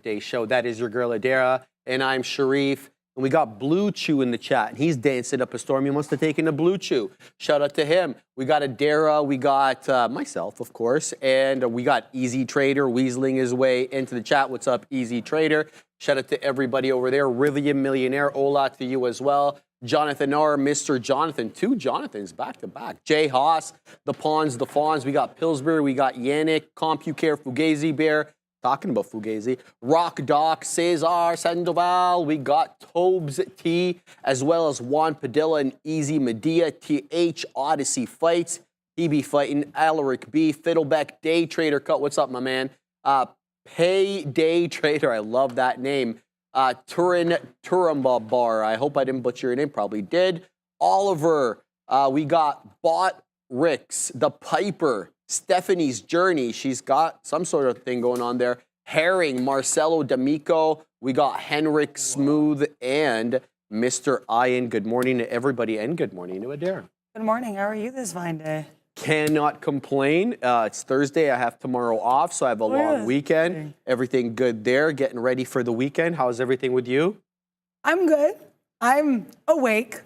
Midday show. That is your girl Adara, and I'm Sharif. And we got Blue Chew in the chat, and he's dancing up a storm. He must have taken a Blue Chew. Shout out to him. We got Adara, we got myself, of course, and we got Easy Trader weaseling his way into the chat. What's up, Easy Trader? Shout out to everybody over there. Rivian Millionaire, hola to you as well. Jonathan R, Mr. Jonathan, 2 Jonathans back to back. Jay Haas, the Pawns, the Fawns. We got Pillsbury, we got Yannick, CompuCare, Fugazi Bear. Talking about Fugazi, Rock Doc, Cesar Sandoval, we got Tobes T, as well as Juan Padilla and Easy Medea, TH Odyssey Fights, TB Fighting, Alaric B, Fiddleback, Day Trader Cut, what's up, my man? Pay Day Trader, I love that name. Turamba Bar, I hope I didn't butcher your name, probably did. Oliver, we got Bot Ricks, The Piper, Stephanie's Journey. She's got some sort of thing going on there. Herring, Marcelo D'Amico. We got Henrik Smooth and Mr. Ian. Good morning to everybody and good morning to Adara. Good morning. How are you this fine day? Cannot complain. It's Thursday. I have tomorrow off, so I have a long weekend. Everything good there. Getting ready for the weekend. How's everything with you? I'm good. I'm awake.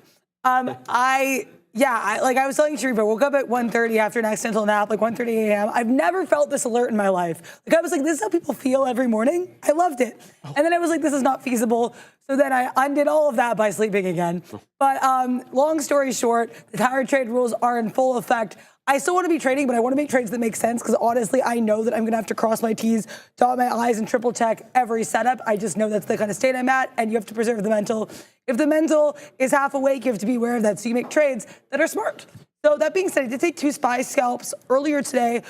I was telling Sharif, I woke up at 1:30 after an accidental nap, like 1:30 a.m. I've never felt this alert in my life. Like I was like, this is how people feel every morning. I loved it. And then I was like, this is not feasible. So then I undid all of that by sleeping again. But long story short, the tire trade rules are in full effect. I still want to be trading, but I want to make trades that make sense because honestly, I know that I'm going to have to cross my T's, dot my I's, and triple check every setup. I just know that's the kind of state I'm at, and you have to preserve the mental. If the mental is half awake, you have to be aware of that so you make trades that are smart. So that being said, I did take 2 SPY scalps earlier today.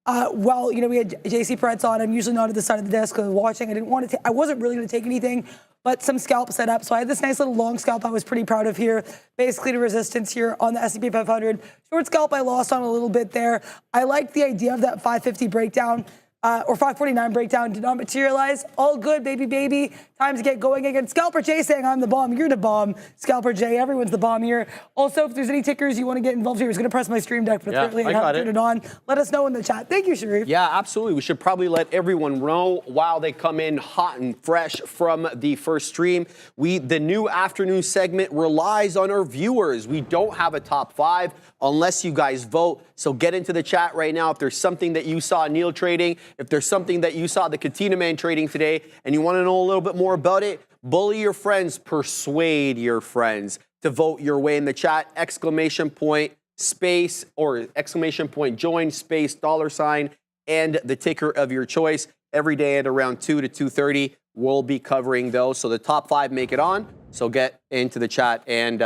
We had JC Peretz on. I'm usually not at the side of the desk because I was watching. I wasn't really going to take anything, but some scalp set up. So I had this nice little long scalp I was pretty proud of here, basically to resistance here on the S&P 500. Short scalp I lost on a little bit there. I liked the idea of that 550 breakdown. Or 549 breakdown did not materialize. All good, baby. Time to get going again. Scalper Jay saying I'm the bomb. You're the bomb. Scalper Jay, everyone's the bomb here. Also, if there's any tickers you want to get involved here, I was going to press my stream deck, but apparently I haven't turned it on. Let us know in the chat. Thank you, Sharif. Yeah, absolutely. We should probably let everyone know while they come in hot and fresh from the first stream. The new afternoon segment relies on our viewers. We don't have a top 5 unless you guys vote. So get into the chat right now. If there's something that you saw Neil trading, if there's something that you saw the Katina Man trading today and you want to know a little bit more about it, bully your friends, persuade your friends to vote your way in the chat. Exclamation point, space, or exclamation point, join, space, $, and the ticker of your choice. Every day at around 2 to 2:30, we'll be covering those. So the top 5 make it on. So get into the chat and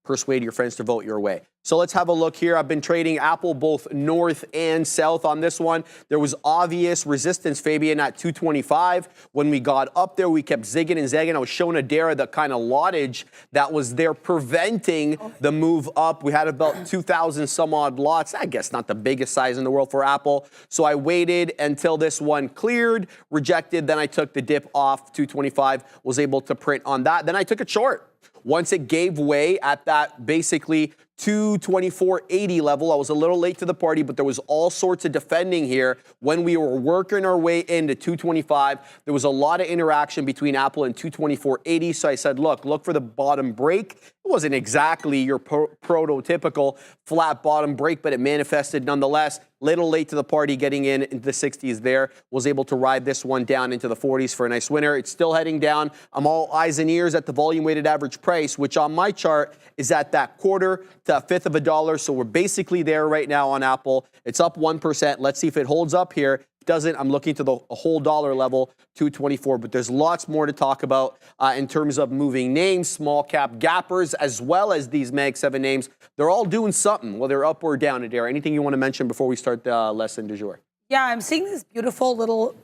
persuade your friends to vote your way. So let's have a look here. I've been trading Apple both north and south on this one. There was obvious resistance, Fabian, at 225. When we got up there, we kept zigging and zagging. I was showing Adara the kind of lottage that was there preventing the move up. We had about 2,000 some odd lots. I guess not the biggest size in the world for Apple. So I waited until this one cleared, rejected. Then I took the dip off 225, was able to print on that. Then I took it short. Once it gave way at that basically 224.80 level, I was a little late to the party, but there was all sorts of defending here when we were working our way into 225. There was a lot of interaction between Apple and 224.80. So I said, look for the bottom break. It wasn't exactly your prototypical flat bottom break, but it manifested nonetheless. Little late to the party, getting into the 60s there. Was able to ride this one down into the 40s for a nice winner. It's still heading down. I'm all eyes and ears at the volume weighted average price, which on my chart is at that quarter to a fifth of $1. So we're basically there right now on Apple. It's up 1%. Let's see if it holds up here. If it doesn't, I'm looking to the whole dollar level, 224. But there's lots more to talk about in terms of moving names, small cap gappers, as well as these Mag 7 names. They're all doing something, whether they're up or down. Adara, anything you want to mention before we start the lesson du jour? Yeah, I'm seeing this beautiful little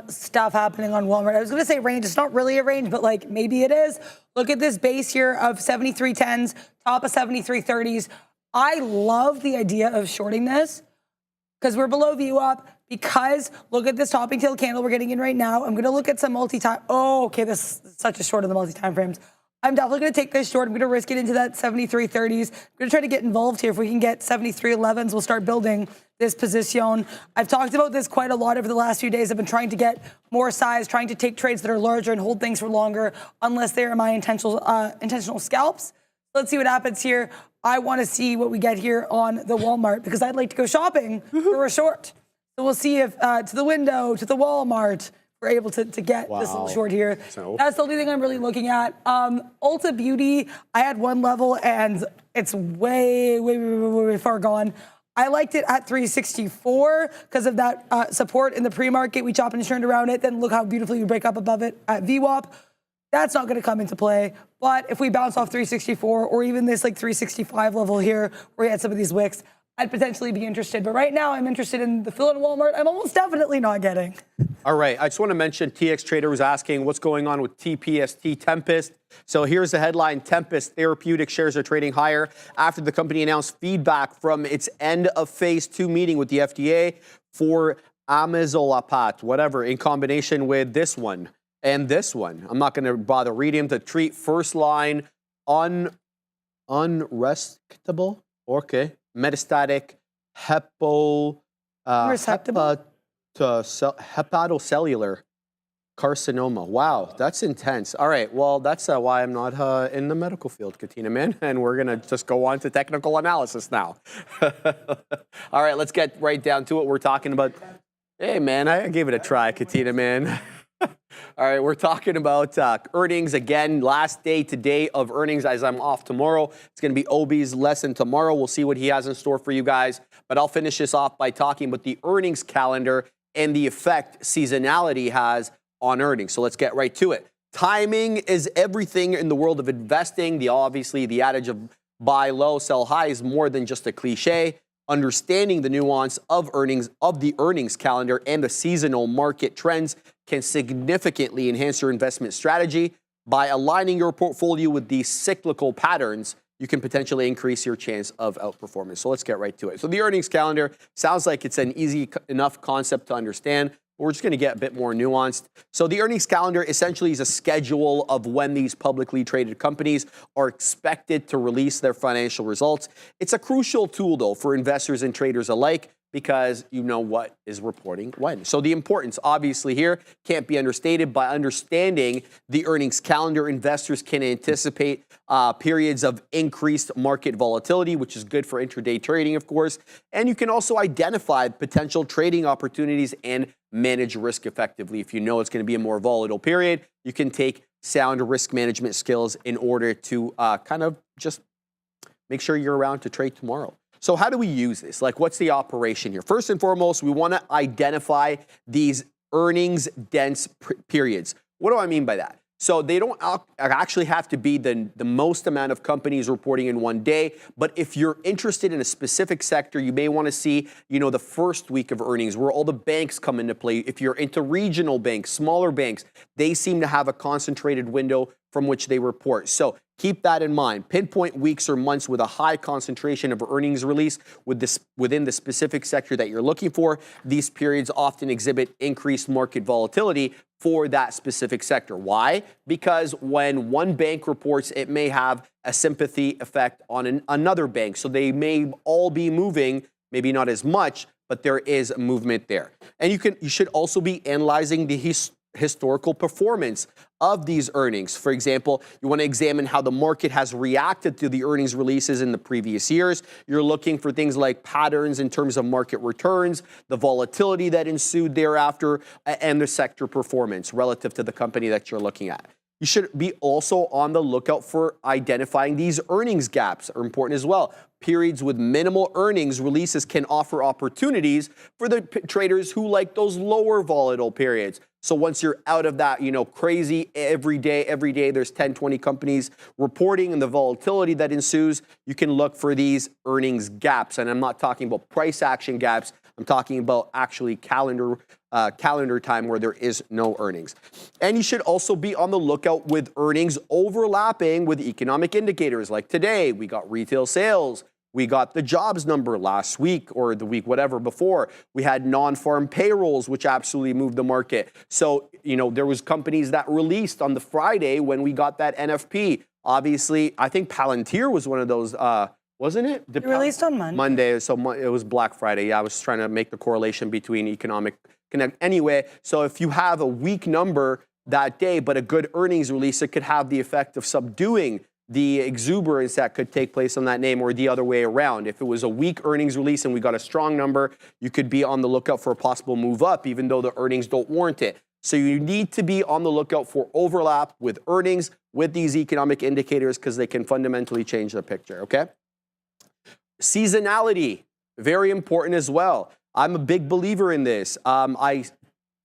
stuff happening on Walmart. I was going to say range. It's not really a range, but like maybe it is. Look at this base here of 73.10s, top of 73.30s. I love the idea of shorting this because we're below view up. Because look at this topping tail candle we're getting in right now. I'm going to look at some multi-time. Oh, okay, this is such a short of the multi-time frames. I'm definitely going to take this short. I'm going to risk it into that 73.30s. I'm going to try to get involved here. If we can get 73.11s, we'll start building this position. I've talked about this quite a lot over the last few days. I've been trying to get more size, trying to take trades that are larger and hold things for longer, unless they are my intentional scalps. Let's see what happens here. I want to see what we get here on the Walmart because I'd like to go shopping for a short. So we'll see if to the window, to the Walmart, we're able to get this little short here. So that's the only thing I'm really looking at. Ulta Beauty, I had one level and it's way far gone. I liked it at 364 because of that support in the pre-market. We chopped and turned around it. Then look how beautifully we break up above it at VWAP. That's not going to come into play. But if we bounce off 364 or even this like 365 level here where we had some of these wicks, I'd potentially be interested. But right now I'm interested in the fill in Walmart. I'm almost definitely not getting. All right, I just want to mention TX Trader was asking what's going on with TPST Tempest. So here's the headline: Tempest Therapeutic shares are trading higher after the company announced feedback from its end of phase 2 meeting with the FDA for amezolapat, whatever, in combination with this one and this one. I'm not going to bother reading them to treat first line unresectable, okay, metastatic hepatocellular carcinoma. Wow, that's intense. All right, well, that's why I'm not in the medical field, Katina, man. And we're going to just go on to technical analysis now. All right, let's get right down to it. We're talking about, hey, man, I gave it a try, Katina, man. All right, we're talking about earnings again. Last day today of earnings as I'm off tomorrow. It's going to be Obi's lesson tomorrow. We'll see what he has in store for you guys. But I'll finish this off by talking about the earnings calendar and the effect seasonality has on earnings. So let's get right to it. Timing is everything in the world of investing. Obviously, the adage of buy low, sell high is more than just a cliche. Understanding the nuance of the earnings calendar and the seasonal market trends can significantly enhance your investment strategy. By aligning your portfolio with these cyclical patterns, you can potentially increase your chance of outperformance. So let's get right to it. So the earnings calendar sounds like it's an easy enough concept to understand. We're just going to get a bit more nuanced. So the earnings calendar essentially is a schedule of when these publicly traded companies are expected to release their financial results. It's a crucial tool, though, for investors and traders alike because you know what is reporting when. So the importance, obviously, here can't be understated. By understanding the earnings calendar, investors can anticipate periods of increased market volatility, which is good for intraday trading, of course. And you can also identify potential trading opportunities and manage risk effectively. If you know it's going to be a more volatile period, you can take sound risk management skills in order to kind of just make sure you're around to trade tomorrow. So how do we use this? Like, what's the operation here? First and foremost, we want to identify these earnings dense periods. What do I mean by that? So they don't actually have to be the most amount of companies reporting in one day. But if you're interested in a specific sector, you may want to see, the first week of earnings where all the banks come into play. If you're into regional banks, smaller banks, they seem to have a concentrated window from which they report. So keep that in mind. Pinpoint weeks or months with a high concentration of earnings release within the specific sector that you're looking for. These periods often exhibit increased market volatility for that specific sector. Why? Because when one bank reports, it may have a sympathy effect on another bank. So they may all be moving, maybe not as much, but there is movement there. And you should also be analyzing the historical performance of these earnings. For example, you want to examine how the market has reacted to the earnings releases in the previous years. You're looking for things like patterns in terms of market returns, the volatility that ensued thereafter, and the sector performance relative to the company that you're looking at. You should be also on the lookout for identifying these earnings gaps are important as well. Periods with minimal earnings releases can offer opportunities for the traders who like those lower volatile periods. So once you're out of that, crazy every day there's 10, 20 companies reporting and the volatility that ensues, you can look for these earnings gaps. And I'm not talking about price action gaps. I'm talking about actually calendar time where there is no earnings. And you should also be on the lookout with earnings overlapping with economic indicators. Like today, we got retail sales. We got the jobs number last week or the week whatever before. We had non-farm payrolls, which absolutely moved the market. So, there was companies that released on the Friday when we got that NFP. Obviously, I think Palantir was one of those, wasn't it? It released on Monday. Monday, so it was Black Friday. Yeah, I was trying to make the correlation between economic connect. Anyway, so if you have a weak number that day, but a good earnings release, it could have the effect of subduing the exuberance that could take place on that name, or the other way around. If it was a weak earnings release and we got a strong number, you could be on the lookout for a possible move up, even though the earnings don't warrant it. So you need to be on the lookout for overlap with earnings with these economic indicators, because they can fundamentally change the picture, okay? Seasonality, very important as well. I'm a big believer in this. I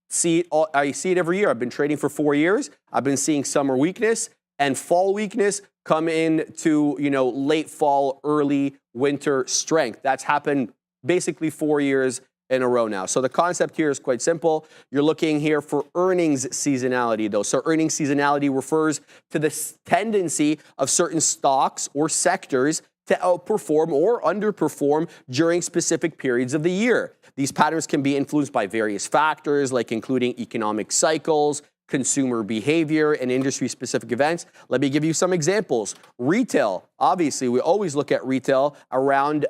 see it every year. I've been trading for 4 years. I've been seeing summer weakness and fall weakness come into, late fall, early winter strength. That's happened basically 4 years in a row now. So the concept here is quite simple. You're looking here for earnings seasonality, though. So earnings seasonality refers to the tendency of certain stocks or sectors to outperform or underperform during specific periods of the year. These patterns can be influenced by various factors, like including economic cycles, consumer behavior, and industry-specific events. Let me give you some examples. Retail, obviously, we always look at retail around,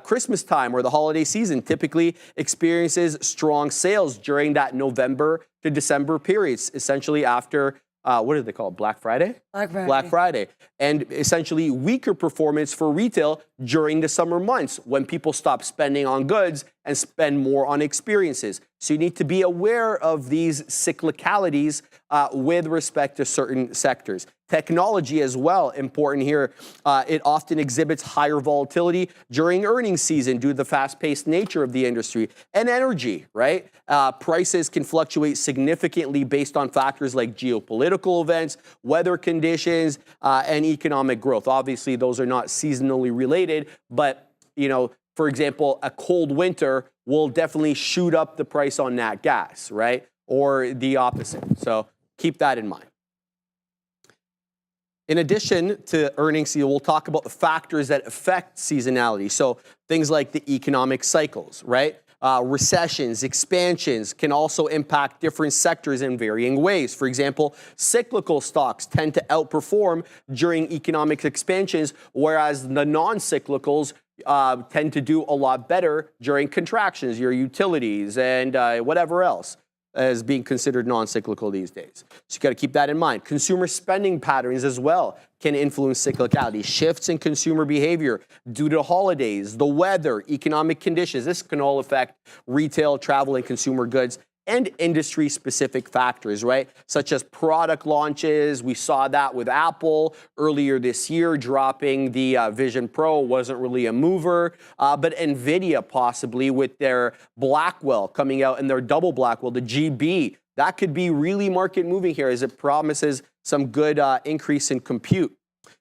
Christmas time or the holiday season. Typically experiences strong sales during that November to December periods, essentially after what do they call it? Black Friday? Black Friday. And essentially weaker performance for retail during the summer months, when people stop spending on goods and spend more on experiences. So you need to be aware of these cyclicalities with respect to certain sectors. Technology as well, important here. It often exhibits higher volatility during earnings season due to the fast-paced nature of the industry. And energy, right? Prices can fluctuate significantly based on factors like geopolitical events, weather conditions, and economic growth. Obviously, those are not seasonally related, but, for example, a cold winter will definitely shoot up the price on nat gas, right? Or the opposite. So keep that in mind. In addition to earnings, we'll talk about the factors that affect seasonality. So things like the economic cycles, right? Recessions, expansions can also impact different sectors in varying ways. For example, cyclical stocks tend to outperform during economic expansions, whereas the non-cyclicals tend to do a lot better during contractions, your utilities and whatever else as being considered non-cyclical these days. So you got to keep that in mind. Consumer spending patterns as well can influence cyclicality. Shifts in consumer behavior due to holidays, the weather, economic conditions. This can all affect retail, travel, and consumer goods, and industry-specific factors, right? Such as product launches. We saw that with Apple earlier this year, dropping the Vision Pro wasn't really a mover, but NVIDIA possibly with their Blackwell coming out and their double Blackwell, the GB, that could be really market moving here as it promises some good increase in compute.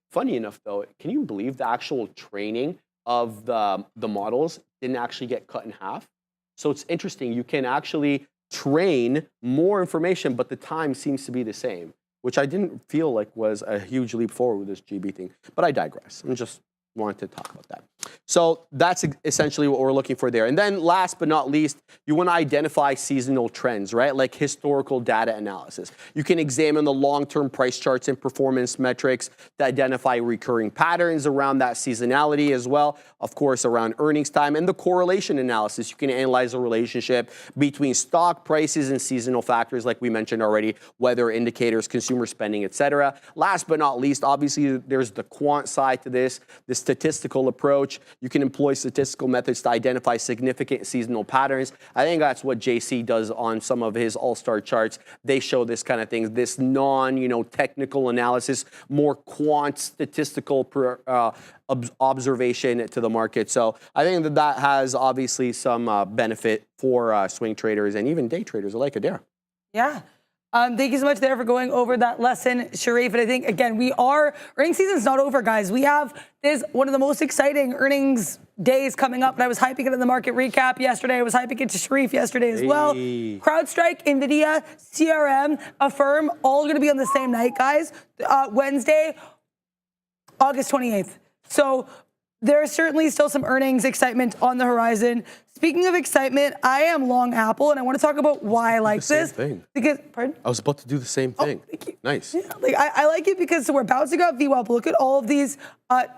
Funny enough, though, can you believe the actual training of the models didn't actually get cut in half? So it's interesting. You can actually train more information, but the time seems to be the same, which I didn't feel like was a huge leap forward with this GB thing. But I digress. I just wanted to talk about that. So that's essentially what we're looking for there. And then last but not least, you want to identify seasonal trends, right? Like historical data analysis. You can examine the long-term price charts and performance metrics to identify recurring patterns around that seasonality as well. Of course, around earnings time and the correlation analysis. You can analyze the relationship between stock prices and seasonal factors, like we mentioned already, weather indicators, consumer spending, etc. Last but not least, obviously, there's the quant side to this, the statistical approach. You can employ statistical methods to identify significant seasonal patterns. I think that's what JC does on some of his all-star charts. They show this kind of thing, this technical analysis, more quant statistical observation to the market. So I think that has obviously some benefit for swing traders and even day traders alike. Adara. Yeah. Thank you so much there for going over that lesson, Sharif. And I think, again, earnings season's not over, guys. We have one of the most exciting earnings days coming up. And I was hyping it in the market recap yesterday. I was hyping it to Sharif yesterday as well. CrowdStrike, NVIDIA, CRM, Affirm, all going to be on the same night, guys. Wednesday, August 28th. So There's certainly still some earnings excitement on the horizon. Speaking of excitement, I am long Apple, and I want to talk about why I like this. Same thing. Because, pardon? I was about to do the same thing. Thank you. Nice. Yeah, like I like it because we're bouncing off VWAP. Look at all of these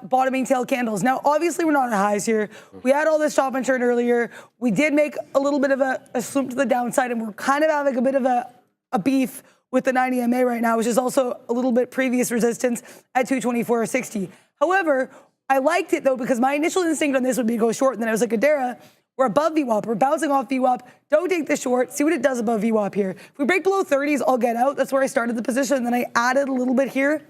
bottoming tail candles. Now, obviously, we're not at highs here. We had all this chop and turn earlier. We did make a little bit of a swoop to the downside, and we're kind of having a bit of a beef with the 90 MA right now, which is also a little bit previous resistance at 224.60. However, I liked it, though, because my initial instinct on this would be to go short, and then I was like, Adara, we're above VWAP. We're bouncing off VWAP. Don't take the short. See what it does above VWAP here. If we break below 30s, I'll get out. That's where I started the position. And then I added a little bit here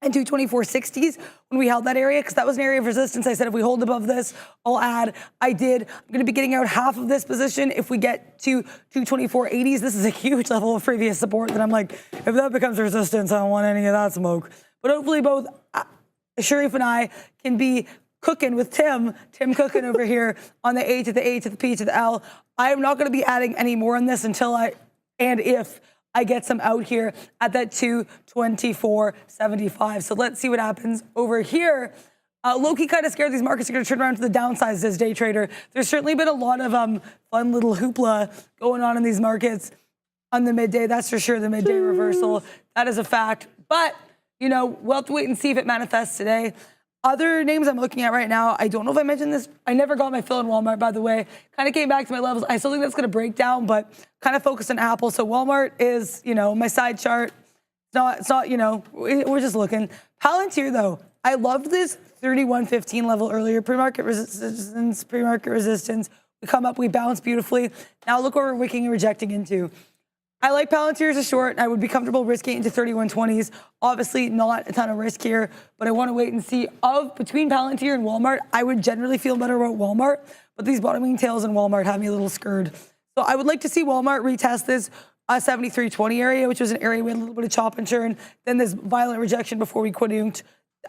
and 224.60s when we held that area, because that was an area of resistance. I said, if we hold above this, I'll add. I did. I'm going to be getting out half of this position if we get to 224.80s. This is a huge level of previous support that I'm like, if that becomes resistance, I don't want any of that smoke. But hopefully both Sharif and I can be cooking with Tim cooking over here on the A to the A to the P to the L. I am not going to be adding any more on this until if I get some out here at that 224.75. So let's see what happens over here. Low-key kind of scared these markets are going to turn around to the downsides as day trader. There's certainly been a lot of fun little hoopla going on in these markets on the midday. That's for sure, the midday reversal. That is a fact. But we'll have to wait and see if it manifests today. Other names I'm looking at right now, I don't know if I mentioned this. I never got my fill in Walmart, by the way. Kind of came back to my levels. I still think that's going to break down, but kind of focused on Apple. So Walmart is, my side chart. It's not, we're just looking. Palantir, though, I loved this 31.15 level earlier. Pre-market resistance, pre-market resistance. We come up, we bounce beautifully. Now look where we're wicking and rejecting into. I like Palantir as a short. I would be comfortable risking into 31.20s. Obviously, not a ton of risk here, but I want to wait and see. Between Palantir and Walmart, I would generally feel better about Walmart, but these bottoming tails in Walmart have me a little scared. So I would like to see Walmart retest this 73.20 area, which was an area we had a little bit of chop and churn. Then this violent rejection before we quit.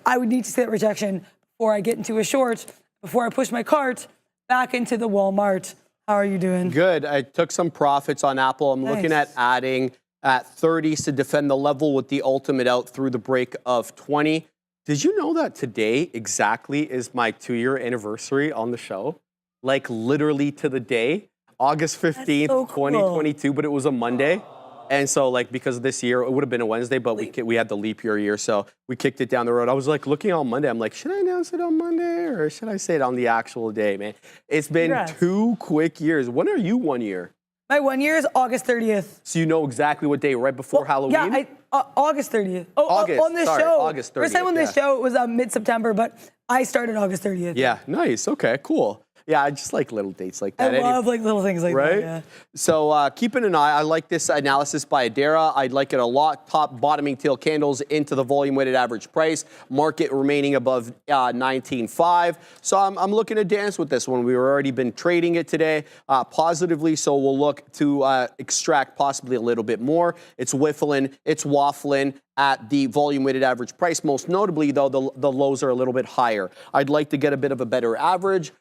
I would need to see that rejection before I get into a short, before I push my cart back into the Walmart. How are you doing? Good. I took some profits on Apple. I'm looking at adding at 30s to defend the level with the ultimate out through the break of 20. Did you know that today exactly is my 2-year anniversary on the show? Like literally to the day, August 15th, so cool. 2022, but it was a Monday. And so because of this year, it would have been a Wednesday, but we had the leap year, so we kicked it down the road. I was like looking on Monday. I'm like, should I announce it on Monday or should I say it on the actual day, man? It's been 2 quick years. When are you 1 year? My 1 year is August 30th. So you know exactly what day, right before Halloween? Yeah, August 30th. Oh, August, on this show. August 30th. First time on this show, it was mid-September, but I started August 30th. Yeah, nice. Okay, cool. Yeah, I just like little dates like that. I love little things like that, yeah. So keeping an eye, I like this analysis by Adara. I like it a lot. Top bottoming tail candles into the volume weighted average price. Market remaining above 19.5. So I'm looking to dance with this one. We've already been trading it today positively, so we'll look to extract possibly a little bit more. It's whiffling, it's waffling at the volume weighted average price. Most notably, though, the lows are a little bit higher. I'd like to get a bit of a better average.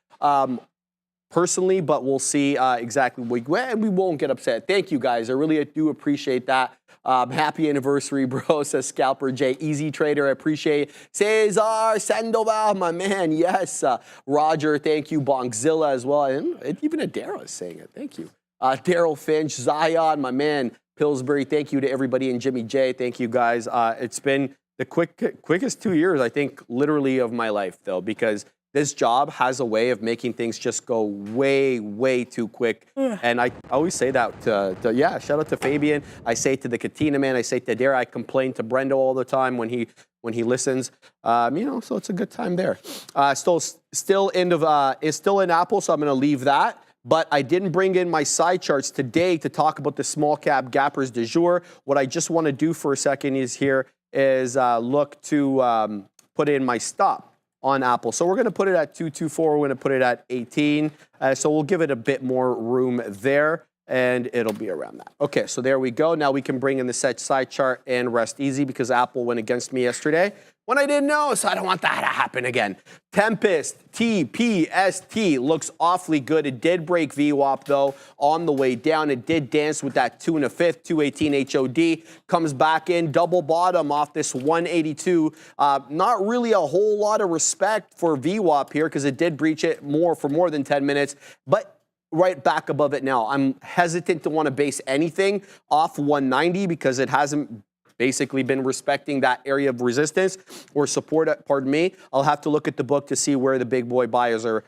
Personally, but we'll see exactly when we won't get upset. Thank you, guys. I really do appreciate that. Happy anniversary, bro, says Scalper J. Easy Trader, I appreciate it. Cesar Sandoval, my man, yes. Roger, thank you. Bongzilla as well. And even Adara is saying it. Thank you. Daryl Finch, Zion, my man. Pillsbury, thank you to everybody. And Jimmy J, thank you, guys. It's been the quickest 2 years, I think, literally of my life, though, because this job has a way of making things just go way, way too quick. And I always say that shout out to Fabian. I say to the Katina man, I say to Dare, I complain to Brendo all the time when he listens. So it's a good time there. Still in Apple, so I'm gonna leave that. But I didn't bring in my side charts today to talk about the small cap gappers du jour. What I just want to do for a second is look to put in my stop on Apple. So we're going to put it at 224. We're going to put it at 18. So we'll give it a bit more room there, and it'll be around that. Okay, so there we go. Now we can bring in the set side chart and rest easy because Apple went against me yesterday. when I didn't know, so I don't want that to happen again. Tempest, TPST looks awfully good. It did break VWAP, though, on the way down. It did dance with that 2 1/5, 218 HOD. Comes back in, double bottom off this 182. Not really a whole lot of respect for VWAP here because it did breach it for more than 10 minutes. But right back above it now. I'm hesitant to want to base anything off 190 because it hasn't basically been respecting that area of resistance or support, pardon me. I'll have to look at the book to see where the big boy buyers are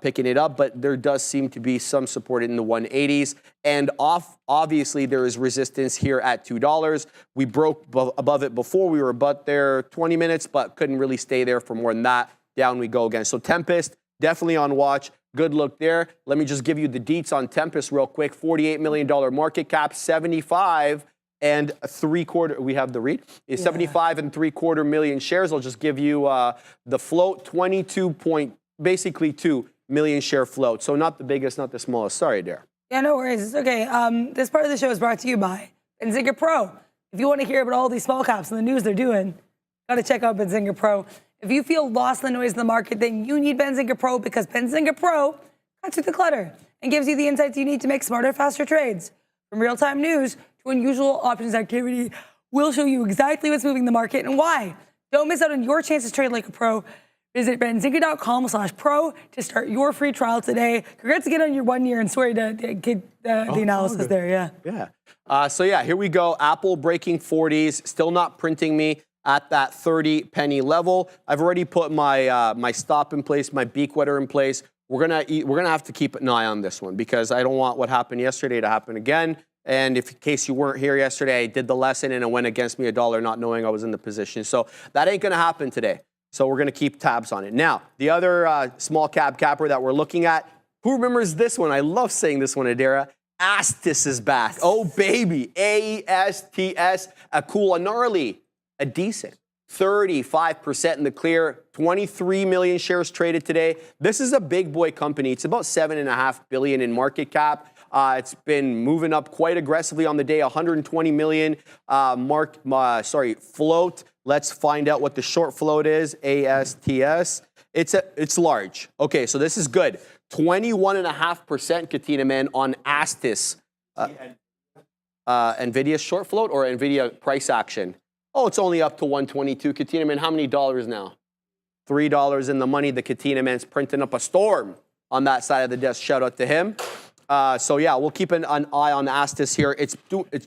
picking it up, but there does seem to be some support in the 180s. And obviously, there is resistance here at $2. We broke above it before. We were about there 20 minutes, but couldn't really stay there for more than that. Down we go again. So Tempest, definitely on watch. Good look there. Let me just give you the deets on Tempest real quick. $48 million market cap, 75 and 3/4. We have the read. Is 75 and 3/4 million shares. I'll just give you the float. 22 million share float. So not the biggest, not the smallest. Sorry, there. Yeah, no worries. It's okay. This part of the show is brought to you by Benzinga Pro. If you want to hear about all these small caps and the news they're doing, got to check out Benzinga Pro. If you feel lost in the noise of the market, then you need Benzinga Pro because Benzinga Pro cuts through the clutter and gives you the insights you need to make smarter, faster trades. From real-time news to unusual options activity, we'll show you exactly what's moving the market and why. Don't miss out on your chance to trade like a pro. Visit benzinga.com/pro to start your free trial today. Congrats to get on your 1 year and sorry to get the analysis there, Yeah. So here we go. Apple breaking 40s, still not printing me at that 30 penny level. I've already put my my stop in place, my beak wetter in place. We're gonna have to keep an eye on this one because I don't want what happened yesterday to happen again. And if in case you weren't here yesterday, I did the lesson and it went against me $1 not knowing I was in the position. So that ain't gonna happen today. So we're gonna keep tabs on it. Now, the other small cap capper that we're looking at, who remembers this one? I love saying this one, Adara. Astis is back. Oh baby, ASTS, a cool, a gnarly, a decent. 35% in the clear, 23 million shares traded today. This is a big boy company. It's about $7.5 billion in market cap. It's been moving up quite aggressively on the day, 120 million float. Let's find out what the short float is, ASTS. It's large. Okay, so this is good. 21.5%, Katina man, on Astis. NVIDIA short float or NVIDIA price action? Oh, it's only up to 122. Katina man, how many dollars now? $3 in the money. The Katina man's printing up a storm on that side of the desk. Shout out to him. So yeah, we'll keep an eye on Astis here. It's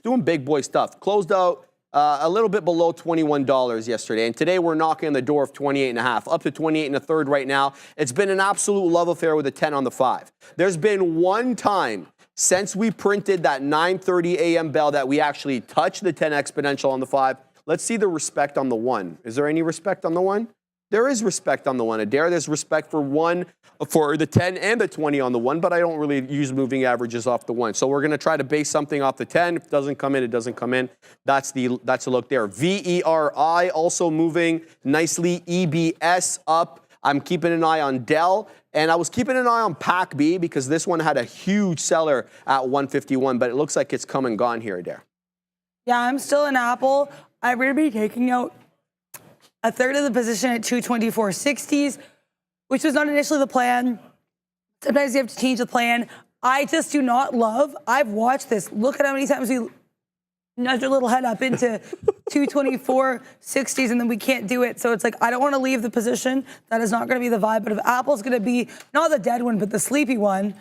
doing big boy stuff. Closed out a little bit below $21 yesterday, and today we're knocking on the door of 28.5, up to 28 1/3 right now. It's been an absolute love affair with a 10 on the 5. There's been one time since we printed that 9:30 a.m. bell that we actually touched the 10 exponential on the 5. Let's see the respect on the 1. Is there any respect on the 1? There is respect on the 1. Adair, there's respect for the 10 and the 20 on the 1, but I don't really use moving averages off the 1. So we're going to try to base something off the 10. If it doesn't come in, it doesn't come in. That's the look there. VERI also moving nicely. EBS up. I'm keeping an eye on Dell. And I was keeping an eye on PACB because this one had a huge seller at 151, but it looks like it's come and gone here, Adair. Yeah, I'm still in Apple. I'm going to be taking out a third of the position at 224.60s, which was not initially the plan. Sometimes you have to change the plan. I just do not love. I've watched this. Look at how many times we nudge our little head up into 224.60s and then we can't do it. So it's like, I don't want to leave the position. That is not going to be the vibe. But if Apple's going to be not the dead one, but the sleepy one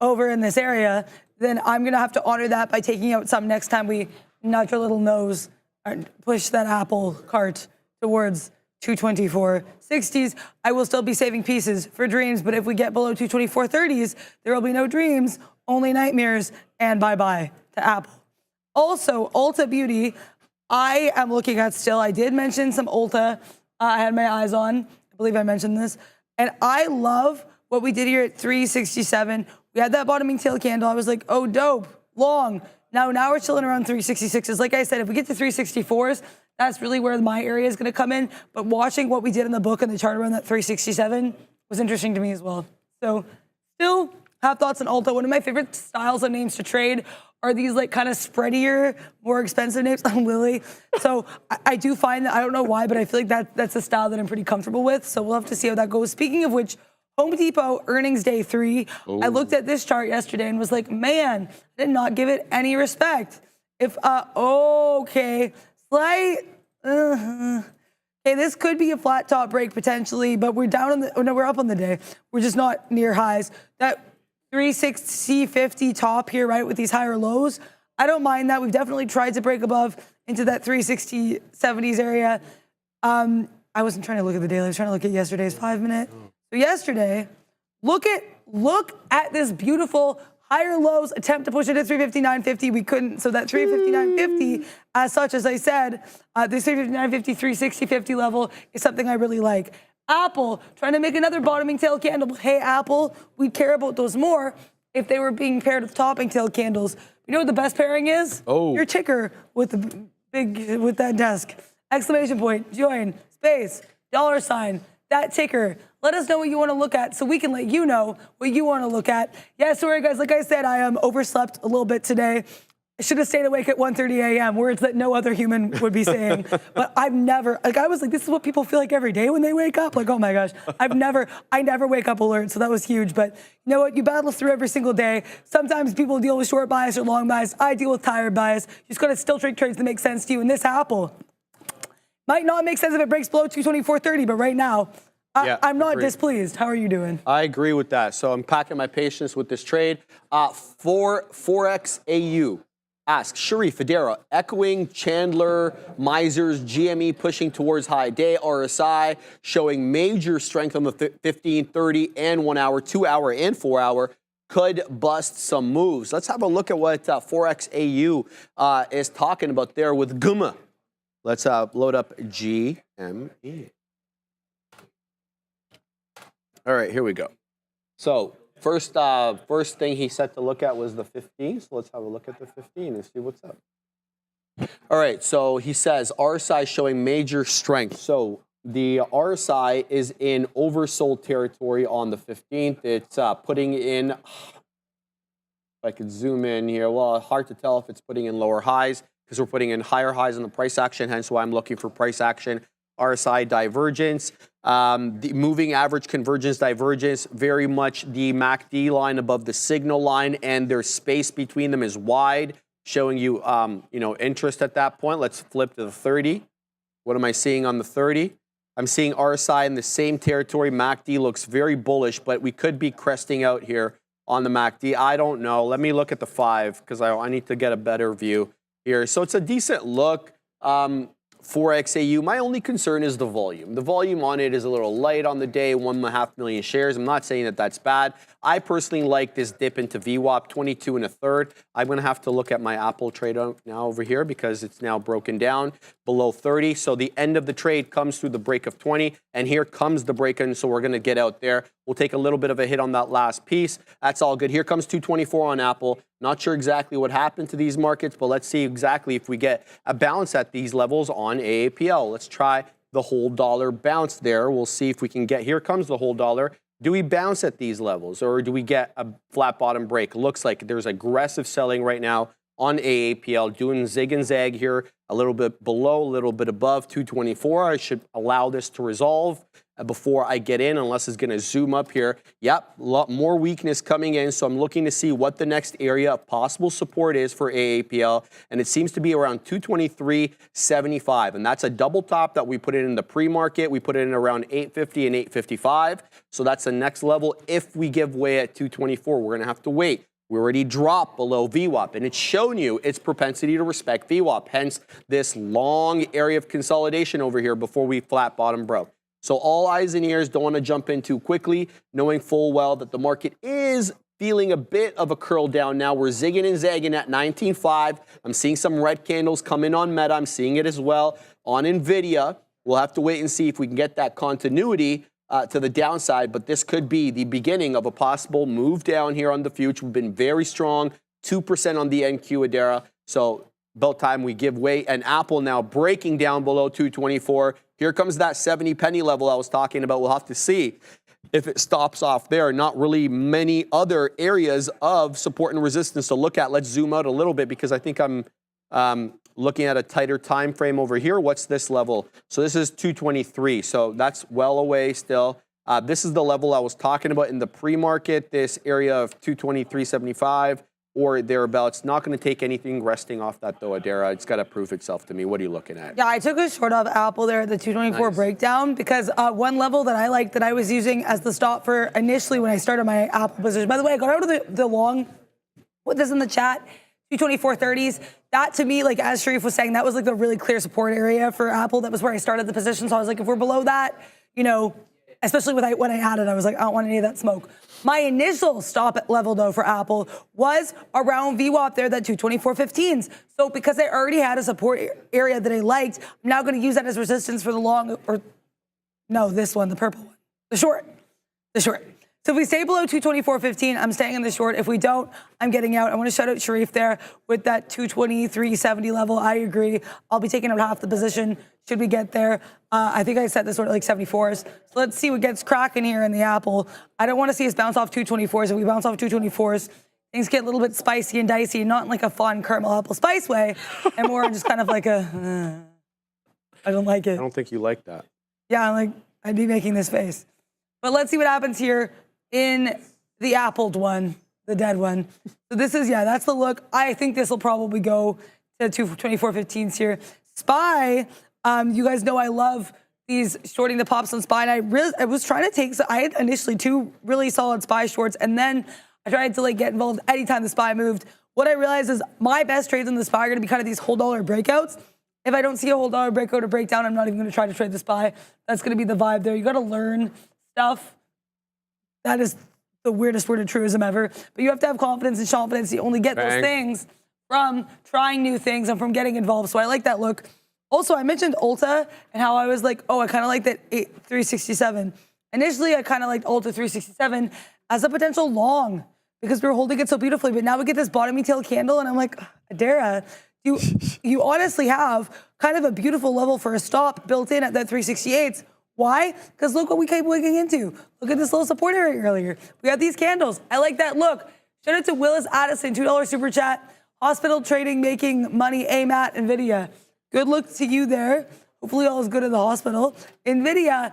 over in this area, then I'm going to have to honor that by taking out some next time we nudge our little nose and push that Apple cart towards 224.60s. I will still be saving pieces for dreams, but if we get below 224.30s, there will be no dreams, only nightmares, and bye-bye to Apple. Also, Ulta Beauty, I am looking at still. I did mention some Ulta I had my eyes on. I believe I mentioned this. And I love what we did here at 367. We had that bottoming tail candle. I was like, oh, dope, long. Now we're chilling around 366s. Like I said, if we get to 364s, that's really where my area is going to come in. But watching what we did in the book and the chart around that 367 was interesting to me as well. So still have thoughts on Ulta. One of my favorite styles and names to trade are these like kind of spreadier, more expensive names. I'm Lily. So I do find that, I don't know why, but I feel like that's a style that I'm pretty comfortable with. So we'll have to see how that goes. Speaking of which, Home Depot earnings day 3. Ooh. I looked at this chart yesterday and was like, man, I did not give it any respect. If, okay, slight, okay, this could be a flat top break potentially, but we're down on the, oh no, we're up on the day. We're just not near highs. That 360.50 top here, right, with these higher lows, I don't mind that. We've definitely tried to break above into that 360.70s area. I wasn't trying to look at the daily. I was trying to look at yesterday's 5-minute. So yesterday, look at this beautiful higher lows attempt to push it to 359.50. We couldn't. So that 359.50, as such, as I said, this 359.50, 360.50 level is something I really like. Apple trying to make another bottoming tail candle. Hey, Apple, we'd care about those more if they were being paired with topping tail candles. You know what the best pairing is? Oh. Your ticker with the big, with that desk. Exclamation point, join, space, $, that ticker. Let us know what you want to look at so we can let you know what you want to look at. Yeah, sorry guys, like I said, I overslept a little bit today. I should have stayed awake at 1:30 a.m., words that no other human would be saying. But I've never, like I was like, this is what people feel like every day when they wake up. Like, oh my gosh, I never wake up alert, so that was huge. But you know what, you battle through every single day. Sometimes people deal with short bias or long bias. I deal with tired bias. You just gotta still take trades that make sense to you. And this Apple might not make sense if it breaks below 224.30, but right now, I'm not displeased. How are you doing? I agree with that. So I'm packing my patience with this trade. Forex AU asks, Sharif, Federa, echoing Chandler, Misers, GME pushing towards high day, RSI showing major strength on the 15, 30, and 1 hour, 2 hour, and 4 hour. Could bust some moves. Let's have a look at what Forex AU is talking about there with Guma. Let's load up GME. All right, here we go. So first thing he said to look at was the 15. So let's have a look at the 15 and see what's up. All right, so he says RSI showing major strength. So the RSI is in oversold territory on the 15th. It's putting in, if I could zoom in here, well, hard to tell if it's putting in lower highs because we're putting in higher highs in the price action, hence why I'm looking for price action. RSI divergence, the moving average convergence divergence, very much the MACD line above the signal line, and their space between them is wide, showing you, interest at that point. Let's flip to the 30. What am I seeing on the 30? I'm seeing RSI in the same territory. MACD looks very bullish, but we could be cresting out here on the MACD. I don't know. Let me look at the 5 because I need to get a better view here. So it's a decent look. Forex AU, my only concern is the volume. The volume on it is a little light on the day, 1.5 million shares. I'm not saying that that's bad. I personally like this dip into VWAP, 22 1/3. I'm going to have to look at my Apple trade now over here because it's now broken down below 30. So the end of the trade comes through the break of 20, and here comes the break in, so we're going to get out there. We'll take a little bit of a hit on that last piece. That's all good. Here comes 224 on Apple. Not sure exactly what happened to these markets, but let's see exactly if we get a bounce at these levels on AAPL. Let's try the whole dollar bounce there. We'll see if we can get, here comes the whole dollar. Do we bounce at these levels or do we get a flat bottom break? Looks like there's aggressive selling right now on AAPL, doing zig and zag here, a little bit below, a little bit above 224. I should allow this to resolve before I get in, unless it's going to zoom up here. Yep, a lot more weakness coming in, so I'm looking to see what the next area of possible support is for AAPL, and it seems to be around 223.75, and that's a double top that we put it in the pre-market. We put it in around 850 and 855, so that's the next level. If we give way at 224, we're going to have to wait. We already dropped below VWAP, and it's shown you its propensity to respect VWAP, hence this long area of consolidation over here before we flat bottom broke. So all eyes and ears, don't want to jump in too quickly, knowing full well that the market is feeling a bit of a curl down now. We're zigging and zagging at 19.5. I'm seeing some red candles come in on Meta. I'm seeing it as well on NVIDIA. We'll have to wait and see if we can get that continuity to the downside, but this could be the beginning of a possible move down here on the future. We've been very strong, 2% on the NQ Adera, so about time we give way. And Apple now breaking down below 224. Here comes that 70 penny level I was talking about. We'll have to see. if it stops off there, not really many other areas of support and resistance to look at. Let's zoom out a little bit because I think I'm looking at a tighter time frame over here. What's this level? So this is 223. So that's well away still. This is the level I was talking about in the pre-market, this area of 223.75 or thereabouts. Not going to take anything resting off that though, Adara. It's got to prove itself to me. What are you looking at? Yeah, I took a short of Apple there at the 224 breakdown because one level that I liked that I was using as the stop for initially when I started my Apple position. By the way, I got out of the long, put this in the chat, 224.30s. That to me, like as Sharif was saying, that was like the really clear support area for Apple. That was where I started the position. So I was like, if we're below that, you know, especially when I had it, I was like, I don't want any of that smoke. My initial stop level, though, for Apple was around VWAP there, that 224.15s. So because I already had a support area that I liked, I'm now going to use that as resistance for the long, or no, this one, the purple one, the short. So if we stay below 224.15, I'm staying in the short. If we don't, I'm getting out. I want to shout out Sharif there with that 223.70 level. I agree. I'll be taking out half the position should we get there. I think I set this sort of like 74s. So let's see what gets cracking here in the Apple. I don't want to see us bounce off 224s. If we bounce off 224s, things get a little bit spicy and dicey, not in like a fun caramel apple spice way, and more just kind of like a, I don't like it. I don't think you like that. Yeah, I'd be making this face. But let's see what happens here in the appled one, the dead one. So this is, yeah, that's the look. I think this will probably go to 224.15s here. SPY, you guys know I love these shorting the pops on SPY, and I was trying to take, so I had initially two really solid SPY shorts, and then I tried to like get involved anytime the SPY moved. What I realized is my best trades in the SPY are gonna be kind of these whole dollar breakouts. If I don't see a whole dollar breakout or breakdown, I'm not even gonna try to trade the SPY. That's gonna be the vibe there. You gotta learn stuff. That is the weirdest word of truism ever. But you have to have confidence and confidence. You only get those things from trying new things and from getting involved. So I like that look. Also, I mentioned Ulta and how I was like, oh, I kind of like that 367. Initially, I kind of liked Ulta 367 as a potential long because we were holding it so beautifully. But now we get this bottoming tail candle, and I'm like, Adara, you honestly have kind of a beautiful level for a stop built in at that 368. Why? Because look what we kept looking into. Look at this little support area earlier. We have these candles. I like that look. Shout out to Willis Addison, $2 super chat. Hospital trading, making money, AMAT, NVIDIA. Good look to you there. Hopefully all is good in the hospital. NVIDIA,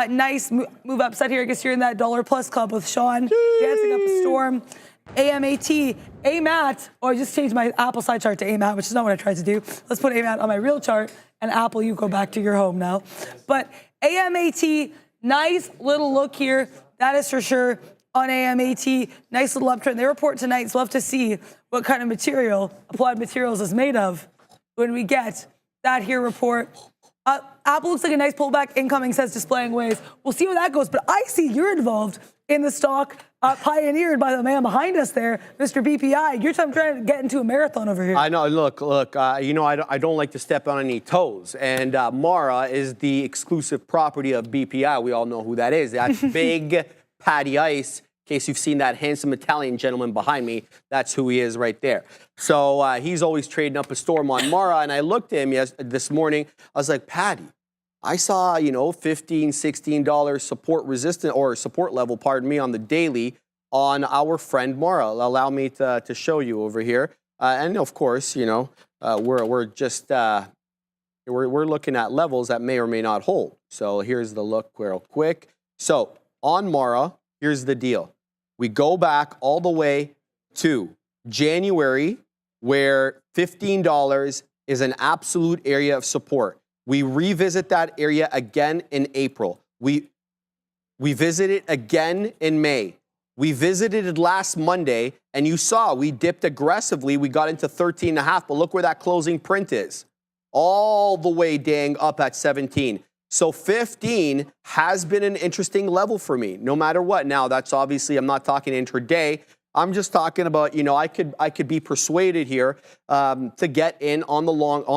nice move upside here. I guess you're in that dollar plus club with Sean dancing up a storm. AMAT, AMAT. Oh, I just changed my Apple side chart to AMAT, which is not what I tried to do. Let's put AMAT on my real chart, and Apple, you go back to your home now. But AMAT, nice little look here. That is for sure on AMAT. Nice little uptrend. They report tonight, so we'll have to see what kind of material Applied Materials is made of when we get that here report. Apple looks like a nice pullback. Incoming says displaying waves. We'll see how that goes. But I see you're involved in the stock, pioneered by the man behind us there, Mr. BPI. You're trying to get into a marathon over here. I know. Look. You know, I don't like to step on any toes. And Mara is the exclusive property of BPI. We all know who that is. That's big Patty Ice. In case you've seen that handsome Italian gentleman behind me, that's who he is right there. So he's always trading up a storm on Mara. And I looked at him this morning. I was like, Patty, I saw, you know, $15, $16 support resistance or support level, pardon me, on the daily on our friend Mara. Allow me to show you over here. And of course, you know, we're just we're looking at levels that may or may not hold. So here's the look real quick. So on Mara, here's the deal. We go back all the way to January, where $15 is an absolute area of support. We revisit that area again in April. We visit it again in May. We visited it last Monday, and you saw we dipped aggressively. We got into 13.5, but look where that closing print is. All the way dang up at 17. So 15 has been an interesting level for me, no matter what. Now, that's obviously, I'm not talking intraday. I'm just talking about, you know, I could be persuaded here to get in on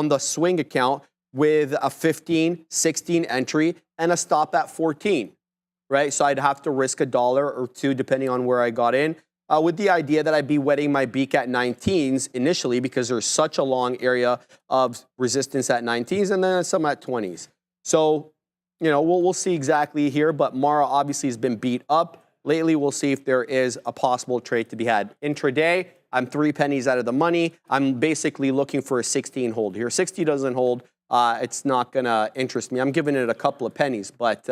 the swing account with a 15, 16 entry and a stop at 14, right? So I'd have to risk $1 or $2 depending on where I got in, with the idea that I'd be wetting my beak at 19s initially because there's such a long area of resistance at 19s and then some at 20s. So you know, we'll see exactly here, but Mara obviously has been beat up. Lately, we'll see if there is a possible trade to be had. Intraday, I'm 3 pennies out of the money. I'm basically looking for a 16 hold here. 60 doesn't hold. It's not going to interest me. I'm giving it a couple of pennies, but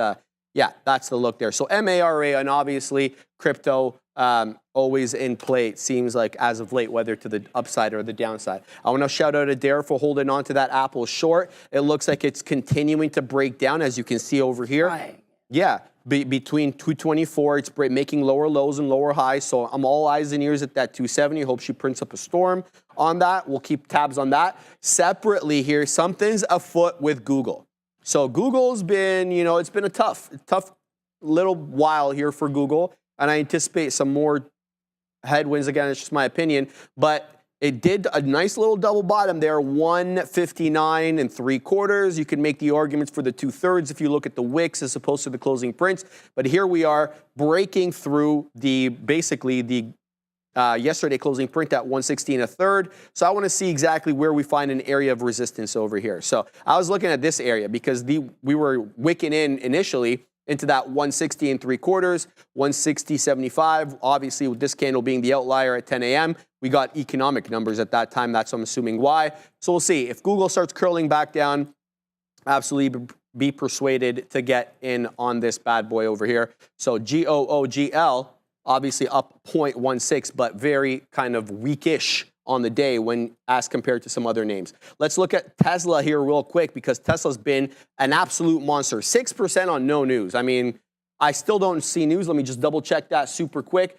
yeah, that's the look there. So MARA, and obviously crypto always in play, it seems like, as of late, whether to the upside or the downside. I want to shout out Adair for holding on to that Apple short. It looks like it's continuing to break down, as you can see over here. Right. Yeah, between 224, it's making lower lows and lower highs. So I'm all eyes and ears at that 270. Hope she prints up a storm on that. We'll keep tabs on that. Separately here, something's afoot with Google. So Google's been, you know, it's been a tough little while here for Google. And I anticipate some more headwinds. Again, it's just my opinion. But it did a nice little double bottom there, 159 3/4. You can make the arguments for the 2/3 if you look at the wicks as opposed to the closing prints. But here we are breaking through basically the yesterday closing print at 116 1/3. So I want to see exactly where we find an area of resistance over here. So I was looking at this area because we were wicking in initially into that 160 3/4, 160.75. Obviously, with this candle being the outlier at 10 a.m., we got economic numbers at that time. That's, I'm assuming, why. So we'll see. If Google starts curling back down, absolutely be persuaded to get in on this bad boy over here. So GOOGL, obviously up 0.16, but very kind of weakish on the day when as compared to some other names. Let's look at Tesla here real quick because Tesla's been an absolute monster. 6% on no news. I mean, I still don't see news. Let me just double check that super quick.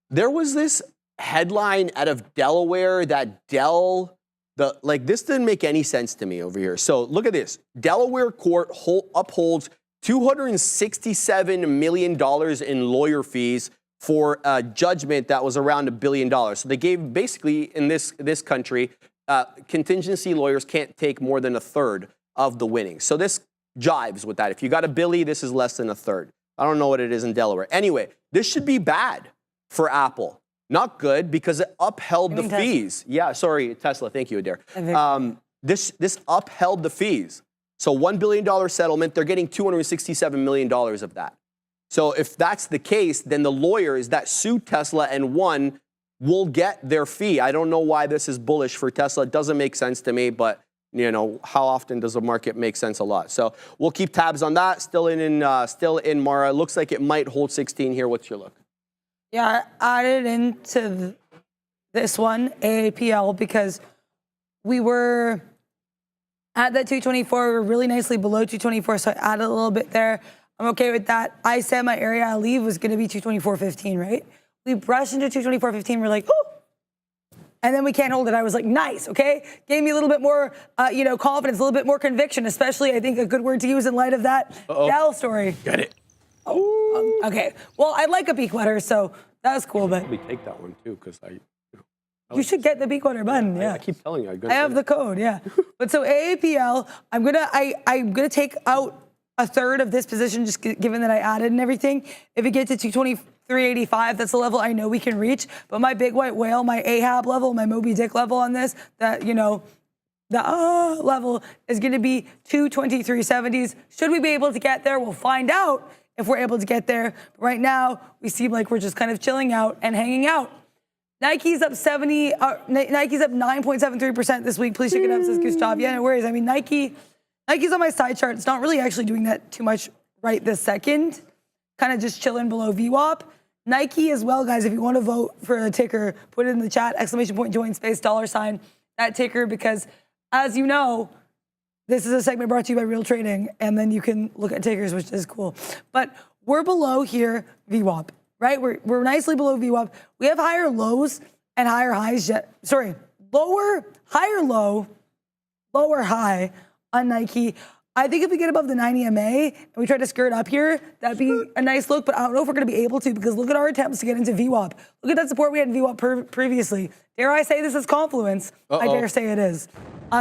There was this headline out of Delaware that Dell, this didn't make any sense to me over here. So look at this. Delaware court upholds $267 million in lawyer fees for a judgment that was around $1 billion. So they gave, basically, in this country, contingency lawyers can't take more than 1/3 of the winnings. So this jives with that. If you got $1 billion, this is less than 1/3. I don't know what it is in Delaware. Anyway, this should be bad for Apple. Not good because it upheld the fees. Yeah, sorry, Tesla. Thank you, Adair. This upheld the fees. So $1 billion settlement, they're getting $267 million of that. So if that's the case, then the lawyers that sued Tesla and won will get their fee. I don't know why this is bullish for Tesla. It doesn't make sense to me, but you know, how often does the market make sense? A lot. So we'll keep tabs on that. Still in Mara. Looks like it might hold 16 here. What's your look? Yeah, I added into this one, AAPL, because we were at that 224. We were really nicely below 224, so I added a little bit there. I'm okay with that. I said my area I leave was going to be 224.15, right? We brushed into 224.15. We're like, oh, and then we can't hold it. I was like, nice, okay? Gave me a little bit more, confidence, a little bit more conviction, especially, I think, a good word to use in light of that Dell story. Get it. Oh, okay. Well, I like a peak letter, so that was cool, but probably take that one too, because you should get the peak letter button. Yeah, I keep telling you. I have the code. Yeah, but so AAPL, I'm gonna take out 1/3 of this position, just given that I added and everything. If it gets to 223.85, that's the level I know we can reach. But my big white whale, my Ahab level, my Moby Dick level on this, the level is going to be 223.70s. Should we be able to get there? We'll find out if we're able to get there. But right now, we seem like we're just kind of chilling out and hanging out. Nike's up 9.73% this week. Please check it out, says Gustav. Yeah, no worries. I mean, Nike's on my side chart. It's not really actually doing that too much right this second. Kind of just chilling below VWAP. Nike as well, guys, if you want to vote for a ticker, put it in the chat, ! Join space $, that ticker, because as you know, this is a segment brought to you by Real Trading, and then you can look at tickers, which is cool. But we're below here VWAP, right? We're nicely below VWAP. We have higher lows and higher highs yet. Sorry, higher low, lower high on Nike. I think if we get above the 90 MA and we try to skirt up here, that'd be a nice look, but I don't know if we're going to be able to, because look at our attempts to get into VWAP. Look at that support we had in VWAP previously. Dare I say this is confluence? I dare say it is.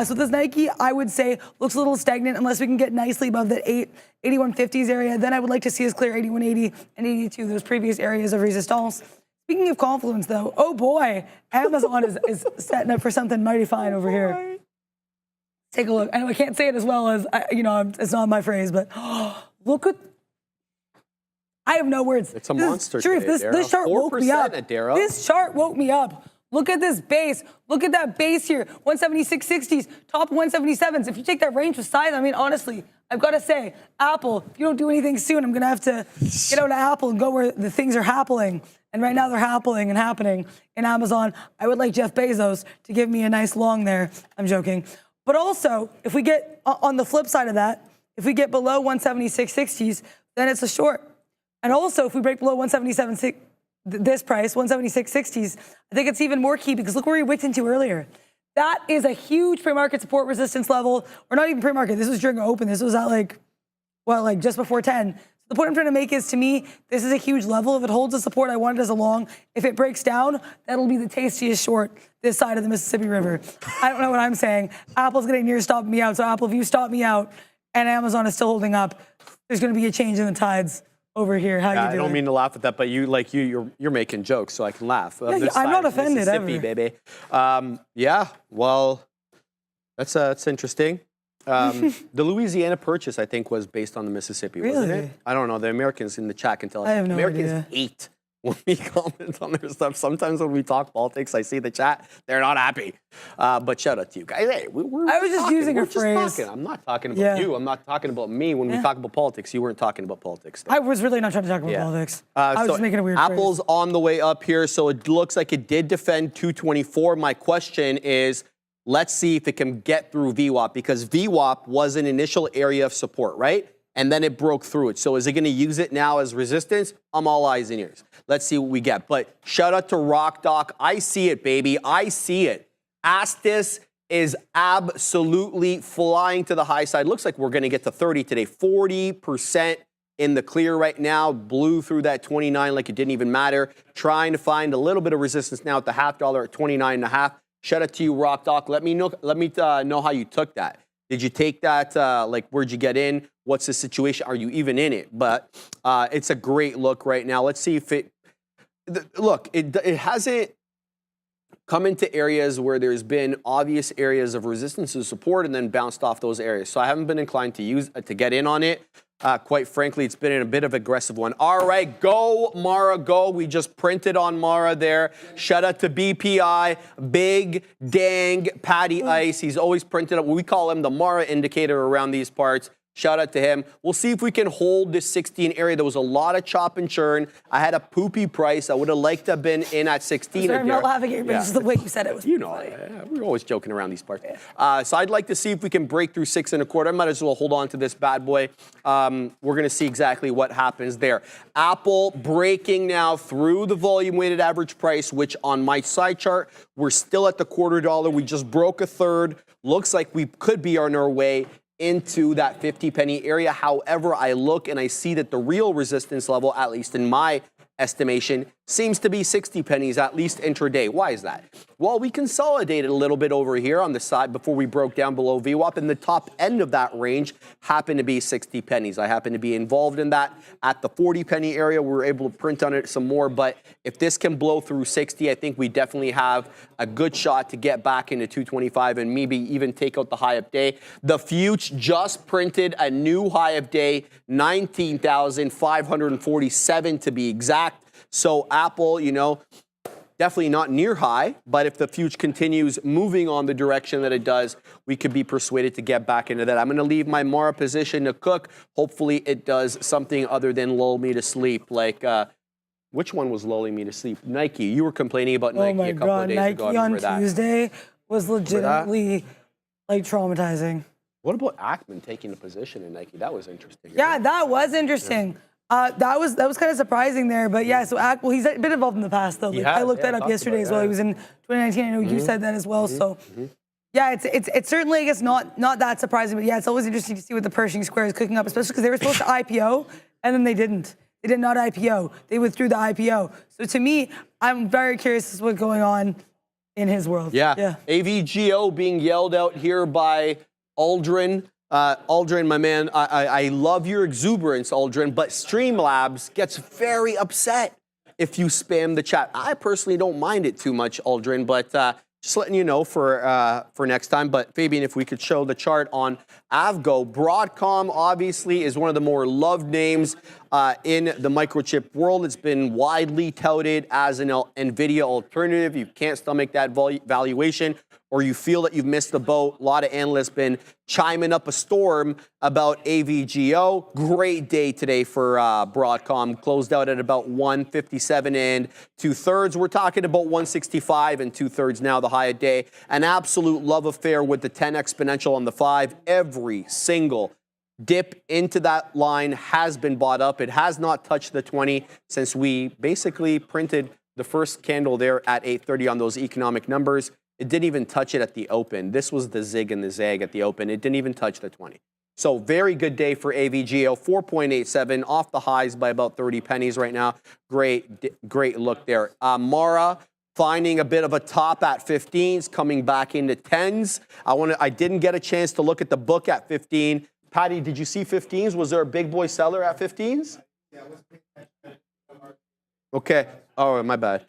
So this Nike, I would say, looks a little stagnant unless we can get nicely above that 8150s area. Then I would like to see us clear 8180 and 82, those previous areas of resistance. Speaking of confluence, though, oh boy, Amazon is setting up for something mighty fine over here. Take a look. I know I can't say it as well as, it's not my phrase, but look at, I have no words. It's a monster Sharif, today, this chart woke me up. This chart woke me up. Look at this base. Look at that base here. 176.60s, top 177s. If you take that range with size, I mean, honestly, I've got to say, Apple, if you don't do anything soon, I'm going to have to get out of Apple and go where the things are happening. And right now they're happening in Amazon. I would like Jeff Bezos to give me a nice long there. I'm joking. But also, if we get on the flip side of that, if we get below 176.60s, then it's a short. And also, if we break below 177.60, this price, 176.60s, I think it's even more key because look where we wicked into earlier. That is a huge pre-market support resistance level, or not even pre-market. This was during open. This was at just before 10. So the point I'm trying to make is, to me, this is a huge level. If it holds the support, I want it as a long. If it breaks down, that'll be the tastiest short this side of the Mississippi River. I don't know what I'm saying. Apple's getting near stopping me out. So Apple, if you stop me out and Amazon is still holding up, there's going to be a change in the tides over here. How you doing? I don't mean to laugh at that, but you're making jokes, so I can laugh. Yeah, I'm not offended ever. Baby. Yeah, well, that's interesting. The Louisiana purchase, I think, was based on the Mississippi, wasn't it? I don't know. The Americans in the chat can tell us. I have no Americans idea. hate when we comment on their stuff. Sometimes when we talk politics, I see the chat. They're not happy. But shout out to you guys. Hey, I was just using a phrase. I'm not talking about you. I'm not talking about me. When we talk about politics, you weren't talking about politics. I was really not trying to talk about politics. I was just making a weird Apple's phrase. on the way up here, so it looks like it did defend 224. My question is, let's see if it can get through VWAP, because VWAP was an initial area of support, right? And then it broke through it. So is it going to use it now as resistance? I'm all eyes and ears. Let's see what we get. But shout out to Rock Doc. I see it, baby. I see it. Astis is absolutely flying to the high side. Looks like we're going to get to 30 today. 40% in the clear right now. Blew through that 29 like it didn't even matter. Trying to find a little bit of resistance now at the $0.50 at 29.5. Shout out to you, Rock Doc. Let me know how you took that. Did you take that? Where'd you get in? What's the situation? Are you even in it? But it's a great look right now. Let's see if it hasn't come into areas where there's been obvious areas of resistance and support and then bounced off those areas. So I haven't been inclined to get in on it. Quite frankly, it's been in a bit of aggressive one. All right, go, Mara, go. We just printed on Mara there. Shout out to BPI, Big Dang Patty Ice. He's always printed up. We call him the Mara indicator around these parts. Shout out to him. We'll see if we can hold this 16 area. There was a lot of chop and churn. I had a poopy price. I would have liked to have been in at 16. I'm not laughing at you, but just the way you said it was we're always joking around these parts. So I'd like to see if we can break through 6 1/4. I might as well hold on to this bad boy. We're going to see exactly what happens there. Apple breaking now through the volume weighted average price, which on my side chart, we're still at the $0.25. We just broke a third. Looks like we could be on our way into that 50 penny area. However, I look and I see that the real resistance level, at least in my estimation, seems to be 60 pennies, at least intraday. Why is that? Well, we consolidated a little bit over here on the side before we broke down below VWAP, and the top end of that range happened to be 60 pennies. I happen to be involved in that. At the 40 penny area, we were able to print on it some more, but if this can blow through 60, I think we definitely have a good shot to get back into 225 and maybe even take out the high of day. The Future just printed a new high of day, 19,547 to be exact. So Apple, definitely not near high, but if the Future continues moving on the direction that it does, we could be persuaded to get back into that. I'm going to leave my Mara position to cook. Hopefully it does something other than lull me to sleep. Which one was lulling me to sleep? Nike. You were complaining about Nike a couple of days ago. Nike on Tuesday was legitimately traumatizing. What about Ackman taking a position in Nike? That was interesting. Yeah, that was interesting. Yeah. That was kind of surprising there, but yeah. So he's been involved in the past though. I looked that up yesterday as well. He was in 2019. I know you said that as well. So yeah, it's certainly, I guess, not that surprising, but yeah, it's always interesting to see what the Pershing Square is cooking up, especially because they were supposed to IPO and then they didn't. They did not IPO. They withdrew the IPO. So to me, I'm very curious as to what's going on in his world. Yeah. AVGO being yelled out here by Aldrin. Aldrin, my man, I love your exuberance, Aldrin, but Streamlabs gets very upset if you spam the chat. I personally don't mind it too much, Aldrin, but Just letting you know for next time. But Fabian, if we could show the chart on Avgo. Broadcom obviously is one of the more loved names in the microchip world. It's been widely touted as an NVIDIA alternative. You can't stomach that valuation, or you feel that you've missed the boat. A lot of analysts been chiming up a storm about AVGO. Great day today for Broadcom. Closed out at about 157 and 2/3. We're talking about 165 and 2/3 now, the high of day. An absolute love affair with the 10 exponential on the 5. Every single dip into that line has been bought up. It has not touched the 20 since we basically printed the first candle there at 8:30 on those economic numbers. It didn't even touch it at the open. This was the zig and the zag at the open. It didn't even touch the 20. So very good day for AVGO, 4.87 off the highs by about 30 pennies right now. Great look there. Mara finding a bit of a top at 15s, coming back into 10s. I didn't get a chance to look at the book at 15. Patty, did you see 15s? Was there a big boy seller at 15s? Yeah, okay. Oh, my bad.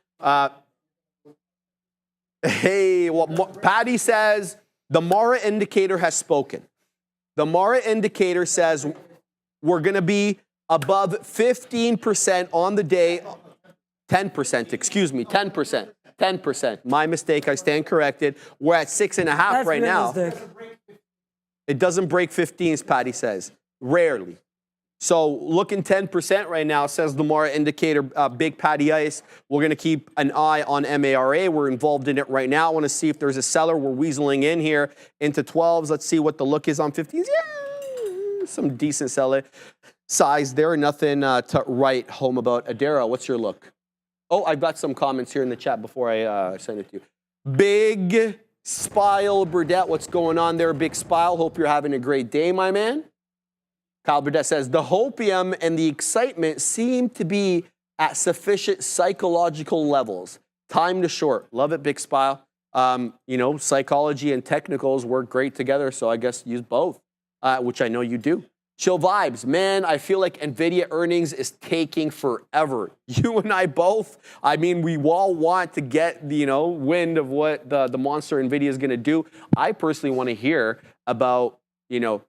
Hey, well, Patty says the Mara indicator has spoken. The Mara indicator says we're going to be above 15% on the day. 10%, excuse me, 10%. 10%. My mistake, I stand corrected. We're at 6.5 right now. It doesn't break 15s, Patty says. Rarely. So looking 10% right now, says the Mara indicator, Big Patty Ice. We're going to keep an eye on MARA. We're involved in it right now. I want to see if there's a seller. We're weaseling in here into 12s. Let's see what the look is on 15s. Yeah, some decent seller size there. Nothing to write home about. Adara, what's your look? Oh, I've got some comments here in the chat before I send it to you. Big Spile Burdette, what's going on there, Big Spile? Hope you're having a great day, my man. Kyle Burdette says, the hopium and the excitement seem to be at sufficient psychological levels. Time to short. Love it, Big Spile. You know, psychology and technicals work great together, so I guess use both, which I know you do. Chill vibes. Man, I feel like NVIDIA earnings is taking forever. You and I both. I mean, we all want to get, you know, wind of what the monster NVIDIA is going to do. I personally want to hear about, you know,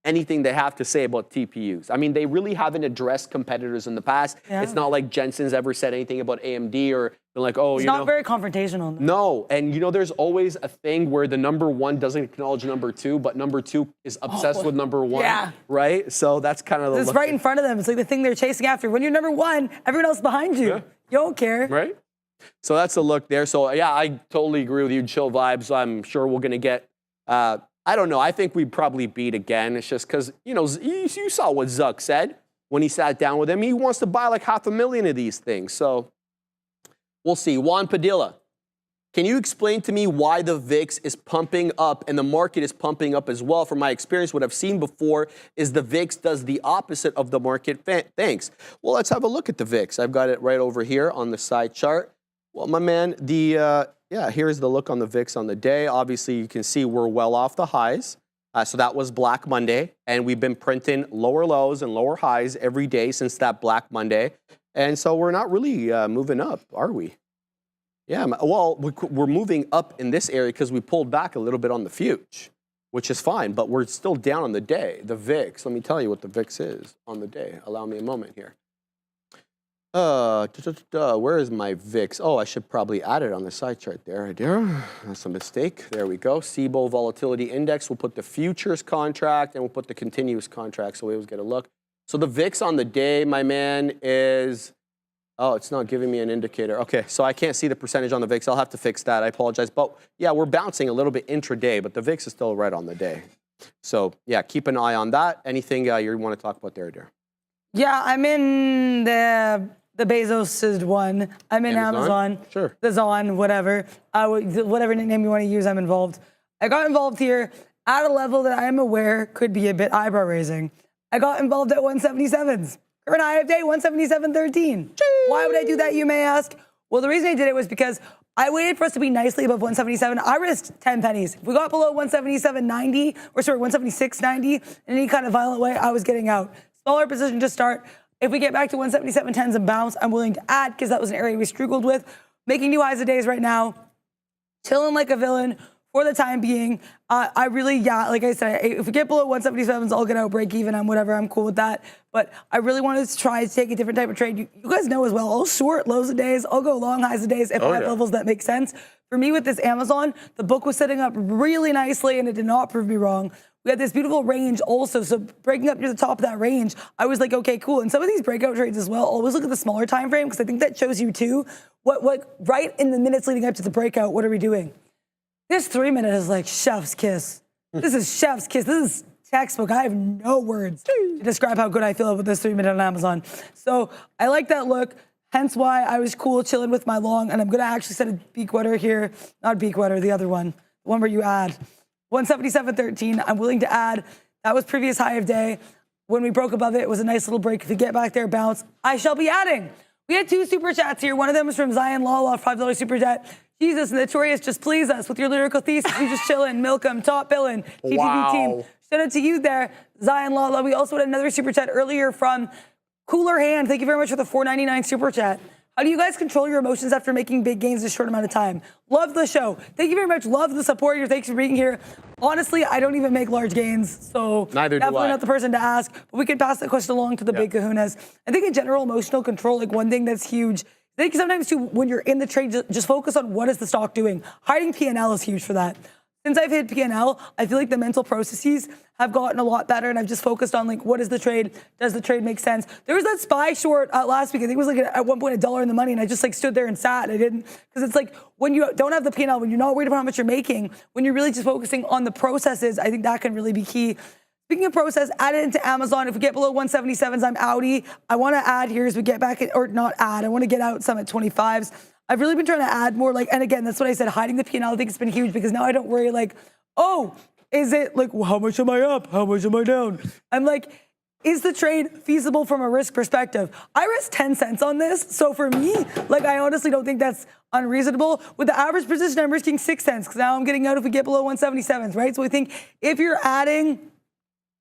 anything they have to say about TPUs. I mean, they really haven't addressed competitors in the past. Yeah. It's not like Jensen's ever said anything about AMD or been like, oh, it's you know. It's not very confrontational. No, and you know, there's always a thing where the number one doesn't acknowledge number two, but number two is obsessed with number one, yeah. Right? So that's kind of the It's right in front of them. It's like the thing they're chasing after. When you're number one, everyone else behind you. Yeah. You don't care. Right? So that's a look there. So yeah, I totally agree with you. Chill vibes. I'm sure we're going to get... I don't know. I think we'd probably beat again. It's just because, you know, you saw what Zuck said when he sat down with him. He wants to buy like 500,000 of these things. So we'll see. Juan Padilla, can you explain to me why the VIX is pumping up and the market is pumping up as well? From my experience, what I've seen before is the VIX does the opposite of the market. Thanks. Well, let's have a look at the VIX. I've got it right over here on the side chart. Well, my man, yeah, here's the look on the VIX on the day. Obviously, you can see we're well off the highs. So that was Black Monday. And we've been printing lower lows and lower highs every day since that Black Monday. And so we're not really moving up, are we? Yeah, well, we're moving up in this area because we pulled back a little bit on the fuge, which is fine. But we're still down on the day. The VIX, let me tell you what the VIX is on the day. Allow me a moment here. Where is my VIX? Oh, I should probably add it on the side chart there. That's a mistake. There we go. SIBO volatility index. We'll put the futures contract and we'll put the continuous contract so we always get a look. So the VIX on the day, my man, is, oh, it's not giving me an indicator. Okay, so I can't see the percentage on the VIX. I'll have to fix that. I apologize. But yeah, we're bouncing a little bit intraday, but the VIX is still right on the day. So yeah, keep an eye on that. Anything you want to talk about there, dear? Yeah, I'm in the Bezos one. I'm in Amazon. Sure. The Zon, whatever. Whatever nickname you want to use, I'm involved. I got involved here at a level that I am aware could be a bit eyebrow raising. I got involved at 177s. Current high of day, 177.13. Why would I do that, you may ask? Well, the reason I did it was because I waited for us to be nicely above 177. I risked 10 pennies. If we got below 177.90, or sorry, 176.90 in any kind of violent way, I was getting out. Smaller position to start. If we get back to 177.10s and bounce, I'm willing to add because that was an area we struggled with. Making new highs of days right now. chilling like a villain for the time being. I really, like I said, if we get below 177s, I'll get out break even. I'm cool with that. But I really wanted to try to take a different type of trade. You guys know as well, I'll short lows of days. I'll go long highs of days if I have levels that make sense. For me with this Amazon, the book was setting up really nicely and it did not prove me wrong. We had this beautiful range also. So breaking up near the top of that range, I was like, okay, cool. And some of these breakout trades as well, always look at the smaller time frame because I think that shows you too, what right in the minutes leading up to the breakout, what are we doing? This 3 minute is like chef's kiss. This is chef's kiss. This is textbook. I have no words to describe how good I feel about this 3 minute on Amazon. So I like that look. Hence why I was cool chilling with my long. And I'm going to actually set a beak wetter here. Not beak wetter, the other one. The one where you add. 177.13. I'm willing to add. That was previous high of day. When we broke above it, it was a nice little break. If you get back there, bounce. I shall be adding. We had 2 super chats here. One of them was from Zion Lala, $5 super chat. Jesus, Notorious, just please us with your lyrical thesis. You just chillin', milk 'em, top billin', TTV team. Shout out to you there, Zion Lala. We also had another super chat earlier from Cooler Hand. Thank you very much for the $4.99 super chat. How do you guys control your emotions after making big gains in a short amount of time? Love the show. Thank you very much. Love the support here. Thanks for being here. Honestly, I don't even make large gains, so definitely not the person to ask. But we can pass that question along to the big kahunas. I think in general, emotional control, like one thing that's huge. I think sometimes too, when you're in the trade, just focus on what is the stock doing. Hiding P&L is huge for that. Since I've hit P&L, I feel like the mental processes have gotten a lot better, and I've just focused on like, what is the trade? Does the trade make sense? There was that SPY short last week. I think it was like at one point $1 in the money, and I just like stood there and sat. I didn't, because it's like when you don't have the P&L, when you're not worried about how much you're making, when you're really just focusing on the processes, I think that can really be key. Speaking of process, add it into Amazon. If we get below 177s, I'm outie. I want to add here as we get back, or not add, I want to get out some at 25s. I've really been trying to add more, like, and again, that's what I said, hiding the P&L, I think it's been huge because now I don't worry like, oh, is it like, well, how much am I up? How much am I down? I'm like, is the trade feasible from a risk perspective? I risk 10 cents on this. So for me, like, I honestly don't think that's unreasonable. With the average position, I'm risking 6 cents because now I'm getting out if we get below 177s, right? So I think if you're adding,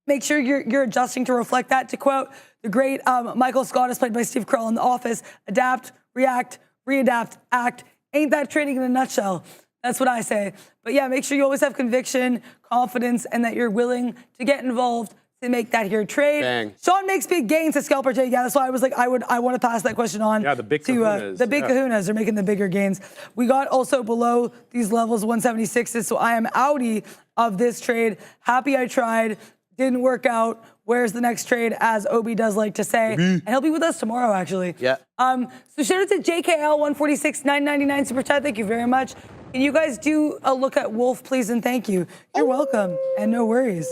make sure you're adjusting to reflect that. To quote the great Michael Scott, as played by Steve Carell in The Office, adapt, react, readapt, act. Ain't that trading in a nutshell? That's what I say. But yeah, make sure you always have conviction, confidence, and that you're willing to get involved to make that here trade. Bang. Sean makes big gains at Scalper J. Yeah, that's why I was like, I want to pass that question on. Yeah, the big to kahunas. the big kahunas are making the bigger gains. We got also below these levels 176s, so I am outie of this trade. Happy I tried. Didn't work out. Where's the next trade, as Obi does like to say. And he'll be with us tomorrow, actually. Yeah. So shout out to JKL 146 999 super chat. Thank you very much. Can you guys do a look at Wolf, please, and thank you. You're welcome, and no worries.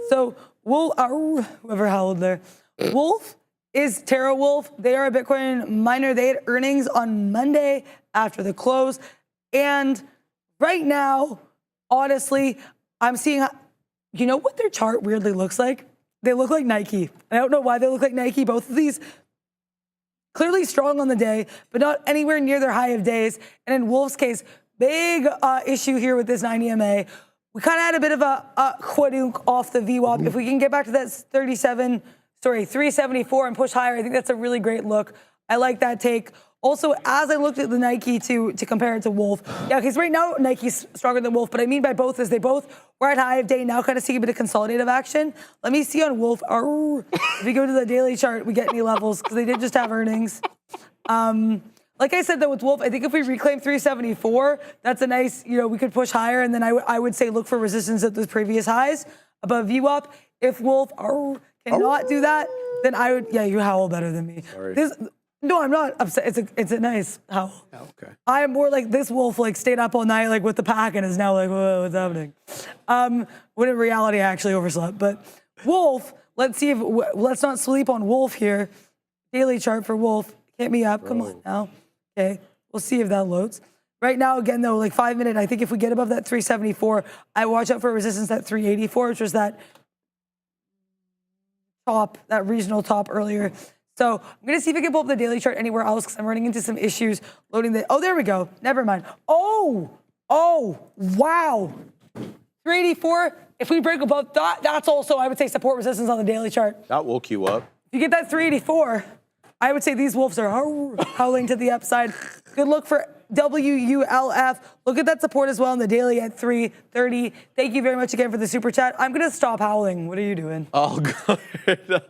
So Wolf, whoever howled there. Wolf is Terra Wolf. They are a Bitcoin miner. They had earnings on Monday after the close. And right now, honestly, I'm seeing, you know what their chart weirdly looks like? They look like Nike. I don't know why they look like Nike. Both of these clearly strong on the day, but not anywhere near their high of days. And in Wolf's case, big issue here with this 9 EMA. We kind of had a bit of a quadunk off the VWAP. If we can get back to that 374 and push higher, I think that's a really great look. I like that take. Also, as I looked at the Nike to compare it to Wolf, yeah, because right now Nike's stronger than Wolf, but I mean by both is they both were at high of day, now kind of see a bit of consolidative action. Let me see on Wolf. If we go to the daily chart, we get any levels because they did just have earnings. Like I said, though, with Wolf, I think if we reclaim 374, that's a nice, we could push higher. And then I would say look for resistance at those previous highs above VWAP. If Wolf cannot do that, then I would, yeah, you howl better than me. Sorry. No, I'm not upset. It's a nice howl. Oh, okay. I am more like this Wolf, like stayed up all night, like with the pack, and is now like, whoa, what's happening? When in reality, I actually overslept. But Wolf, let's not sleep on Wolf here. Daily chart for Wolf. Hit me up. Come on now. Okay, we'll see if that loads. Right now, again, though, like 5 minute, I think if we get above that 374, I watch out for resistance at 384, which was that top, that regional top earlier. So I'm going to see if I can pull up the daily chart anywhere else because I'm running into some issues loading the, oh, there we go. Never mind. Oh, wow. 384, if we break above that, that's also, I would say, support resistance on the daily chart. That woke you up. If you get that 384, I would say these wolves are howling to the upside. Good look for WULF. Look at that support as well in the daily at 330. Thank you very much again for the super chat. I'm going to stop howling. What are you doing? Oh, good.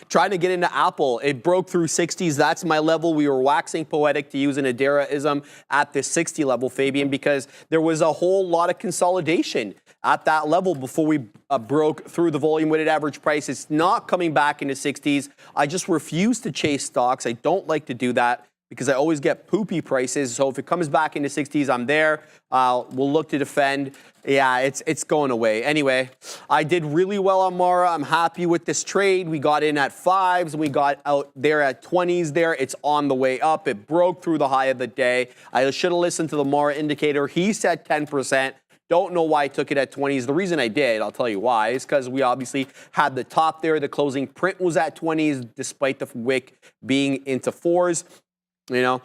Trying to get into Apple. It broke through 60s. That's my level. We were waxing poetic, to use an Adara-ism, at this 60 level, Fabian, because there was a whole lot of consolidation at that level before we broke through the volume weighted average price. It's not coming back into 60s. I just refuse to chase stocks. I don't like to do that because I always get poopy prices. So if it comes back into 60s, I'm there. We'll look to defend. Yeah, it's going away. Anyway, I did really well on Mara. I'm happy with this trade. We got in at 5s. We got out there at 20s there. It's on the way up. It broke through the high of the day. I should have listened to the Mara indicator. He said 10%. Don't know why I took it at 20s. The reason I did, I'll tell you why, is because we obviously had the top there. The closing print was at 20s, despite the wick being into 4s. You know,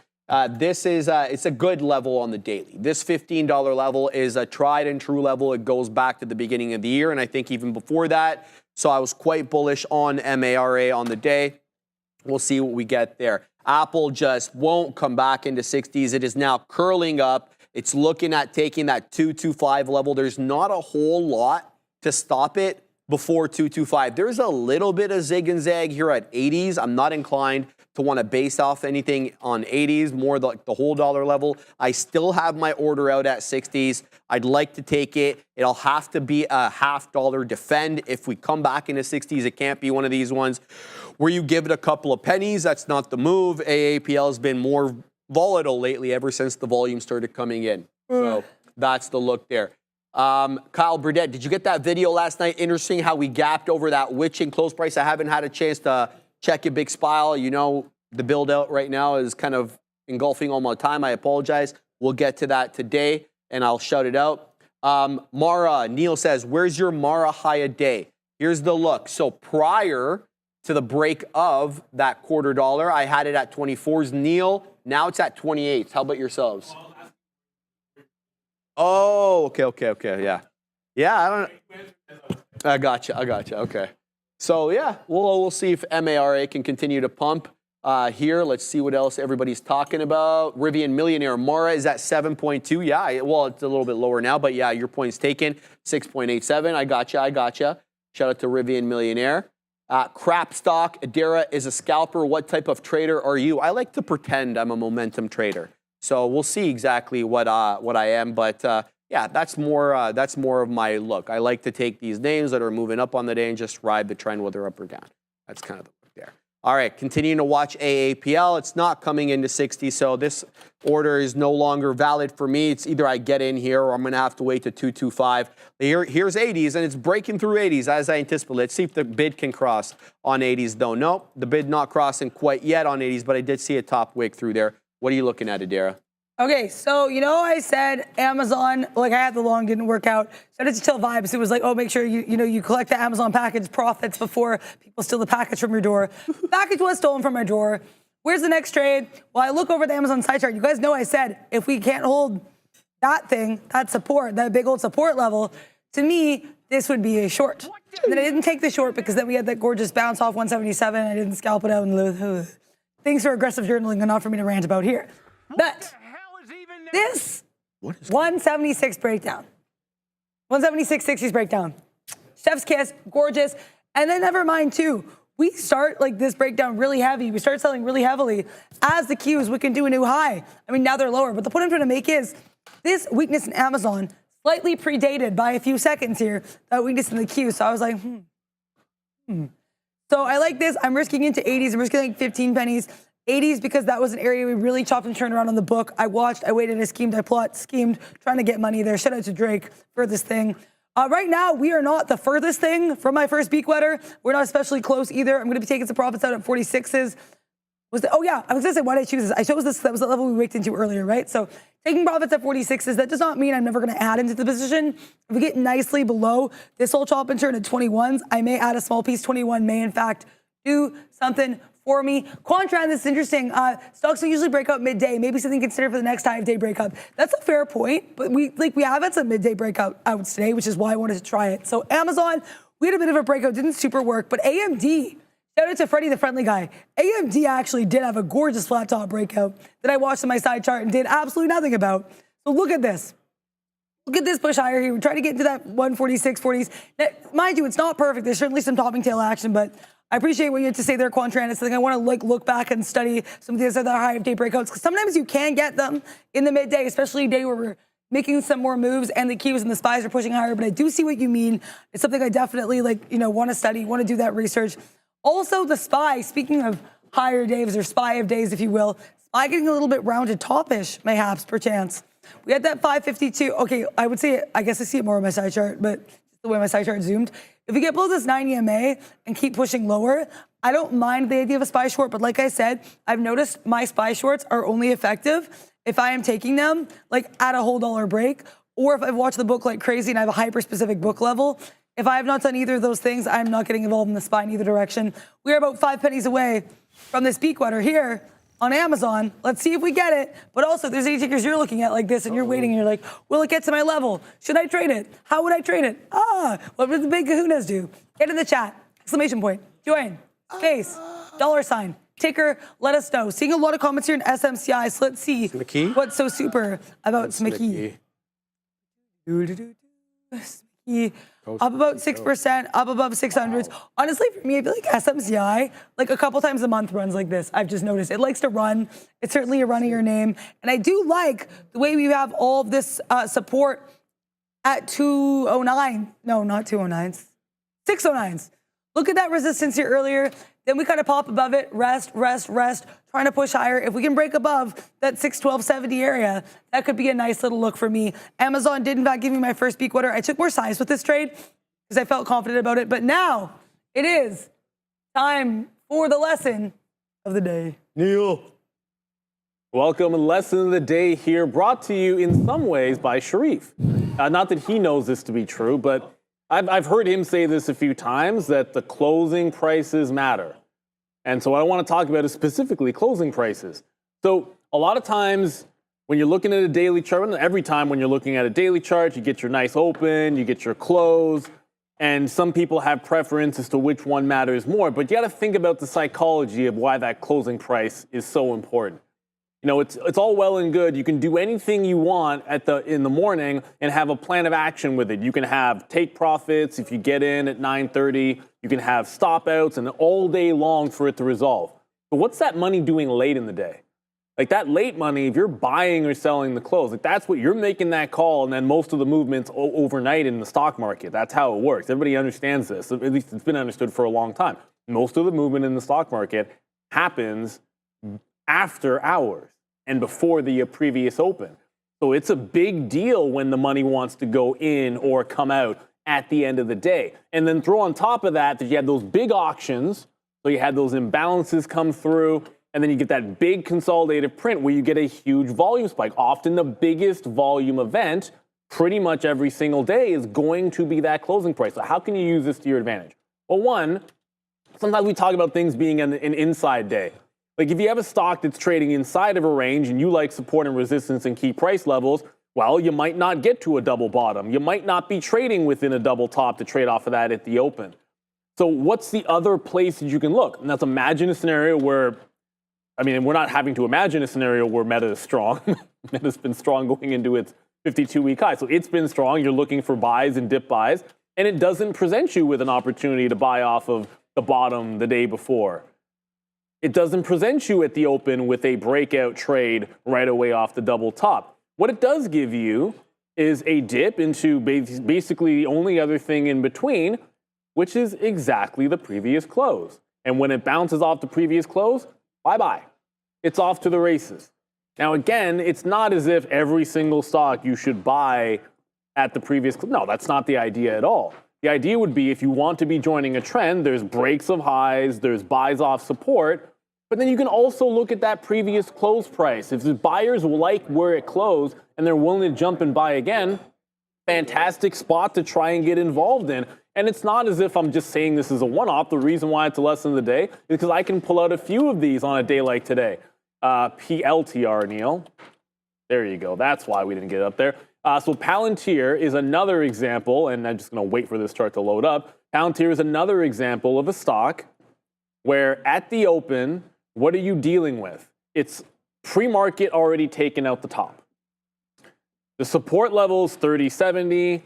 this is it's a good level on the daily. This $15 level is a tried and true level. It goes back to the beginning of the year, and I think even before that. So I was quite bullish on MARA on the day. We'll see what we get there. Apple just won't come back into 60s. It is now curling up. It's looking at taking that 225 level. There's not a whole lot to stop it before 225. There's a little bit of zig and zag here at 80s. I'm not inclined to want to base off anything on 80s, more like the whole dollar level. I still have my order out at 60s. I'd like to take it. It'll have to be a $0.50 defend. If we come back into 60s, it can't be one of these ones where you give it a couple of pennies. That's not the move. AAPL has been more volatile lately ever since the volume started coming in. So that's the look there. Kyle Burdett, did you get that video last night? Interesting how we gapped over that witching close price. I haven't had a chance to check your big spile. You know, the build out right now is kind of engulfing all my time. I apologize. We'll get to that today and I'll shout it out. Mara, Neil says, where's your Mara high a day? Here's the look. So prior to the break of that $0.25, I had it at 24s. Neil, now it's at 28s. How about yourselves? Oh, okay, yeah. Yeah, I don't. I gotcha. Okay. So yeah, we'll see if MARA can continue to pump here. Let's see what else everybody's talking about. Rivian Millionaire Mara is at 7.2. Yeah, well, it's a little bit lower now, but yeah, your point's taken. 6.87. I gotcha. Shout out to Rivian Millionaire. Crap stock. Adara is a scalper. What type of trader are you? I like to pretend I'm a momentum trader. So we'll see exactly what I am, but yeah, that's more of my look. I like to take these names that are moving up on the day and just ride the trend, whether up or down. That's kind of the look there. All right, continuing to watch AAPL. It's not coming into 60, so this order is no longer valid for me. It's either I get in here or I'm going to have to wait to 225. Here's 80s, and it's breaking through 80s as I anticipate. Let's see if the bid can cross on 80s, though. Nope, the bid not crossing quite yet on 80s, but I did see a top wick through there. What are you looking at, Adara? Okay, so you know I said Amazon, like I had the long, didn't work out. So it's still vibes. It was like, oh, make sure you collect the Amazon package profits before people steal the package from your door. The package was stolen from my drawer. Where's the next trade? Well, I look over the Amazon side chart. You guys know I said if we can't hold that thing, that support, that big old support level, to me, this would be a short. And then I didn't take the short because then we had that gorgeous bounce off 177. I didn't scalp it out and things for aggressive journaling and not for me to rant about here. But this 176 breakdown, 176.60s breakdown, chef's kiss, gorgeous. And then never mind too, we start like this breakdown really heavy. We start selling really heavily as the Qs, we can do a new high. I mean, now they're lower, but the point I'm trying to make is this weakness in Amazon slightly predated by a few seconds here, that weakness in the Q. So I was like, So I like this. I'm risking into 80s. I'm risking like 15 pennies. 80s because that was an area we really chopped and turned around on the book. I watched, I waited, I schemed, trying to get money there. Shout out to Drake for this thing. Right now, we are not the furthest thing from my first beak wetter. We're not especially close either. I'm going to be taking some profits out at 46s. Oh yeah, I was going to say, why did I choose this? I chose this, that was the level we waked into earlier, right? So taking profits at 46s, that does not mean I'm never going to add into the position. If we get nicely below this whole chop and turn at 21s, I may add a small piece. 21 may, in fact, do something for me. Quantran, this is interesting. Stocks will usually break out midday. Maybe something to consider for the next 5-day breakup. That's a fair point, but we have had some midday breakout outs today, which is why I wanted to try it. So Amazon, we had a bit of a breakout, didn't super work, but AMD Shout out to Freddie, the friendly guy. AMD actually did have a gorgeous flat top breakout that I watched on my side chart and did absolutely nothing about. So look at this. Look at this push higher here. We're trying to get into that 146, 40s. Now, mind you, it's not perfect. There's certainly some topping tail action, but I appreciate what you had to say there, Quantran. It's something I want to look back and study some of these other high of day breakouts, because sometimes you can get them in the midday, especially a day where we're making some more moves and the keys and the spies are pushing higher. But I do see what you mean. It's something I definitely want to study, want to do that research. Also, the SPY, speaking of higher days or SPY of days, if you will, SPY getting a little bit rounded top-ish, mayhaps, perchance. We had that 552. Okay, I would say, I guess I see it more on my side chart, but the way my side chart zoomed. If we get below this 9 EMA and keep pushing lower, I don't mind the idea of a SPY short, but like I said, I've noticed my SPY shorts are only effective if I am taking them like at a whole dollar break, or if I've watched the book like crazy and I have a hyper-specific book level. If I have not done either of those things, I'm not getting involved in the SPY in either direction. We are about 5 pennies away from this peak water here on Amazon. Let's see if we get it. But also, there's any tickers you're looking at like this and you're waiting and you're like, will it get to my level? Should I trade it? How would I trade it? What would the big kahunas do? Get in the chat. Exclamation point. Join. Space. $. Ticker. Let us know. Seeing a lot of comments here in SMCI. So let's see what's so super about SMCE. Up about 6%, up above 600s. Honestly, for me, I feel like SMCI, like a couple times a month runs like this. I've just noticed. It likes to run. It's certainly a runnier name. And I do like the way we have all of this support at 209. No, not 209s. 609s. Look at that resistance here earlier. Then we kind of pop above it, rest, trying to push higher. If we can break above that 612.70 area, that could be a nice little look for me. Amazon did, in fact, give me my first peak water. I took more size with this trade because I felt confident about it. But now it is time for the lesson of the day. Neil. Welcome, lesson of the day here, brought to you in some ways by Sharif. Not that he knows this to be true, but I've heard him say this a few times, that the closing prices matter. And so what I want to talk about is specifically closing prices. So a lot of times when you're looking at a daily chart, and every time when you're looking at a daily chart, you get your nice open, you get your close, and some people have preference as to which one matters more, but you got to think about the psychology of why that closing price is so important. You know, it's all well and good. You can do anything you want in the morning and have a plan of action with it. You can have take profits if you get in at 9:30. You can have stop outs and all day long for it to resolve. But what's that money doing late in the day? Like that late money, if you're buying or selling the close, like that's what you're making that call, and then most of the movement's overnight in the stock market. That's how it works. Everybody understands this. At least it's been understood for a long time. Most of the movement in the stock market happens after hours and before the previous open. So it's a big deal when the money wants to go in or come out at the end of the day. And then throw on top of that you had those big auctions, so you had those imbalances come through, and then you get that big consolidated print where you get a huge volume spike. Often the biggest volume event pretty much every single day is going to be that closing price. So how can you use this to your advantage? Well, one, sometimes we talk about things being an inside day. Like if you have a stock that's trading inside of a range and you like support and resistance and key price levels, well, you might not get to a double bottom. You might not be trading within a double top to trade off of that at the open. So what's the other place that you can look? And let's imagine a scenario where, we're not having to imagine a scenario where Meta is strong. Meta's been strong going into its 52-week high. So it's been strong. You're looking for buys and dip buys, and it doesn't present you with an opportunity to buy off of the bottom the day before. It doesn't present you at the open with a breakout trade right away off the double top. What it does give you is a dip into basically the only other thing in between, which is exactly the previous close. And when it bounces off the previous close, bye-bye. It's off to the races. Now, again, it's not as if every single stock you should buy at the previous close. No, that's not the idea at all. The idea would be if you want to be joining a trend, there's breaks of highs, there's buys off support, but then you can also look at that previous close price. If the buyers like where it closed and they're willing to jump and buy again, fantastic spot to try and get involved in. And it's not as if I'm just saying this is a one-off. The reason why it's a lesson of the day is because I can pull out a few of these on a day like today. PLTR, Neil. There you go. That's why we didn't get it up there. So Palantir is another example, and I'm just going to wait for this chart to load up. Palantir is another example of a stock where at the open, what are you dealing with? It's pre-market already taken out the top. The support levels, 30.70,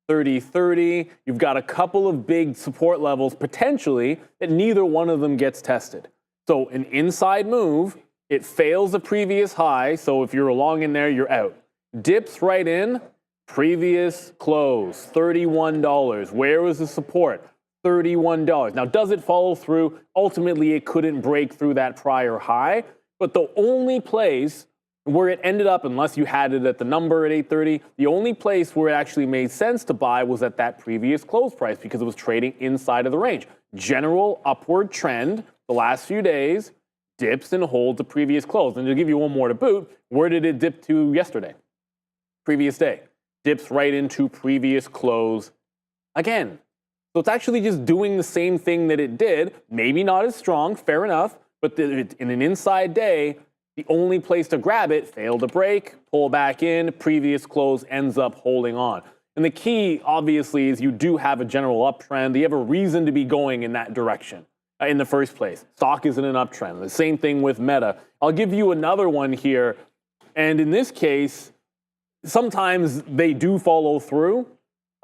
30.30. You've got a couple of big support levels potentially that neither one of them gets tested. So an inside move, it fails the previous high. So if you're long in there, you're out. Dips right in, previous close, $31. Where was the support? $31. Now, does it follow through? Ultimately, it couldn't break through that prior high. But the only place where it ended up, unless you had it at the number at 8:30, the only place where it actually made sense to buy was at that previous close price because it was trading inside of the range. General upward trend the last few days, dips and holds the previous close. And to give you one more to boot, where did it dip to yesterday? Previous day. Dips right into previous close again. So it's actually just doing the same thing that it did, maybe not as strong, fair enough, but in an inside day, the only place to grab it, failed to break, pull back in, previous close ends up holding on. And the key, obviously, is you do have a general uptrend. You have a reason to be going in that direction in the first place. Stock is in an uptrend. The same thing with Meta. I'll give you another one here. And in this case, sometimes they do follow through.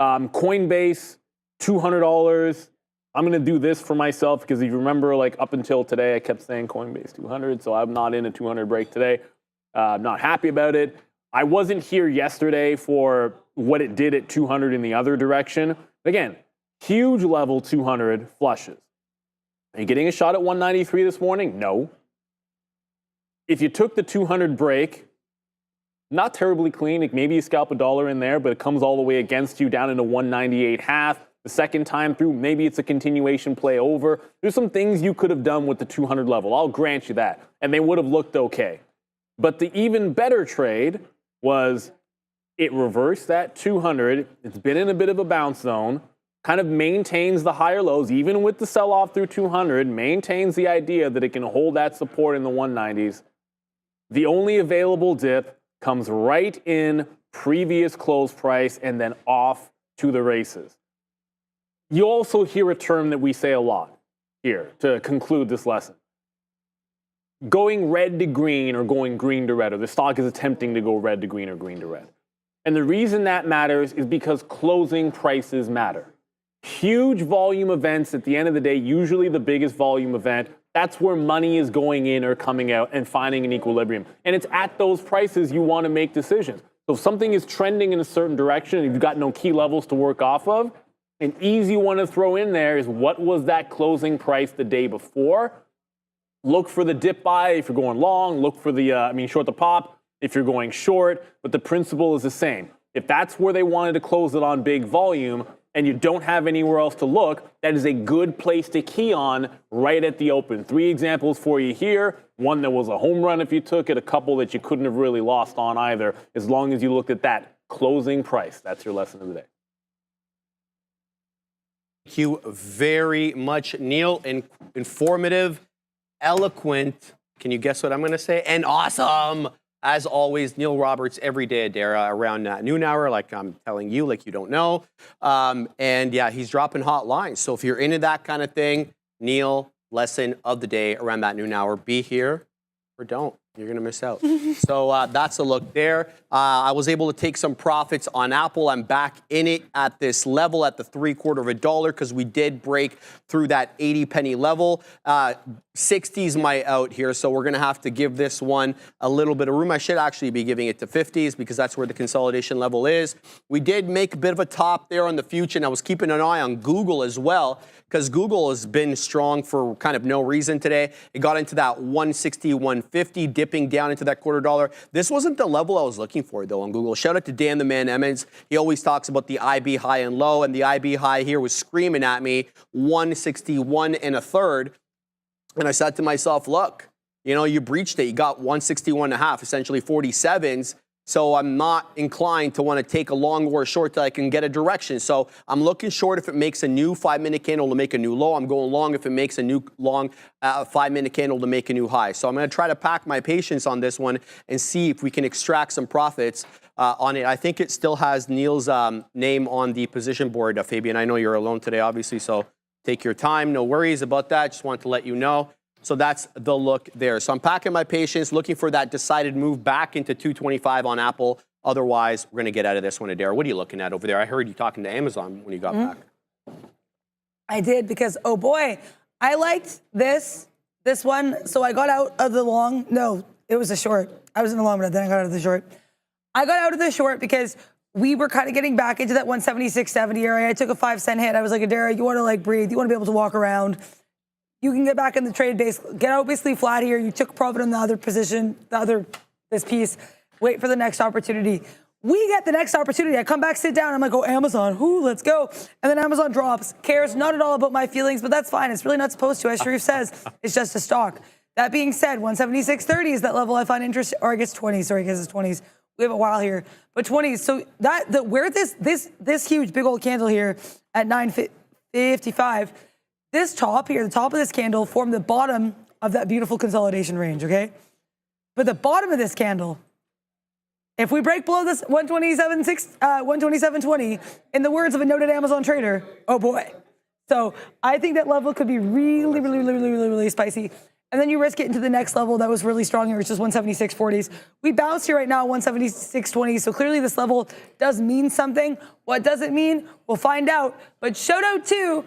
Coinbase, $200. I'm going to do this for myself because if you remember, like up until today, I kept saying Coinbase 200, so I'm not in a 200 break today. I'm not happy about it. I wasn't here yesterday for what it did at 200 in the other direction. Again, huge level 200 flushes. Are you getting a shot at 193 this morning? No. If you took the 200 break, not terribly clean, like maybe you scalp $1 in there, but it comes all the way against you down into 198.5. The second time through, maybe it's a continuation play over. There's some things you could have done with the 200 level. I'll grant you that. And they would have looked okay. But the even better trade was it reversed that 200. It's been in a bit of a bounce zone, kind of maintains the higher lows, even with the sell-off through 200, maintains the idea that it can hold that support in the 190s. The only available dip comes right in previous close price and then off to the races. You also hear a term that we say a lot here to conclude this lesson. Going red to green or going green to red, or the stock is attempting to go red to green or green to red. And the reason that matters is because closing prices matter. Huge volume events at the end of the day, usually the biggest volume event, that's where money is going in or coming out and finding an equilibrium. And it's at those prices you want to make decisions. So if something is trending in a certain direction and you've got no key levels to work off of, an easy one to throw in there is what was that closing price the day before? Look for the dip buy if you're going long. Look for the, short the pop if you're going short. But the principle is the same. If that's where they wanted to close it on big volume and you don't have anywhere else to look, that is a good place to key on right at the open. 3 examples for you here. One that was a home run if you took it. A couple that you couldn't have really lost on either, as long as you looked at that closing price. That's your lesson of the day. Thank you very much, Neil. Informative, eloquent. Can you guess what I'm going to say? And awesome. As always, Neil Roberts every day at Dara around noon hour, like I'm telling you, like you don't know. And yeah, he's dropping hot lines. So if you're into that kind of thing, Neil, lesson of the day around that noon hour, be here or don't. You're going to miss out. So that's a look there. I was able to take some profits on Apple. I'm back in it at this level at the $0.75 because we did break through that 80 penny level. 60s my out here, so we're going to have to give this one a little bit of room. I should actually be giving it to 50s because that's where the consolidation level is. We did make a bit of a top there on the future, and I was keeping an eye on Google as well because Google has been strong for kind of no reason today. It got into that 160, 150, dipping down into that $0.25. This wasn't the level I was looking for, though, on Google. Shout out to Dan the Man Emmons. He always talks about the IB high and low, and the IB high here was screaming at me, 161 1/3. And I said to myself, look, you breached it. You got 161.5, essentially 47s. So I'm not inclined to want to take a long or a short till I can get a direction. So I'm looking short if it makes a new 5-minute candle to make a new low. I'm going long if it makes a new long 5-minute candle to make a new high. So I'm going to try to pack my patience on this one and see if we can extract some profits on it. I think it still has Neil's name on the position board, Fabian. I know you're alone today, obviously, so Take your time, no worries about that. Just want to let you know. So that's the look there. So I'm packing my patience, looking for that decided move back into 225 on Apple. Otherwise, we're going to get out of this one, Adair. What are you looking at over there? I heard you talking to Amazon when you got back. I did because, oh boy, I liked this one. So I got out of the long. No, it was a short. I was in the long, but then I got out of the short. I got out of the short because we were kind of getting back into that 176.70 area. I took a 5-cent hit. I was like, Adair, you want to like breathe. You want to be able to walk around. You can get back in the trade base, get out basically flat here. You took profit on the other position, this piece, wait for the next opportunity. We get the next opportunity. I come back, sit down. I'm like, oh, Amazon, let's go. And then Amazon drops, cares not at all about my feelings, but that's fine. It's really not supposed to. As Sharif says, it's just a stock. That being said, 176.30 is that level I find interesting, or I guess 20, sorry, I guess it's 20s. We have a while here, but 20s. So where this huge big old candle here at 9.55, this top here, the top of this candle formed the bottom of that beautiful consolidation range, okay? But the bottom of this candle, if we break below this 127.20, in the words of a noted Amazon trader, oh boy. So I think that level could be really, really, really, really, really, really spicy. And then you risk it into the next level that was really strong here, which is 176.40s. We bounced here right now, 176.20. So clearly this level does mean something. What does it mean? We'll find out. But shout out to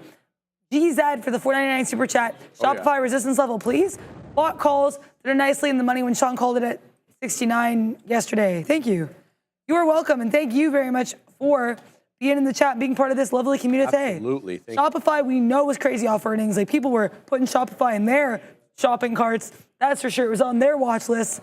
GZ for the $4.99 super chat. Shopify resistance level, please. Bought calls that are nicely in the money when Sean called it at 69 yesterday. Thank you. You are welcome, and thank you very much for being in the chat, being part of this lovely community. Absolutely. Shopify, we know, was crazy off earnings. Like, people were putting Shopify in their shopping carts. That's for sure. It was on their watch list.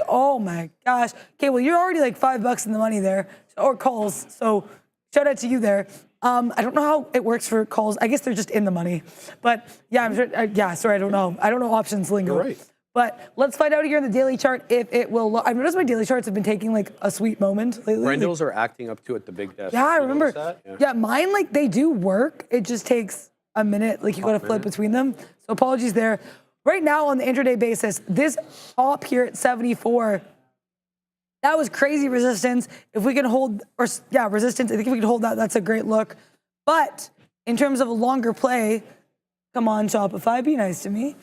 Oh my gosh. Okay, well, you're already like $5 in the money there, or calls. So shout out to you there. I don't know how it works for calls. I guess they're just in the money. But yeah, I'm sure. Sorry, I don't know. I don't know options lingo. You're right. But let's find out here in the daily chart if it will. I've noticed my daily charts have been taking like a sweet moment lately. Brendels are acting up to at the big desk. Yeah, I remember. Yeah, mine, like, they do work. It just takes a minute. Like, you got to flip between them. So apologies there. Right now on the intraday basis, this top here at 74, that was crazy resistance. If we can hold, resistance, I think if we can hold that, that's a great look. But in terms of a longer play, come on, Shopify, be nice to me.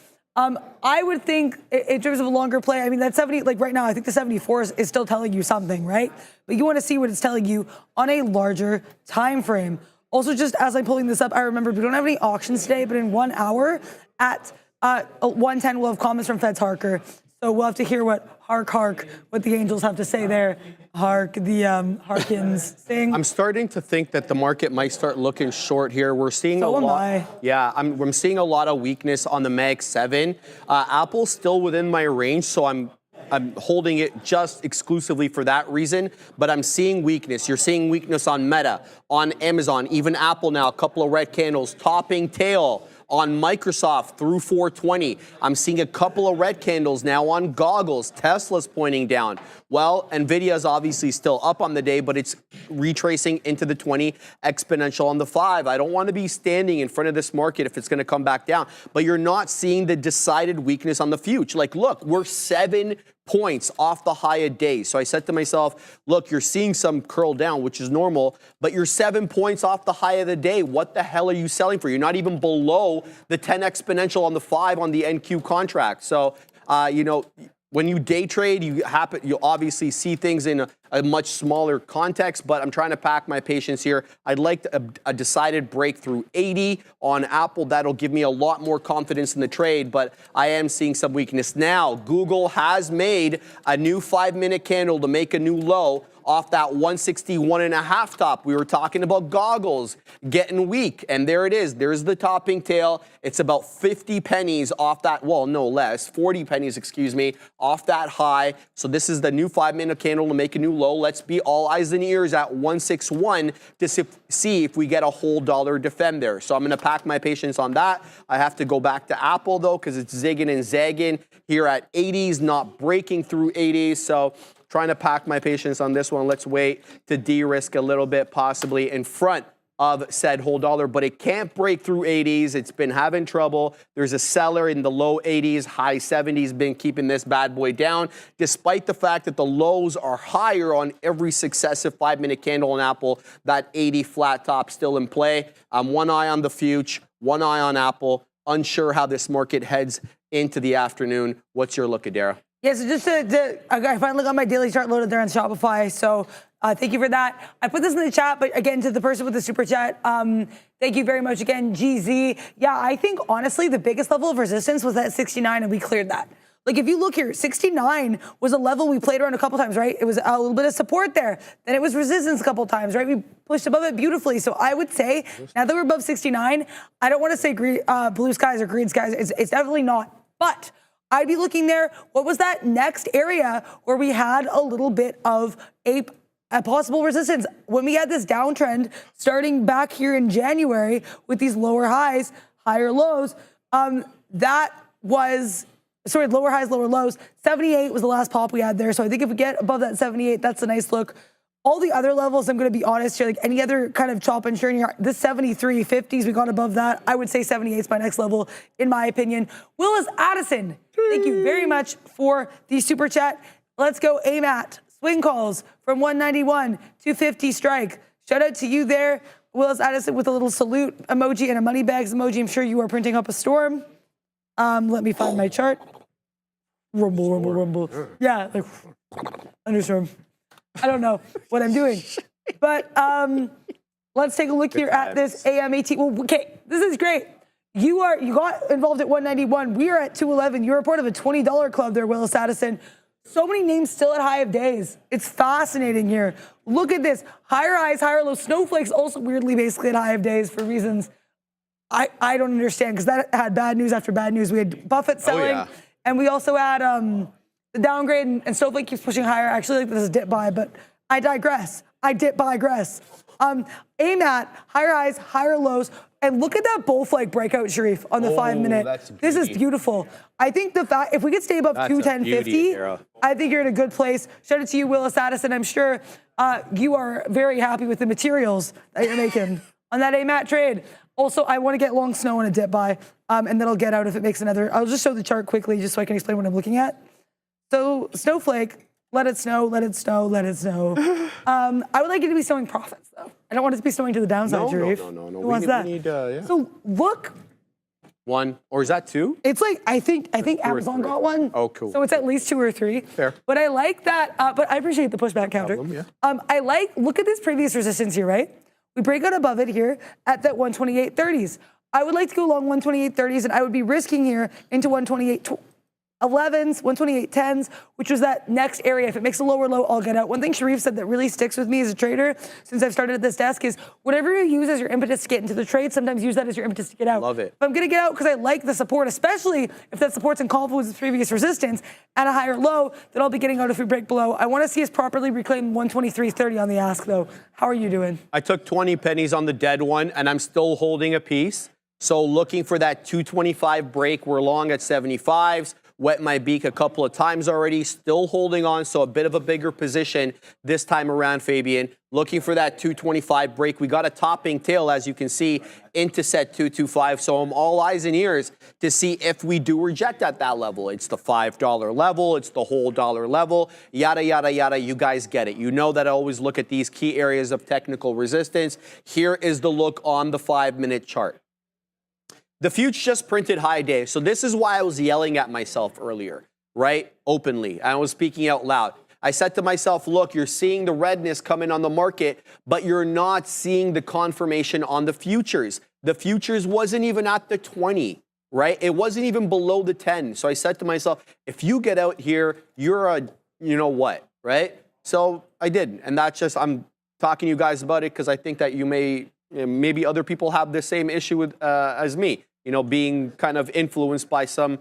I would think in terms of a longer play, I mean, that 70, like right now, I think the 74 is still telling you something, right? But you want to see what it's telling you on a larger time frame. Also, just as I'm pulling this up, I remember we don't have any auctions today, but in 1 hour at 1:10, we'll have comments from Feds Harker. So we'll have to hear what what the angels have to say there. Hark, the Harkins sing. I'm starting to think that the market might start looking short here. We're seeing a lot. Yeah, I'm seeing a lot of weakness on the Mag 7. Apple's still within my range, so I'm holding it just exclusively for that reason, but I'm seeing weakness. You're seeing weakness on Meta, on Amazon, even Apple now, a couple of red candles, topping tail on Microsoft through 420. I'm seeing a couple of red candles now on goggles. Tesla's pointing down. Well, Nvidia's obviously still up on the day, but it's retracing into the 20 exponential on the 5. I don't want to be standing in front of this market if it's going to come back down, but you're not seeing the decided weakness on the future. Like, look, we're 7 points off the high of day. So I said to myself, look, you're seeing some curl down, which is normal, but you're 7 points off the high of the day. What the hell are you selling for? You're not even below the 10 exponential on the 5 on the NQ contract. So, when you day trade, you obviously see things in a much smaller context, but I'm trying to pack my patience here. I'd like a decided breakthrough 80 on Apple. That'll give me a lot more confidence in the trade, but I am seeing some weakness. Now, Google has made a new 5-minute candle to make a new low off that 161.5 top. We were talking about goggles getting weak, and there it is. There's the topping tail. It's about 50 pennies off that, well, no less, 40 pennies, excuse me, off that high. So this is the new 5-minute candle to make a new low. Let's be all eyes and ears at 161 to see if we get a whole dollar defend there. So I'm going to pack my patience on that. I have to go back to Apple, though, because it's zigging and zagging here at 80s, not breaking through 80s. So trying to pack my patience on this one. Let's wait to de-risk a little bit, possibly in front of said whole dollar, but it can't break through 80s. It's been having trouble. There's a seller in the low 80s, high 70s, been keeping this bad boy down, despite the fact that the lows are higher on every successive 5-minute candle on Apple. That 80 flat top still in play. One eye on the future, one eye on Apple, unsure how this market heads into the afternoon. What's your look, Adara? Yeah, so just I finally got my daily chart loaded there on Shopify, so thank you for that. I put this in the chat, but again, to the person with the super chat, thank you very much again, GZ. Yeah, I think honestly the biggest level of resistance was at 69, and we cleared that. Like if you look here, 69 was a level we played around a couple times, right? It was a little bit of support there. Then it was resistance a couple times, right? We pushed above it beautifully. So I would say now that we're above 69, I don't want to say blue skies or green skies. It's definitely not. But I'd be looking there. What was that next area where we had a little bit of a possible resistance? When we had this downtrend starting back here in January with these lower highs, higher lows, that was... Sorry, lower highs, lower lows. 78 was the last pop we had there. So I think if we get above that 78, that's a nice look. All the other levels, I'm going to be honest here, like any other kind of chop and churn here, this 73, 50s, we got above that. I would say 78 is my next level, in my opinion. Willis Addison, thank you very much for the super chat. Let's go AMAT. Swing calls from 191 to 50 strike. Shout out to you there, Willis Addison, with a little salute emoji and a money bags emoji. I'm sure you are printing up a storm. Let me find my chart. Rumble, rumble, rumble. Yeah, like thunderstorm. I don't know what I'm doing. But let's take a look here at this AMAT. Well, okay, this is great. You got involved at 191. We are at 211. You're a part of a $20 club there, Willis Addison. So many names still at high of days. It's fascinating here. Look at this. Higher highs, higher lows. Snowflakes also weirdly basically at high of days for reasons I don't understand, because that had bad news after bad news. We had Buffett selling, and we also had the downgrade, and Snowflake keeps pushing higher. Actually, like this is dip buy, but I digress. AMAT, higher highs, higher lows, and look at that bull flag breakout, Sharif, on the 5 minute. This is beautiful. I think the fact, if we could stay above 210.50, I think you're in a good place. Shout out to you, Willis Addison. I'm sure you are very happy with the materials that you're making on that AMAT trade. Also, I want to get long snow on a dip buy, and then I'll get out if it makes another. I'll just show the chart quickly just so I can explain what I'm looking at. So Snowflake, let it snow, let it snow, let it snow. I would like it to be snowing profits, though. I don't want it to be snowing to the downside, Sharif. No. Who wants that? So look. One, or is that two? It's like, I think Amazon got one. Oh, cool. So it's at least 2 or 3. Fair. But I like that, but I appreciate the pushback counter. Look at this previous resistance here, right? We break out above it here at that 128.30s. I would like to go along 128.30s, and I would be risking here into 128.11s, 128.10s, which was that next area. If it makes a lower low, I'll get out. One thing Sharif said that really sticks with me as a trader since I've started at this desk is whatever you use as your impetus to get into the trade, sometimes use that as your impetus to get out. Love it. If I'm going to get out because I like the support, especially if that support's in confluence with previous resistance at a higher low, then I'll be getting out if we break below. I want to see us properly reclaim 123.30 on the ask, though. How are you doing? I took 20 pennies on the dead one, and I'm still holding a piece. So looking for that 225 break. We're long at 75s. Wet my beak a couple of times already, still holding on, so a bit of a bigger position this time around, Fabian. Looking for that 225 break. We got a topping tail, as you can see, into set 225, so I'm all eyes and ears to see if we do reject at that level. It's the $5 level, it's the whole dollar level, yada, yada, yada. You guys get it. You know that I always look at these key areas of technical resistance. Here is the look on the 5-minute chart. The future just printed high day. So this is why I was yelling at myself earlier, right? Openly. I was speaking out loud. I said to myself, look, you're seeing the redness come in on the market, but you're not seeing the confirmation on the futures. The futures wasn't even at the 20, right? It wasn't even below the 10. So I said to myself, if you get out here, you're a, you know what, right? So I did. And that's just, I'm talking to you guys about it because I think that maybe other people have the same issue with, as me. You know, being kind of influenced by some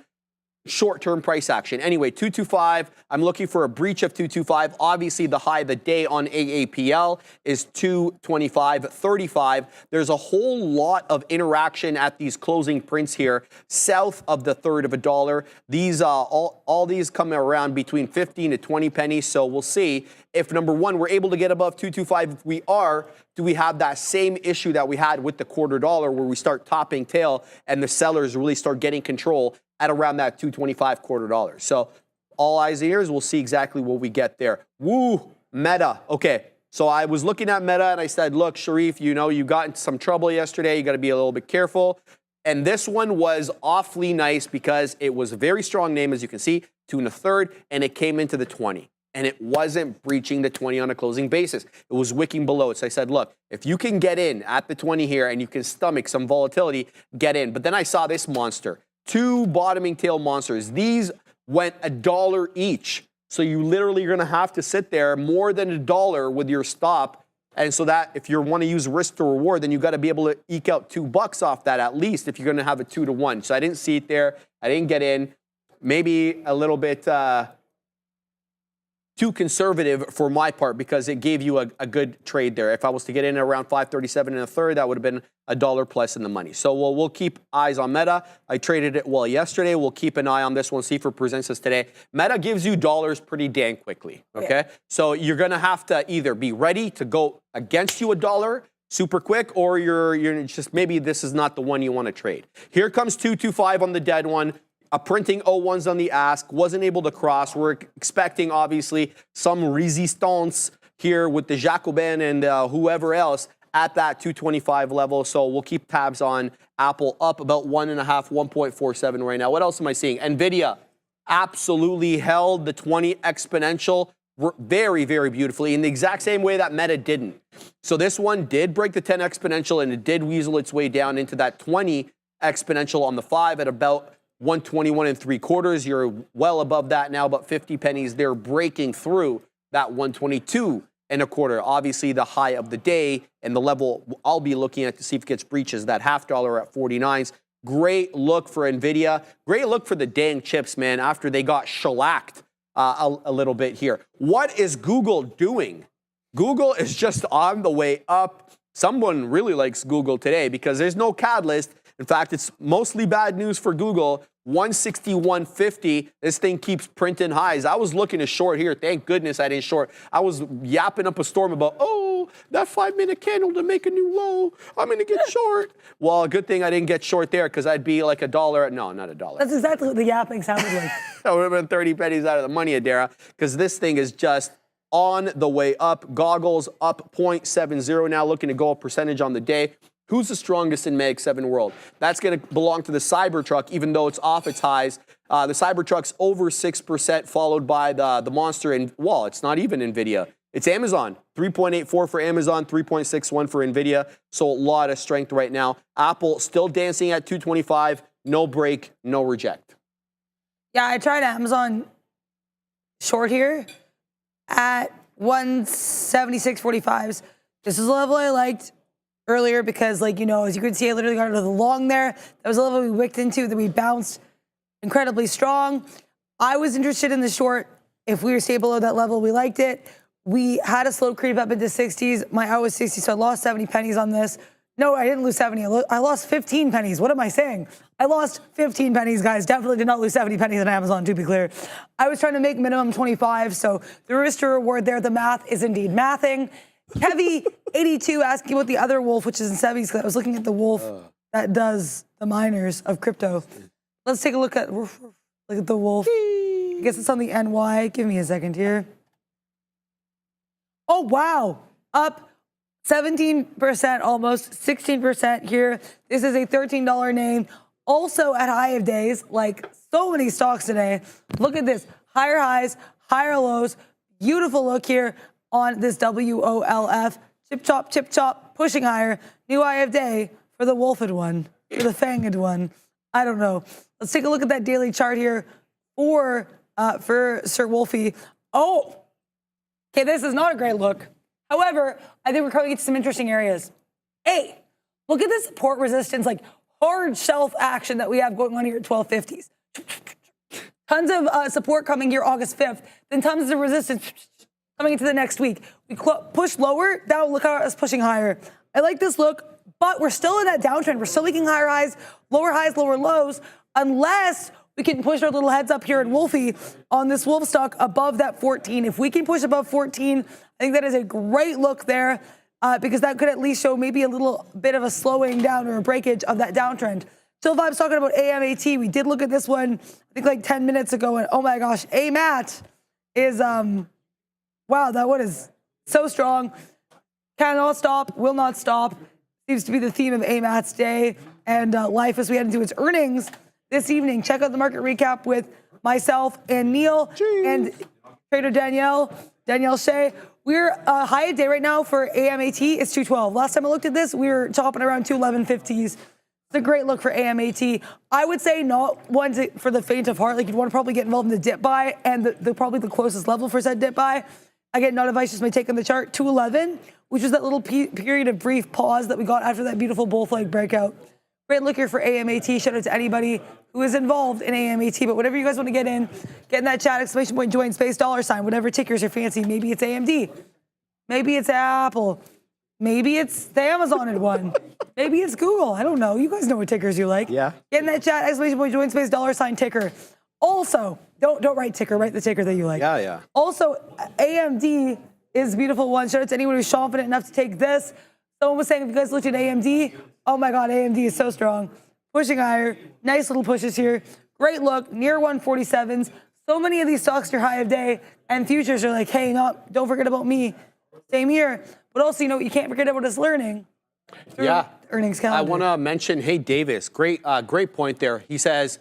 short-term price action. Anyway, 225, I'm looking for a breach of 225. Obviously, the high of the day on AAPL is 225.35. There's a whole lot of interaction at these closing prints here, south of the third of a dollar. These all these come around between 15 to 20 pennies, so we'll see if, number one, we're able to get above 225. If we are, do we have that same issue that we had with the quarter dollar where we start topping tail and the sellers really start getting control at around that 225 quarter dollar? So all eyes and ears, we'll see exactly what we get there. Woo, Meta. Okay, so I was looking at Meta and I said, look, Sharif, you know, you got into some trouble yesterday. You got to be a little bit careful. And this one was awfully nice because it was a very strong name, as you can see, 2 1/3, and it came into the 20. And it wasn't breaching the 20 on a closing basis. It was wicking below it. So I said, look, if you can get in at the 20 here and you can stomach some volatility, get in. But then I saw this monster, 2 bottoming tail monsters. These went $1 each. So you literally are going to have to sit there more than $1 with your stop. And so that if you want to use risk to reward, then you got to be able to eke out $2 off that at least if you're going to have a 2 to 1. So I didn't see it there. I didn't get in. Maybe a little bit too conservative for my part because it gave you a good trade there. If I was to get in at around 537 1/3, that would have been $1 plus in the money. So we'll keep eyes on Meta. I traded it well yesterday. We'll keep an eye on this one, see if it presents us today. Meta gives you dollars pretty dang quickly, okay? Yeah. So you're going to have to either be ready to go against you $1 super quick, or you're just maybe this is not the one you want to trade. Here comes 225 on the dead one. A printing 01s on the ask, wasn't able to cross. We're expecting, obviously, some resistance here with the Jacobin and whoever else at that 225 level. So we'll keep tabs on Apple up about 1.5, 1.47 right now. What else am I seeing? NVIDIA absolutely held the 20 exponential very, very beautifully in the exact same way that Meta didn't. So this one did break the 10 exponential and it did weasel its way down into that 20 exponential on the 5 at about 121 3/4. You're well above that now, about 50 pennies. They're breaking through that 122 1/4. Obviously, the high of the day and the level I'll be looking at to see if it gets breaches that $0.50 at 49s. Great look for NVIDIA. Great look for the dang chips, man, after they got shellacked a little bit here. What is Google doing? Google is just on the way up. Someone really likes Google today because there's no catalyst. In fact, it's mostly bad news for Google. 161.50. This thing keeps printing highs. I was looking to short here. Thank goodness I didn't short. I was yapping up a storm about, oh, that 5-minute candle to make a new low. I'm going to get short. Well, good thing I didn't get short there because I'd be like $1. No, not $1. That's exactly what the yapping sounded like. That would have been 30 pennies out of the money, Adara, because this thing is just on the way up. Goggles up 0.70 now, looking to go a percentage on the day. Who's the strongest in Mag 7 world? That's going to belong to the Cybertruck, even though it's off its highs. The Cybertruck's over 6%, followed by the monster. And, well, it's not even NVIDIA. It's Amazon. 3.84 for Amazon, 3.61 for NVIDIA. So a lot of strength right now. Apple still dancing at 225. No break, no reject. Yeah, I tried Amazon short here at 176.45s. This is a level I liked earlier because, like, you know, as you can see, I literally got into the long there. That was a level we wicked into, that we bounced incredibly strong. I was interested in the short. If we were stay below that level, we liked it. We had a slow creep up into 60s. My out was 60, so I lost 70 pennies on this. No, I didn't lose 70. I lost 15 pennies. What am I saying? I lost 15 pennies, guys. Definitely did not lose 70 pennies on Amazon, to be clear. I was trying to make minimum 25, so the risk to reward there, the math is indeed mathing. Heavy 82 asking about the other wolf, which is in 70s, because I was looking at the wolf that does the miners of crypto. Let's take a look at the wolf. I guess it's on the NY. Give me a second here. Oh, wow. Up 17%, almost 16% here. This is a $13 name. Also at high of days, like so many stocks today. Look at this. Higher highs, higher lows. Beautiful look here on this WOLF. Chip chop, pushing higher. New high of day for the wolfed one, for the fanged one. I don't know. Let's take a look at that daily chart here for Sir Wolfie. Oh, okay, this is not a great look. However, I think we're coming into some interesting areas. Hey, look at this support resistance, like hard shelf action that we have going on here at 1250s. Tons of support coming here August 5th, then tons of resistance coming into the next week. We push lower, now look at us pushing higher. I like this look, but we're still in that downtrend. We're still making higher highs, lower lows, unless we can push our little heads up here at Wolfie on this wolf stock above that 14. If we can push above 14, I think that is a great look there because that could at least show maybe a little bit of a slowing down or a breakage of that downtrend. Still vibes talking about AMAT. We did look at this one, I think like 10 minutes ago, and oh my gosh, AMAT is, wow, that one is so strong. Cannot stop, will not stop. seems to be the theme of AMAT's day and life as we head into its earnings this evening. Check out the market recap with myself and Neil and trader Danielle Shea. We're high a day right now for AMAT. It's 212. Last time I looked at this, we were topping around 211.50s. It's a great look for AMAT. I would say not one for the faint of heart. Like, you'd want to probably get involved in the dip buy, and probably the closest level for said dip buy. Again, not advice, just my take on the chart. 211, which was that little period of brief pause that we got after that beautiful bull flag breakout. Great look here for AMAT. Shout out to anybody who is involved in AMAT. But whatever you guys want to get in that chat, exclamation point, join, space, $, whatever tickers are fancy. Maybe it's AMD. Maybe it's Apple. Maybe it's the Amazon one. Maybe it's Google. I don't know. You guys know what tickers you like. Yeah. Get in that chat, exclamation point, join, space, $, ticker. Also, don't write ticker. Write the ticker that you like. Yeah. Also, AMD is a beautiful one. Shout out to anyone who's confident enough to take this. Someone was saying, if you guys looked at AMD, oh my God, AMD is so strong. Pushing higher. Nice little pushes here. Great look. Near 147s. So many of these stocks are high of day, and futures are like, hey, don't forget about me. Same here. But also, you can't forget about us learning. Earnings calendar. I want to mention, hey, Davis, great point there. He says,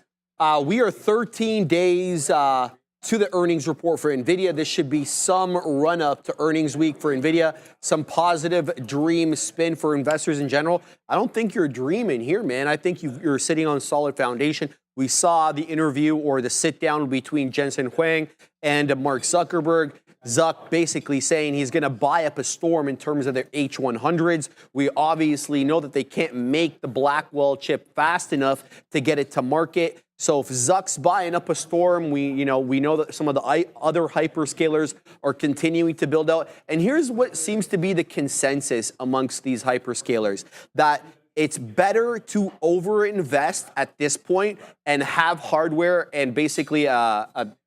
we are 13 days to the earnings report for NVIDIA. This should be some run up to earnings week for NVIDIA, some positive dream spin for investors in general. I don't think you're dreaming here, man. I think you're sitting on solid foundation. We saw the interview or the sit down between Jensen Huang and Mark Zuckerberg. Zuck basically saying he's going to buy up a storm in terms of their H100s. We obviously know that they can't make the Blackwell chip fast enough to get it to market. So if Zuck's buying up a storm, we know that some of the other hyperscalers are continuing to build out. And here's what seems to be the consensus amongst these hyperscalers, that it's better to overinvest at this point and have hardware and basically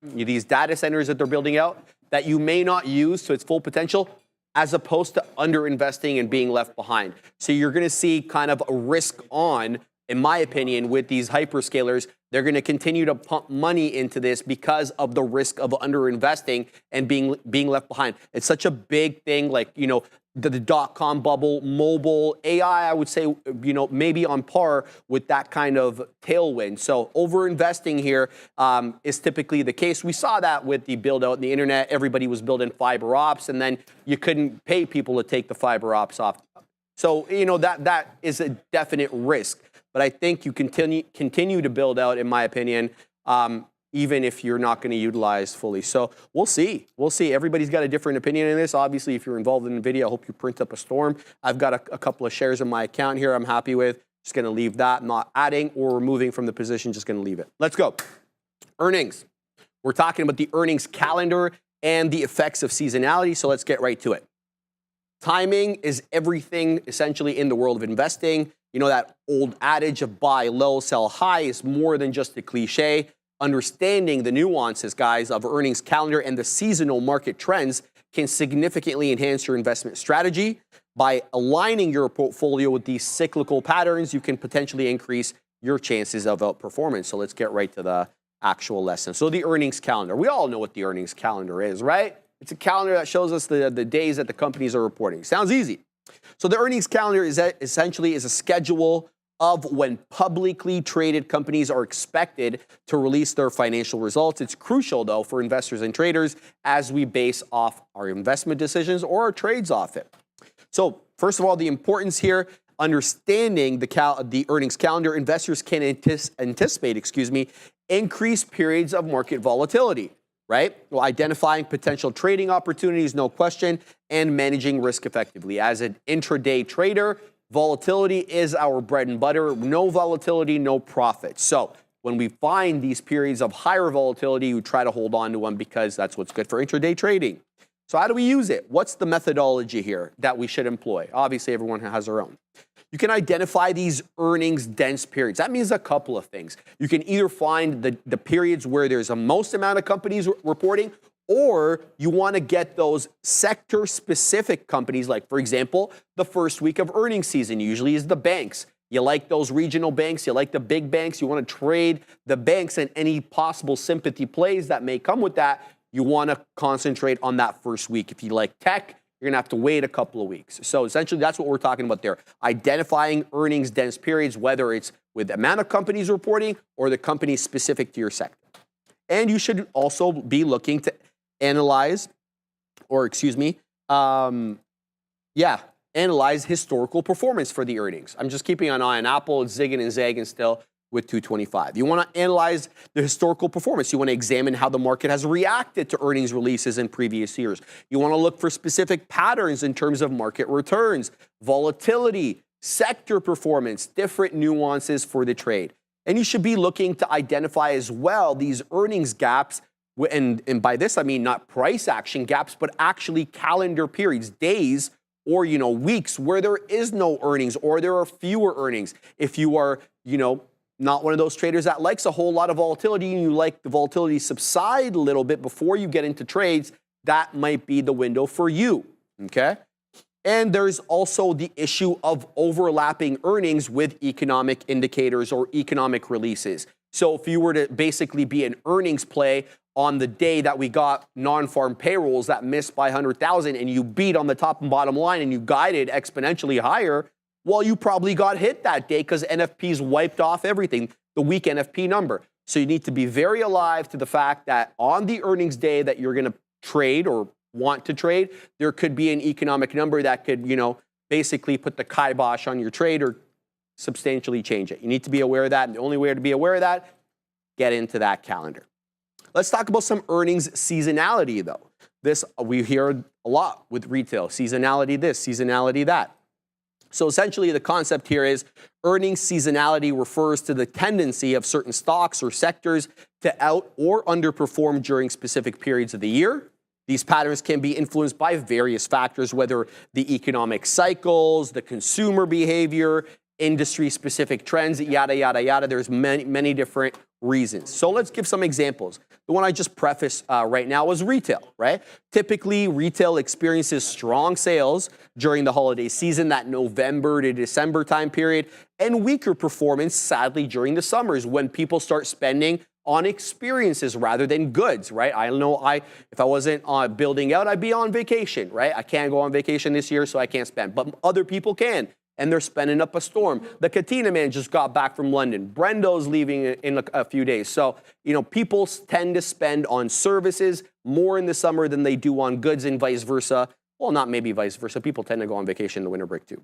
these data centers that they're building out that you may not use to its full potential, as opposed to underinvesting and being left behind. So you're going to see kind of a risk on, in my opinion, with these hyperscalers. They're going to continue to pump money into this because of the risk of underinvesting and being left behind. It's such a big thing, like, the dot-com bubble, mobile, AI, I would say, maybe on par with that kind of tailwind. So over-investing here is typically the case. We saw that with the build-out in the internet. Everybody was building fiber ops, and then you couldn't pay people to take the fiber ops off. So, that is a definite risk. But I think you continue to build out, in my opinion, even if you're not going to utilize fully. So we'll see. Everybody's got a different opinion in this. Obviously, if you're involved in NVIDIA, I hope you print up a storm. I've got a couple of shares in my account here I'm happy with. Just going to leave that, not adding or removing from the position, just going to leave it. Let's go. Earnings. We're talking about the earnings calendar and the effects of seasonality, so let's get right to it. Timing is everything, essentially, in the world of investing. That old adage of buy low, sell high is more than just a cliche. Understanding the nuances, guys, of earnings calendar and the seasonal market trends can significantly enhance your investment strategy. By aligning your portfolio with these cyclical patterns, you can potentially increase your chances of outperformance. So let's get right to the actual lesson. So the earnings calendar. We all know what the earnings calendar is, right? It's a calendar that shows us the days that the companies are reporting. Sounds easy. So the earnings calendar is essentially a schedule of when publicly traded companies are expected to release their financial results. It's crucial, though, for investors and traders as we base off our investment decisions or our trades off it. So first of all, the importance here, understanding the earnings calendar, investors can anticipate, increased periods of market volatility, right? Well, identifying potential trading opportunities, no question, and managing risk effectively. As an intraday trader, volatility is our bread and butter. No volatility, no profit. So when we find these periods of higher volatility, we try to hold on to them because that's what's good for intraday trading. So how do we use it? What's the methodology here that we should employ? Obviously, everyone has their own. You can identify these earnings dense periods. That means a couple of things. You can either find the periods where there's the most amount of companies reporting, or you want to get those sector-specific companies, like, for example, the first week of earnings season usually is the banks. You like those regional banks, you like the big banks, you want to trade the banks and any possible sympathy plays that may come with that. You want to concentrate on that first week. If you like tech, you're going to have to wait a couple of weeks. So essentially, that's what we're talking about there. Identifying earnings dense periods, whether it's with the amount of companies reporting or the companies specific to your sector. And you should also be looking to analyze, analyze historical performance for the earnings. I'm just keeping an eye on Apple. It's zigging and zagging still with 225. You want to analyze the historical performance. You want to examine how the market has reacted to earnings releases in previous years. You want to look for specific patterns in terms of market returns, volatility, sector performance, different nuances for the trade. And you should be looking to identify as well these earnings gaps, and by this I mean not price action gaps, but actually calendar periods, days or weeks where there is no earnings or there are fewer earnings. If you are not one of those traders that likes a whole lot of volatility and you like the volatility subside a little bit before you get into trades, that might be the window for you, okay? And there's also the issue of overlapping earnings with economic indicators or economic releases. So if you were to basically be an earnings play on the day that we got non-farm payrolls that missed by 100,000 and you beat on the top and bottom line and you guided exponentially higher, well, you probably got hit that day because NFPs wiped off everything, the weak NFP number. So you need to be very alive to the fact that on the earnings day that you're going to trade or want to trade, there could be an economic number that could, basically put the kibosh on your trade or substantially change it. You need to be aware of that. And the only way to be aware of that, get into that calendar. Let's talk about some earnings seasonality, though. This we hear a lot with retail. Seasonality this, seasonality that. So essentially the concept here is earnings seasonality refers to the tendency of certain stocks or sectors to out or underperform during specific periods of the year. These patterns can be influenced by various factors, whether the economic cycles, the consumer behavior, industry-specific trends, yada, yada, yada. There's many different reasons. So let's give some examples. The one I just prefaced right now was retail, right? Typically, retail experiences strong sales during the holiday season, that November to December time period, and weaker performance, sadly, during the summers when people start spending on experiences rather than goods, right? I know if I wasn't building out, I'd be on vacation, right? I can't go on vacation this year, so I can't spend. But other people can, and they're spending up a storm. The Katina man just got back from London. Brendo's leaving in a few days. So, people tend to spend on services more in the summer than they do on goods and vice versa. Well, not maybe vice versa. People tend to go on vacation in the winter break too.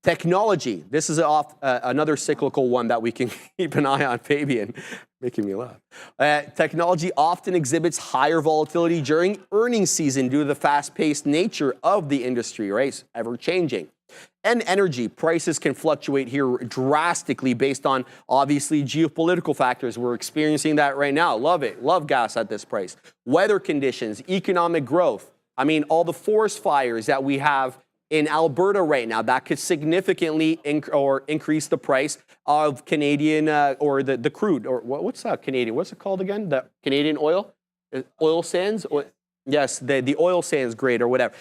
Technology. This is another cyclical one that we can keep an eye on, Fabian. Making me laugh. Technology often exhibits higher volatility during earnings season due to the fast-paced nature of the industry, right? It's ever-changing. And energy prices can fluctuate here drastically based on, obviously, geopolitical factors. We're experiencing that right now. Love it. Love gas at this price. Weather conditions, economic growth. I mean, all the forest fires that we have in Alberta right now, that could significantly increase the price of Canadian or the crude, or what's Canadian? What's it called again? The Canadian oil? Oil sands? Yes, the oil sands grade or whatever.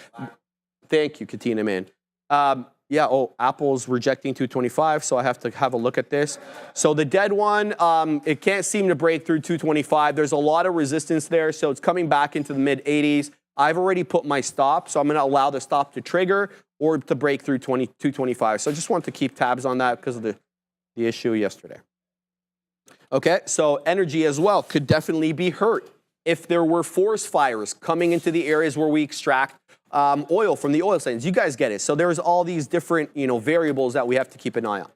Thank you, Katina, man. Apple's rejecting 225, so I have to have a look at this. So the dead one, it can't seem to break through 225. There's a lot of resistance there, so it's coming back into the mid-80s. I've already put my stop, so I'm going to allow the stop to trigger or to break through 225. So I just want to keep tabs on that because of the issue yesterday. Okay, so energy as well could definitely be hurt if there were forest fires coming into the areas where we extract oil from the oil sands. You guys get it. So there's all these different variables that we have to keep an eye on.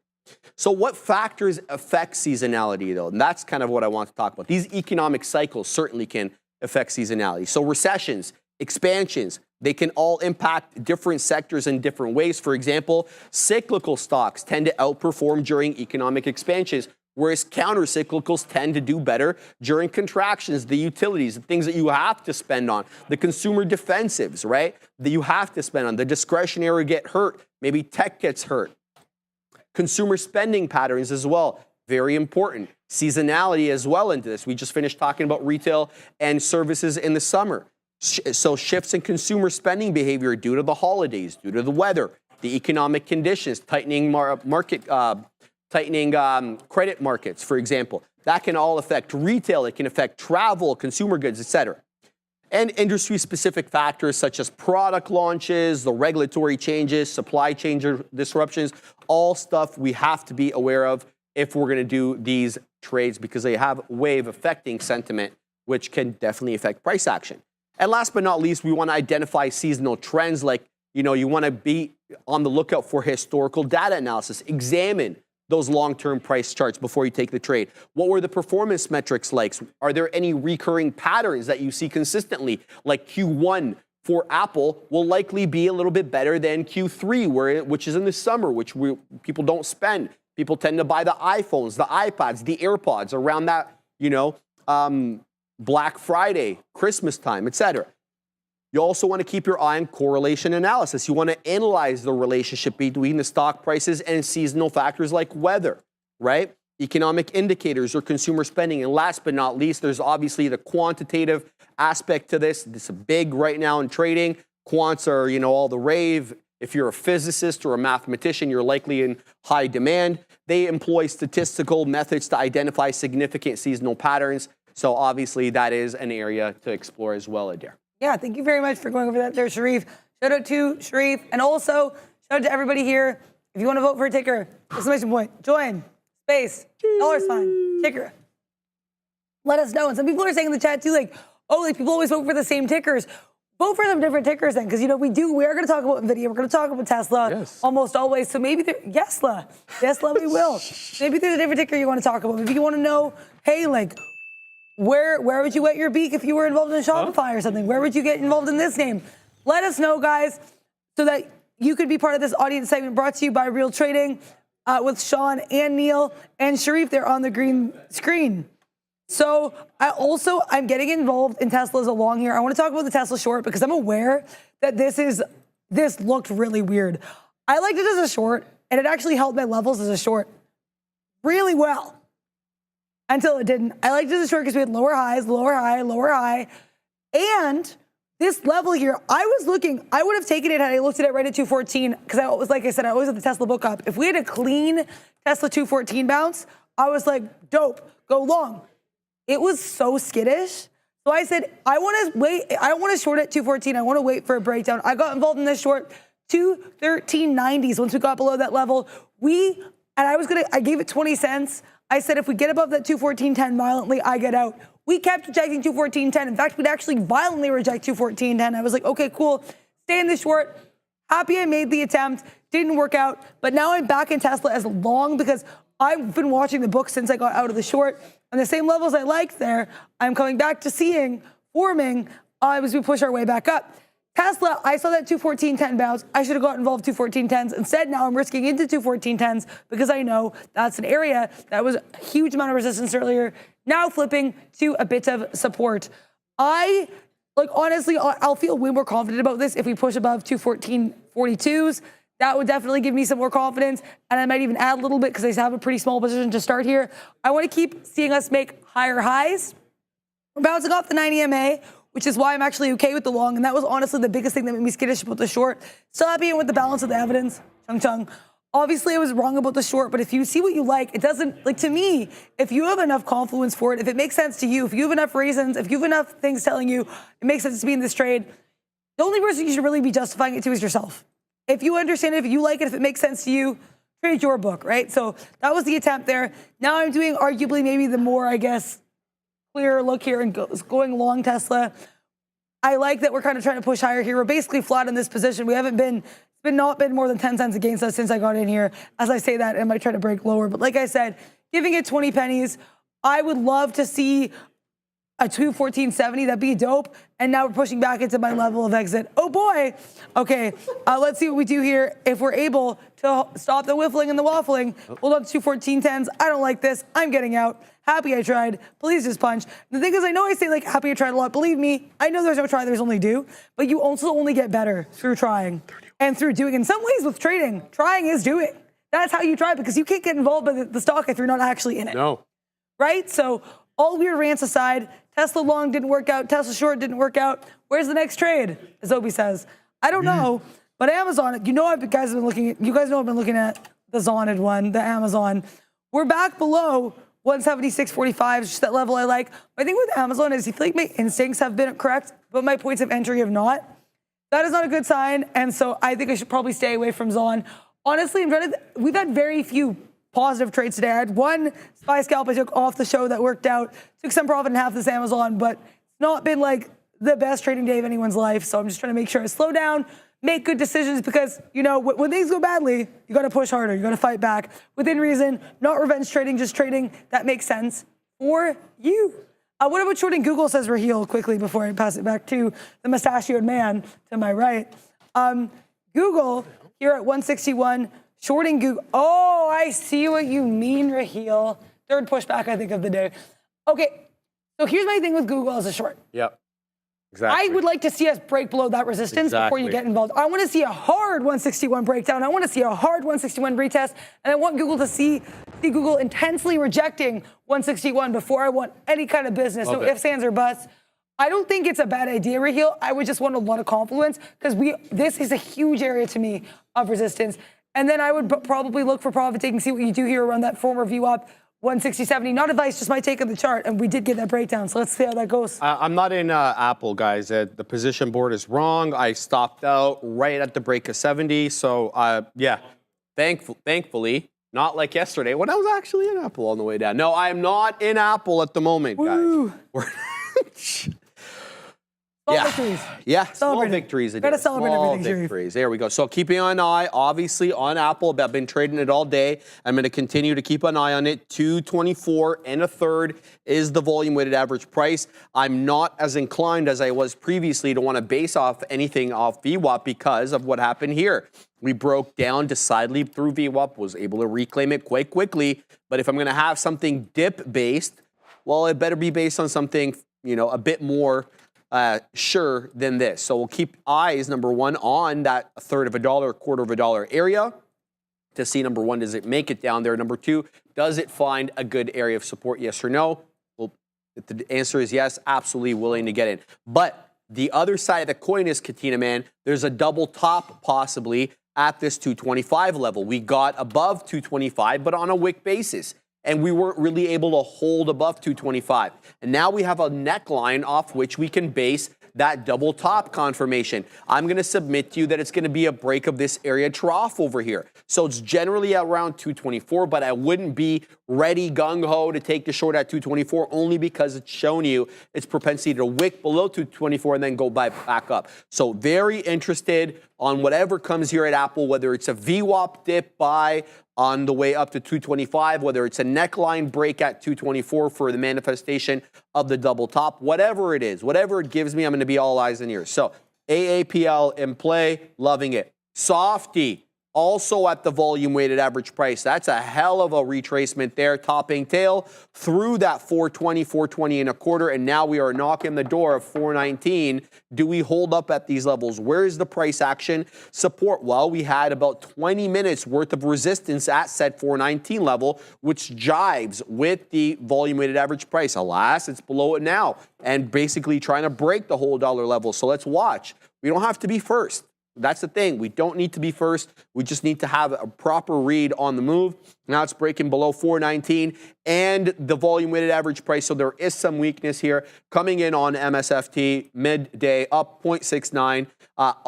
So what factors affect seasonality, though? And that's kind of what I want to talk about. These economic cycles certainly can affect seasonality. So recessions, expansions, they can all impact different sectors in different ways. For example, cyclical stocks tend to outperform during economic expansions, whereas counter-cyclicals tend to do better during contractions, the utilities, the things that you have to spend on, the consumer defensives, right, that you have to spend on, the discretionary get hurt, maybe tech gets hurt. Consumer spending patterns as well, very important. Seasonality as well into this. We just finished talking about retail and services in the summer. So shifts in consumer spending behavior due to the holidays, due to the weather, the economic conditions, tightening credit markets, for example. That can all affect retail. It can affect travel, consumer goods, etc. and industry-specific factors such as product launches, the regulatory changes, supply chain disruptions, all stuff we have to be aware of if we're going to do these trades because they have a way of affecting sentiment, which can definitely affect price action. And last but not least, we want to identify seasonal trends like, you want to be on the lookout for historical data analysis. Examine those long-term price charts before you take the trade. What were the performance metrics like? Are there any recurring patterns that you see consistently? Like Q1 for Apple will likely be a little bit better than Q3, which is in the summer, which people don't spend. People tend to buy the iPhones, the iPads, the AirPods around that, Black Friday, Christmas time, etc. You also want to keep your eye on correlation analysis. You want to analyze the relationship between the stock prices and seasonal factors like weather, right? Economic indicators or consumer spending. And last but not least, there's obviously the quantitative aspect to this. This is big right now in trading. Quants are, all the rave. If you're a physicist or a mathematician, you're likely in high demand. They employ statistical methods to identify significant seasonal patterns. So obviously that is an area to explore as well, Adair. Yeah, thank you very much for going over that there, Sharif. Shout out to Sharif. And also, shout out to everybody here. If you want to vote for a ticker, exclamation point, join, space, $, ticker. Let us know. And some people are saying in the chat too, people always vote for the same tickers. Vote for some different tickers then, because we are going to talk about NVIDIA, we're going to talk about Tesla almost always. So maybe Tesla, we will. Maybe there's a different ticker you want to talk about. Maybe you want to know, hey, where would you wet your beak if you were involved in Shopify or something? Where would you get involved in this name? Let us know, guys, so that you could be part of this audience segment brought to you by Real Trading with Sean and Neil and Sharif there on the green screen. So I'm getting involved in Teslas along here. I want to talk about the Tesla short because I'm aware that this looked really weird. I liked it as a short, and it actually held my levels as a short really well. Until it didn't. I liked it as a short because we had lower highs, lower high, lower high. And this level here, I would have taken it had I looked at it right at 214 because I always have the Tesla book up. If we had a clean Tesla 214 bounce, I was like, dope, go long. It was so skittish. So I said, I want to wait. I don't want to short at 214. I want to wait for a breakdown. I got involved in this short 213.90s. Once we got below that level, I gave it 20 cents. I said, if we get above that 214.10 violently, I get out. We kept rejecting 214.10. In fact, we'd actually violently reject 214.10. I was like, okay, cool. Stay in the short. Happy I made the attempt. Didn't work out. But now I'm back in Tesla as long because I've been watching the book since I got out of the short. On the same levels I liked there, I'm coming back to forming as we push our way back up. Tesla, I saw that 214.10 bounce. I should have got involved 214.10s. Instead, now I'm risking into 214.10s because I know that's an area that was a huge amount of resistance earlier. Now flipping to a bit of support. Honestly, I'll feel way more confident about this if we push above 214.42s. That would definitely give me some more confidence. And I might even add a little bit because I have a pretty small position to start here. I want to keep seeing us make higher highs. We're bouncing off the 90 MA. Which is why I'm actually okay with the long. And that was honestly the biggest thing that made me skittish about the short. Still happy with the balance of the evidence. Chung. Obviously, I was wrong about the short, but if you see what you like, it doesn't, to me, if you have enough confluence for it, if it makes sense to you, if you have enough reasons, if you have enough things telling you it makes sense to be in this trade, the only person you should really be justifying it to is yourself. If you understand it, if you like it, if it makes sense to you, trade your book, right? So that was the attempt there. Now I'm doing arguably maybe the more, clearer look here and going long Tesla. I like that we're kind of trying to push higher here. We're basically flat in this position. It's not been more than 10 cents against us since I got in here. As I say that, I might try to break lower. But like I said, giving it 20 pennies, I would love to see a 214.70. That'd be dope. And now we're pushing back into my level of exit. Oh boy. Okay, let's see what we do here. If we're able to stop the whiffling and the waffling, hold on to 214.10s. I don't like this. I'm getting out. Happy I tried. Please just punch. The thing is, I know I say happy I tried a lot. Believe me, I know there's no try, there's only do. But you also only get better through trying and through doing. In some ways with trading, trying is doing. That's how you try because you can't get involved by the stock if you're not actually in it. No. Right? So all weird rants aside, Tesla long didn't work out. Tesla short didn't work out. Where's the next trade? As Obi says. I don't know. But Amazon, you guys know I've been looking at the Zoned one, the Amazon. We're back below 176.45 is just that level I like. My thing with Amazon is I feel like my instincts have been correct, but my points of entry have not. That is not a good sign, and so I think I should probably stay away from Zon. Honestly, we've had very few positive trades today. I had one SPY scalp I took off the show that worked out, took some profit in half this Amazon, but it's not been like the best trading day of anyone's life, so I'm just trying to make sure I slow down, make good decisions, because, you know, when things go badly, you got to push harder, you got to fight back within reason, not revenge trading, just trading that makes sense for you. What about shorting Google, says Raheel, quickly before I pass it back to the mustachioed man to my right. Google here at 161, shorting Google. Oh, I see what you mean, Raheel. Third pushback, I think, of the day. Okay, so here's my thing with Google as a short. Yep. Exactly. I would like to see us break below that resistance before you get involved. I want to see a hard 161 breakdown. I want to see a hard 161 retest. And I want Google to see Google intensely rejecting 161 before I want any kind of business. No ifs, ands, or buts. I don't think it's a bad idea, Raheel. I would just want a lot of confluence because this is a huge area to me of resistance. And then I would probably look for profit taking, see what you do here around that former view up. 160.70, not advice, just my take on the chart, and we did get that breakdown, so let's see how that goes. I'm not in Apple, guys. The position board is wrong. I stopped out right at the break of 70, so yeah, thankfully, not like yesterday when I was actually in Apple on the way down. No, I am not in Apple at the moment, guys. Small victories. Yeah, small victories. Gotta celebrate everything, victories. There we go. So keeping an eye, obviously, on Apple. I've been trading it all day. I'm going to continue to keep an eye on it. 224 and a third is the volume weighted average price. I'm not as inclined as I was previously to want to base off anything off VWAP because of what happened here. We broke down decidedly through VWAP, was able to reclaim it quite quickly. But if I'm going to have something dip-based, well, it better be based on something, you know, a bit more sure than this. So we'll keep eyes, number one, on that $1/3 of a dollar, $1/4 of a dollar area to see, number one, does it make it down there? Number two, does it find a good area of support, yes or no? Well, if the answer is yes, absolutely willing to get in. But the other side of the coin is, Katina, man, there's a double top possibly at this 225 level. We got above 225, but on a wick basis. And we weren't really able to hold above 225. And now we have a neckline off which we can base that double top confirmation. I'm going to submit to you that it's going to be a break of this area trough over here. So it's generally around 224, but I wouldn't be ready gung-ho to take the short at 224 only because it's shown you its propensity to wick below 224 and then go back up. So very interested on whatever comes here at Apple, whether it's a VWAP dip buy on the way up to 225, whether it's a neckline break at 224 for the manifestation of the double top, whatever it is, whatever it gives me, I'm going to be all eyes and ears. So AAPL in play, loving it. Softy, also at the volume weighted average price. That's a hell of a retracement there, topping tail through that 420, 420 and a quarter, and now we are knocking the door of 419. Do we hold up at these levels? Where is the price action support? Well, we had about 20 minutes worth of resistance at said 419 level, which jives with the volume weighted average price. Alas, it's below it now and basically trying to break the whole dollar level. So let's watch. We don't have to be first. That's the thing. We don't need to be first. We just need to have a proper read on the move. Now it's breaking below 419 and the volume weighted average price. So there is some weakness here coming in on MSFT. Midday up 0.69.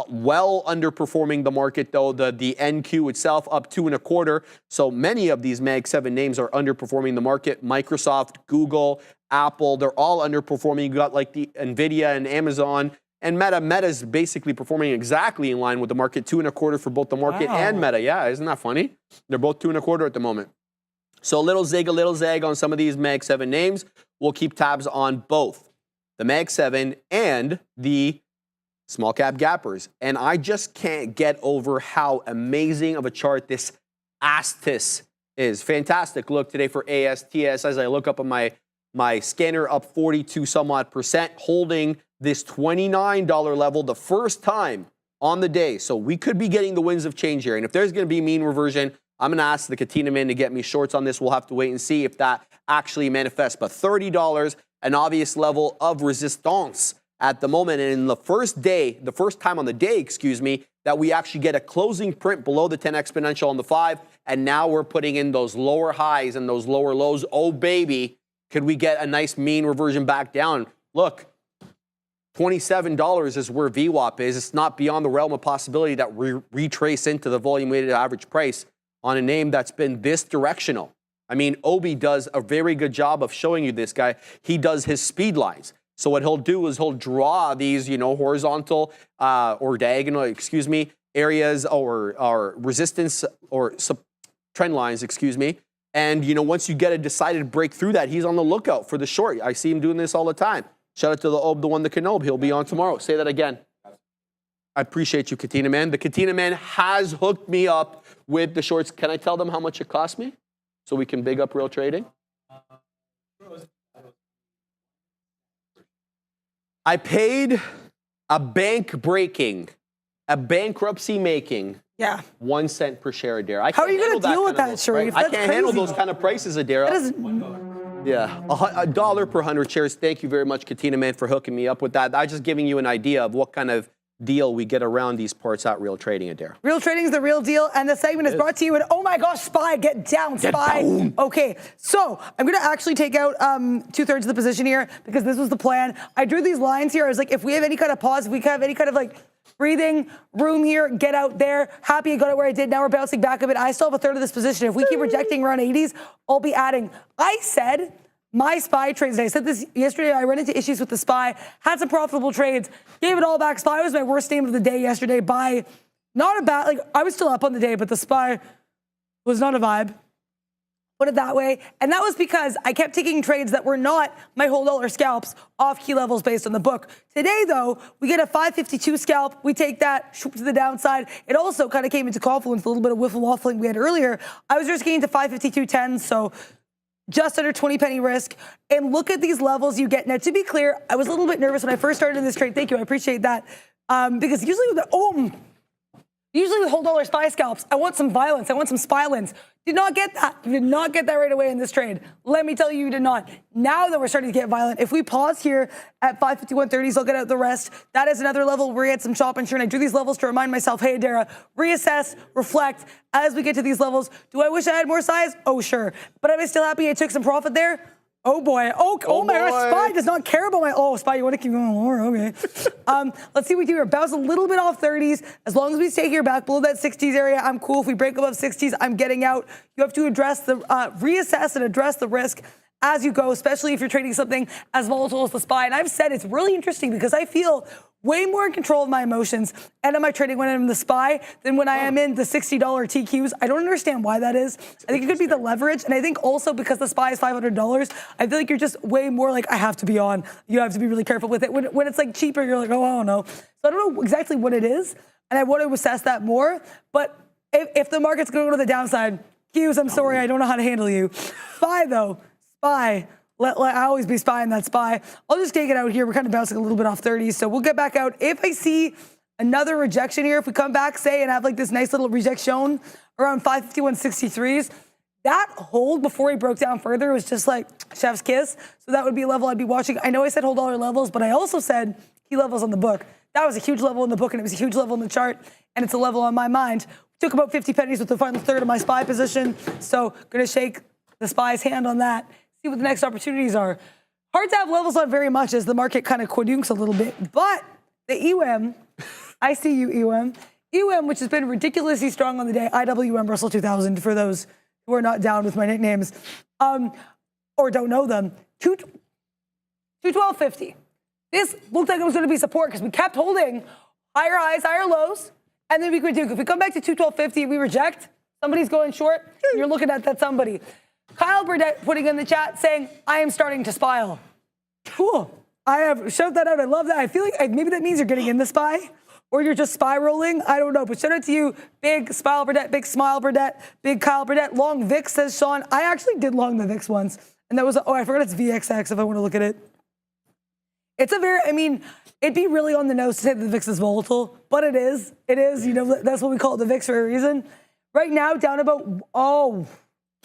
Well underperforming the market though. The NQ itself up 2.25. So many of these Mag 7 names are underperforming the market. Microsoft, Google, Apple, they're all underperforming. You got like the Nvidia and Amazon. And Meta is basically performing exactly in line with the market, 2.25 for both the market and Meta. Yeah, isn't that funny? They're both 2.25 at the moment. So a little zag on some of these Mag 7 names. We'll keep tabs on both the Mag 7 and the small cap gappers. And I just can't get over how amazing of a chart this ASTIS is. Fantastic look today for ASTS as I look up on my scanner, up 42 some odd %, holding this $29 level the first time on the day. So we could be getting the winds of change here. And if there's going to be mean reversion, I'm going to ask the Katina man to get me shorts on this. We'll have to wait and see if that actually manifests. But $30, an obvious level of resistance at the moment. And in the first time on the day, that we actually get a closing print below the 10 exponential on the 5, and now we're putting in those lower highs and those lower lows. Oh, baby, could we get a nice mean reversion back down? Look, $27 is where VWAP is. It's not beyond the realm of possibility that we retrace into the volume-weighted average price on a name that's been this directional. I mean, Obi does a very good job of showing you this guy. He does his speed lines. So what he'll do is he'll draw these, horizontal or diagonal, areas or resistance or trend lines, And, once you get a decided break through that, he's on the lookout for the short. I see him doing this all the time. Shout out to the one that can know. He'll be on tomorrow. Say that again. I appreciate you, Katina Man. The Katina Man has hooked me up with the shorts. Can I tell them how much it cost me so we can big up real trading? I paid a bankruptcy making 1 cent per share, Adara. How are you going to deal with that, Sharif? I can't handle those kind of prices, Adara. Yeah, $1 per 100 shares. Thank you very much, Katina Man, for hooking me up with that. I'm just giving you an idea of what kind of deal we get around these parts at Real Trading, Adara. Real Trading is the real deal, and the segment is brought to you with, oh my gosh, SPY, get down, SPY. Okay, so I'm going to actually take out 2/3 of the position here because this was the plan. I drew these lines here. I was like, if we have any kind of pause, if we have any kind of breathing room here, get out there. Happy I got it where I did. Now we're bouncing back a bit. I still have 1/3 of this position. If we keep rejecting around 80s, I'll be adding. I said my SPY trades, and I said this yesterday, I ran into issues with the SPY, had some profitable trades, gave it all back. SPY was my worst name of the day yesterday by not a bad, I was still up on the day, but the SPY was not a vibe. Put it that way. And that was because I kept taking trades that were not my whole dollar scalps off key levels based on the book. Today, though, we get a 552 scalp. We take that to the downside. It also kind of came into confluence, a little bit of whiffle waffling we had earlier. I was just getting to 552.10, so just under 20 penny risk. And look at these levels you get. Now, to be clear, I was a little bit nervous when I first started this trade. Thank you. I appreciate that. Because usually with whole dollar SPY scalps, I want some violence. I want some spylins. Did not get that. You did not get that right away in this trade. Let me tell you, you did not. Now that we're starting to get violent, if we pause here at 551.30s, I'll get out the rest. That is another level where we had some chop and churn. I drew these levels to remind myself, hey, Adara, reassess, reflect as we get to these levels. Do I wish I had more size? Oh, sure. But am I still happy I took some profit there? Oh boy. Oh my gosh, SPY does not care about my, SPY, you want to keep going lower? Okay. Let's see what we do here. Bounce a little bit off 30s. As long as we stay here back below that 60s area, I'm cool. If we break above 60s, I'm getting out. You have to address reassess and address the risk as you go, especially if you're trading something as volatile as the SPY. And I've said it's really interesting because I feel way more in control of my emotions and of my trading when I'm in the SPY than when I am in the $60 TQs. I don't understand why that is. I think it could be the leverage. And I think also because the SPY is $500, I feel like you're just way more I have to be on. You have to be really careful with it. When it's cheaper, you're oh, I don't know. So I don't know exactly what it is. And I want to assess that more. But if the market's going to go to the downside, Qs, I'm sorry, I don't know how to handle you. SPY though, SPY. Let I always be SPY in that SPY. I'll just take it out here. We're kind of bouncing a little bit off 30s, so we'll get back out. If I see another rejection here, if we come back, say, and have this nice little rejection around 551.63s, that hold before he broke down further was just chef's kiss. So that would be a level I'd be watching. I know I said whole dollar levels, but I also said key levels on the book. That was a huge level in the book, and it was a huge level in the chart, and it's a level on my mind. Took about 50 pennies with the final third of my SPY position, so going to shake the SPY's hand on that. See what the next opportunities are. Hard to have levels on very much as the market kind of quadunks a little bit, but the EUM, I see you EUM, which has been ridiculously strong on the day, IWM Russell 2000 for those who are not down with my nicknames or don't know them, 212.50. This looked like it was going to be support because we kept holding higher highs, higher lows, and then we could do. If we come back to 212.50, we reject, somebody's going short, you're looking at that somebody. Kyle Burdett putting in the chat saying, I am starting to spile. Cool. I have shout that out. I love that. I feel like maybe that means you're getting in the SPY or you're just SPY rolling. I don't know. But shout out to you, big Spile Burdett, big Smile Burdett, big Kyle Burdett. Long VIX, says Sean. I actually did long the VIX once. And that was, I forgot it's VXX if I want to look at it. It's it'd be really on the nose to say that the VIX is volatile, but it is. It is. That's what we call it the VIX for a reason. Right now, down about,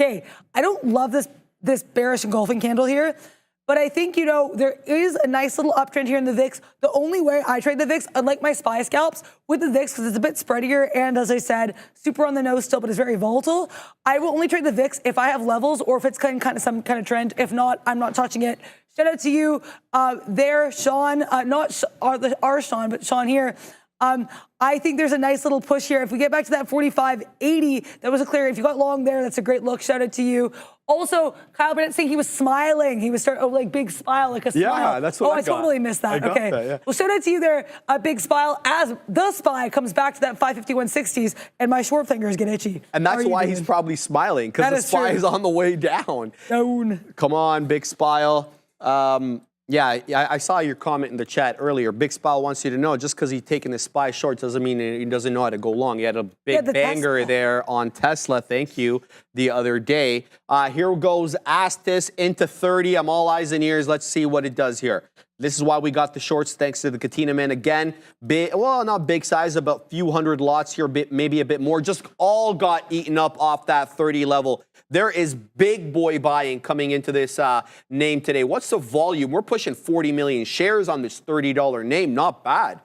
okay, I don't love this bearish engulfing candle here, But I think, you know, there is a nice little uptrend here in the VIX. The only way I trade the VIX, unlike my SPY scalps, with the VIX, because it's a bit spreadier and, as I said, super on the nose still, but it's very volatile, I will only trade the VIX if I have levels or if it's kind of some kind of trend. If not, I'm not touching it. Shout out to you there, Sean. Not our Sean, but Sean here. I think there's a nice little push here. If we get back to that 45.80, that was a clear. If you got long there, that's a great look. Shout out to you. Also, Kyle Bennett saying he was smiling. He was like big smile, like a smile. Yeah, that's what I got. I totally missed that. I got Okay. that, yeah. Well, shout out to you there, a big smile, as the SPY comes back to that 551.60s, and my short fingers get itchy. And that's why he's probably smiling, because the SPY is on the way down. Down. Come on, Big Spile. Yeah, I saw your comment in the chat earlier. Big Spile wants you to know, just because he's taking the SPY short doesn't mean he doesn't know how to go long. He had a big banger there on Tesla, thank you, the other day. Here goes Astis into 30. I'm all eyes and ears. Let's see what it does here. This is why we got the shorts, thanks to the Katina man again. Big, well, not big size, about a few hundred lots here, maybe a bit more. Just all got eaten up off that 30 level. There is big boy buying coming into this name today. What's the volume? We're pushing 40 million shares on this $30 name. Not bad.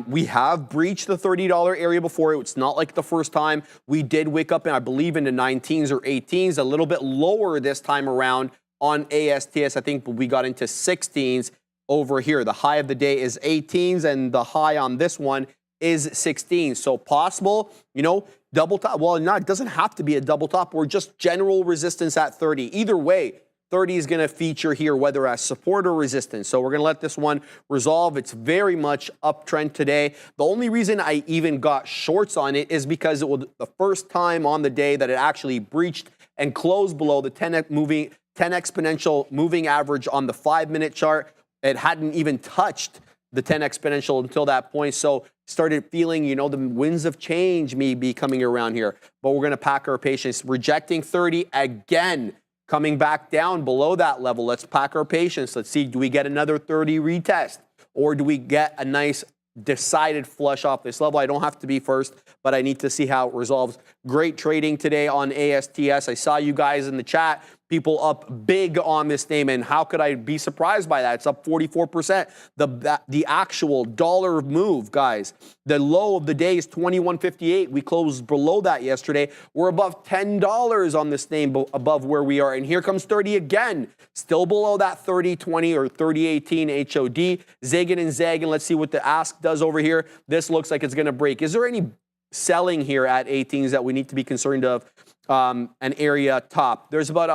We have breached the $30 area before. It's not like the first time. We did wake up, and I believe, into 19s or 18s, a little bit lower this time around on ASTS. I think we got into 16s over here. The high of the day is 18s, and the high on this one is 16. So possible, you know, double top. Well, it doesn't have to be a double top or just general resistance at 30. Either way, 30 is going to feature here, whether as support or resistance. So we're going to let this one resolve. It's very much uptrend today. The only reason I even got shorts on it is because it was the first time on the day that it actually breached and closed below the 10 exponential moving average on the 5-minute chart. It hadn't even touched the 10 exponential until that point. So started feeling, you know, the winds of change may be coming around here. But we're going to pack our patience. Rejecting 30 again, coming back down below that level. Let's pack our patience. Let's see, do we get another 30 retest? Or do we get a nice decided flush off this level? I don't have to be first, but I need to see how it resolves. Great trading today on ASTS. I saw you guys in the chat, people up big on this name, and how could I be surprised by that? It's up 44%. The actual dollar move, guys, the low of the day is 21.58. We closed below that yesterday. We're above $10 on this name, above where we are. And here comes 30 again, still below that 30.20 or 30.18 HOD. Zigging and zagging. Let's see what the ask does over here. This looks like it's going to break. Is there any selling here at 18s that we need to be concerned of? An area top. There's about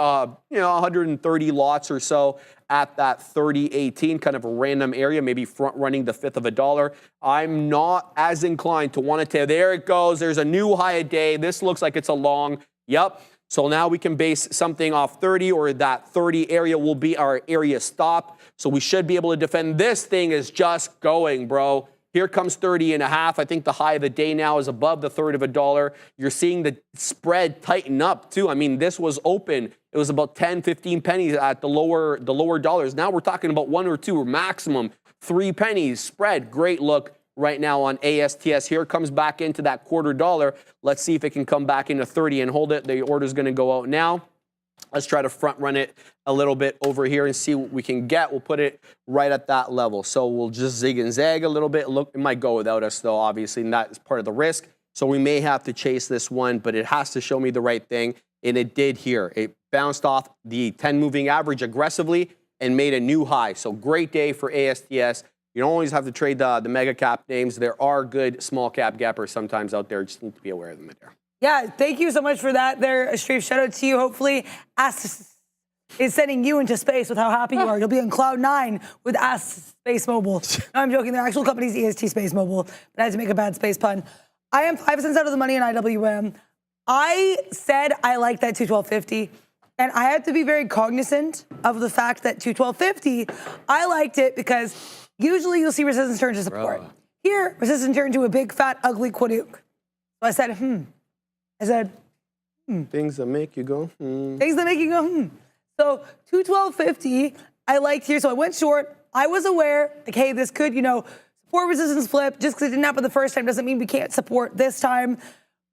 130 lots or so at that 30.18, kind of a random area, maybe front running the fifth of a dollar. I'm not as inclined to want to tell. There it goes. There's a new high a day. This looks like it's a long. Yep. So now we can base something off 30, or that 30 area will be our area stop. So we should be able to defend. This thing is just going, bro. Here comes 30 and a half. I think the high of the day now is above the third of a dollar. You're seeing the spread tighten up too. I mean, this was open. It was about 10, 15 pennies at the lower dollars. Now we're talking about 1 or 2 or maximum 3 pennies spread. Great look right now on ASTS. Here it comes back into that $0.25. Let's see if it can come back into 30 and hold it. The order's going to go out now. Let's try to front run it a little bit over here and see what we can get. We'll put it right at that level. So we'll just zig and zag a little bit. Look, it might go without us though, obviously, and that is part of the risk. So we may have to chase this one, but it has to show me the right thing. And it did here. It bounced off the 10 moving average aggressively and made a new high. So great day for ASTS. You don't always have to trade the mega cap names. There are good small cap gappers sometimes out there. Just need to be aware of them there. Yeah, thank you so much for that there, Sharif. Shout out to you. Hopefully, Ask is sending you into space with how happy you are. You'll be on cloud 9 with Ask Space Mobile. No, I'm joking. Their actual company is EST Space Mobile, but I had to make a bad space pun. I am 5 cents out of the money in IWM. I said I liked that 212.50, and I have to be very cognizant of the fact that 212.50, I liked it because usually you'll see resistance turn to support. Bro. Here, resistance turned to a big, fat, ugly quaduk. So I said, I said, Things that make you go, Things that make you go, So 212.50, I liked here. So I went short. I was aware, like, hey, this could, support resistance flip. Just because it didn't happen the first time doesn't mean we can't support this time.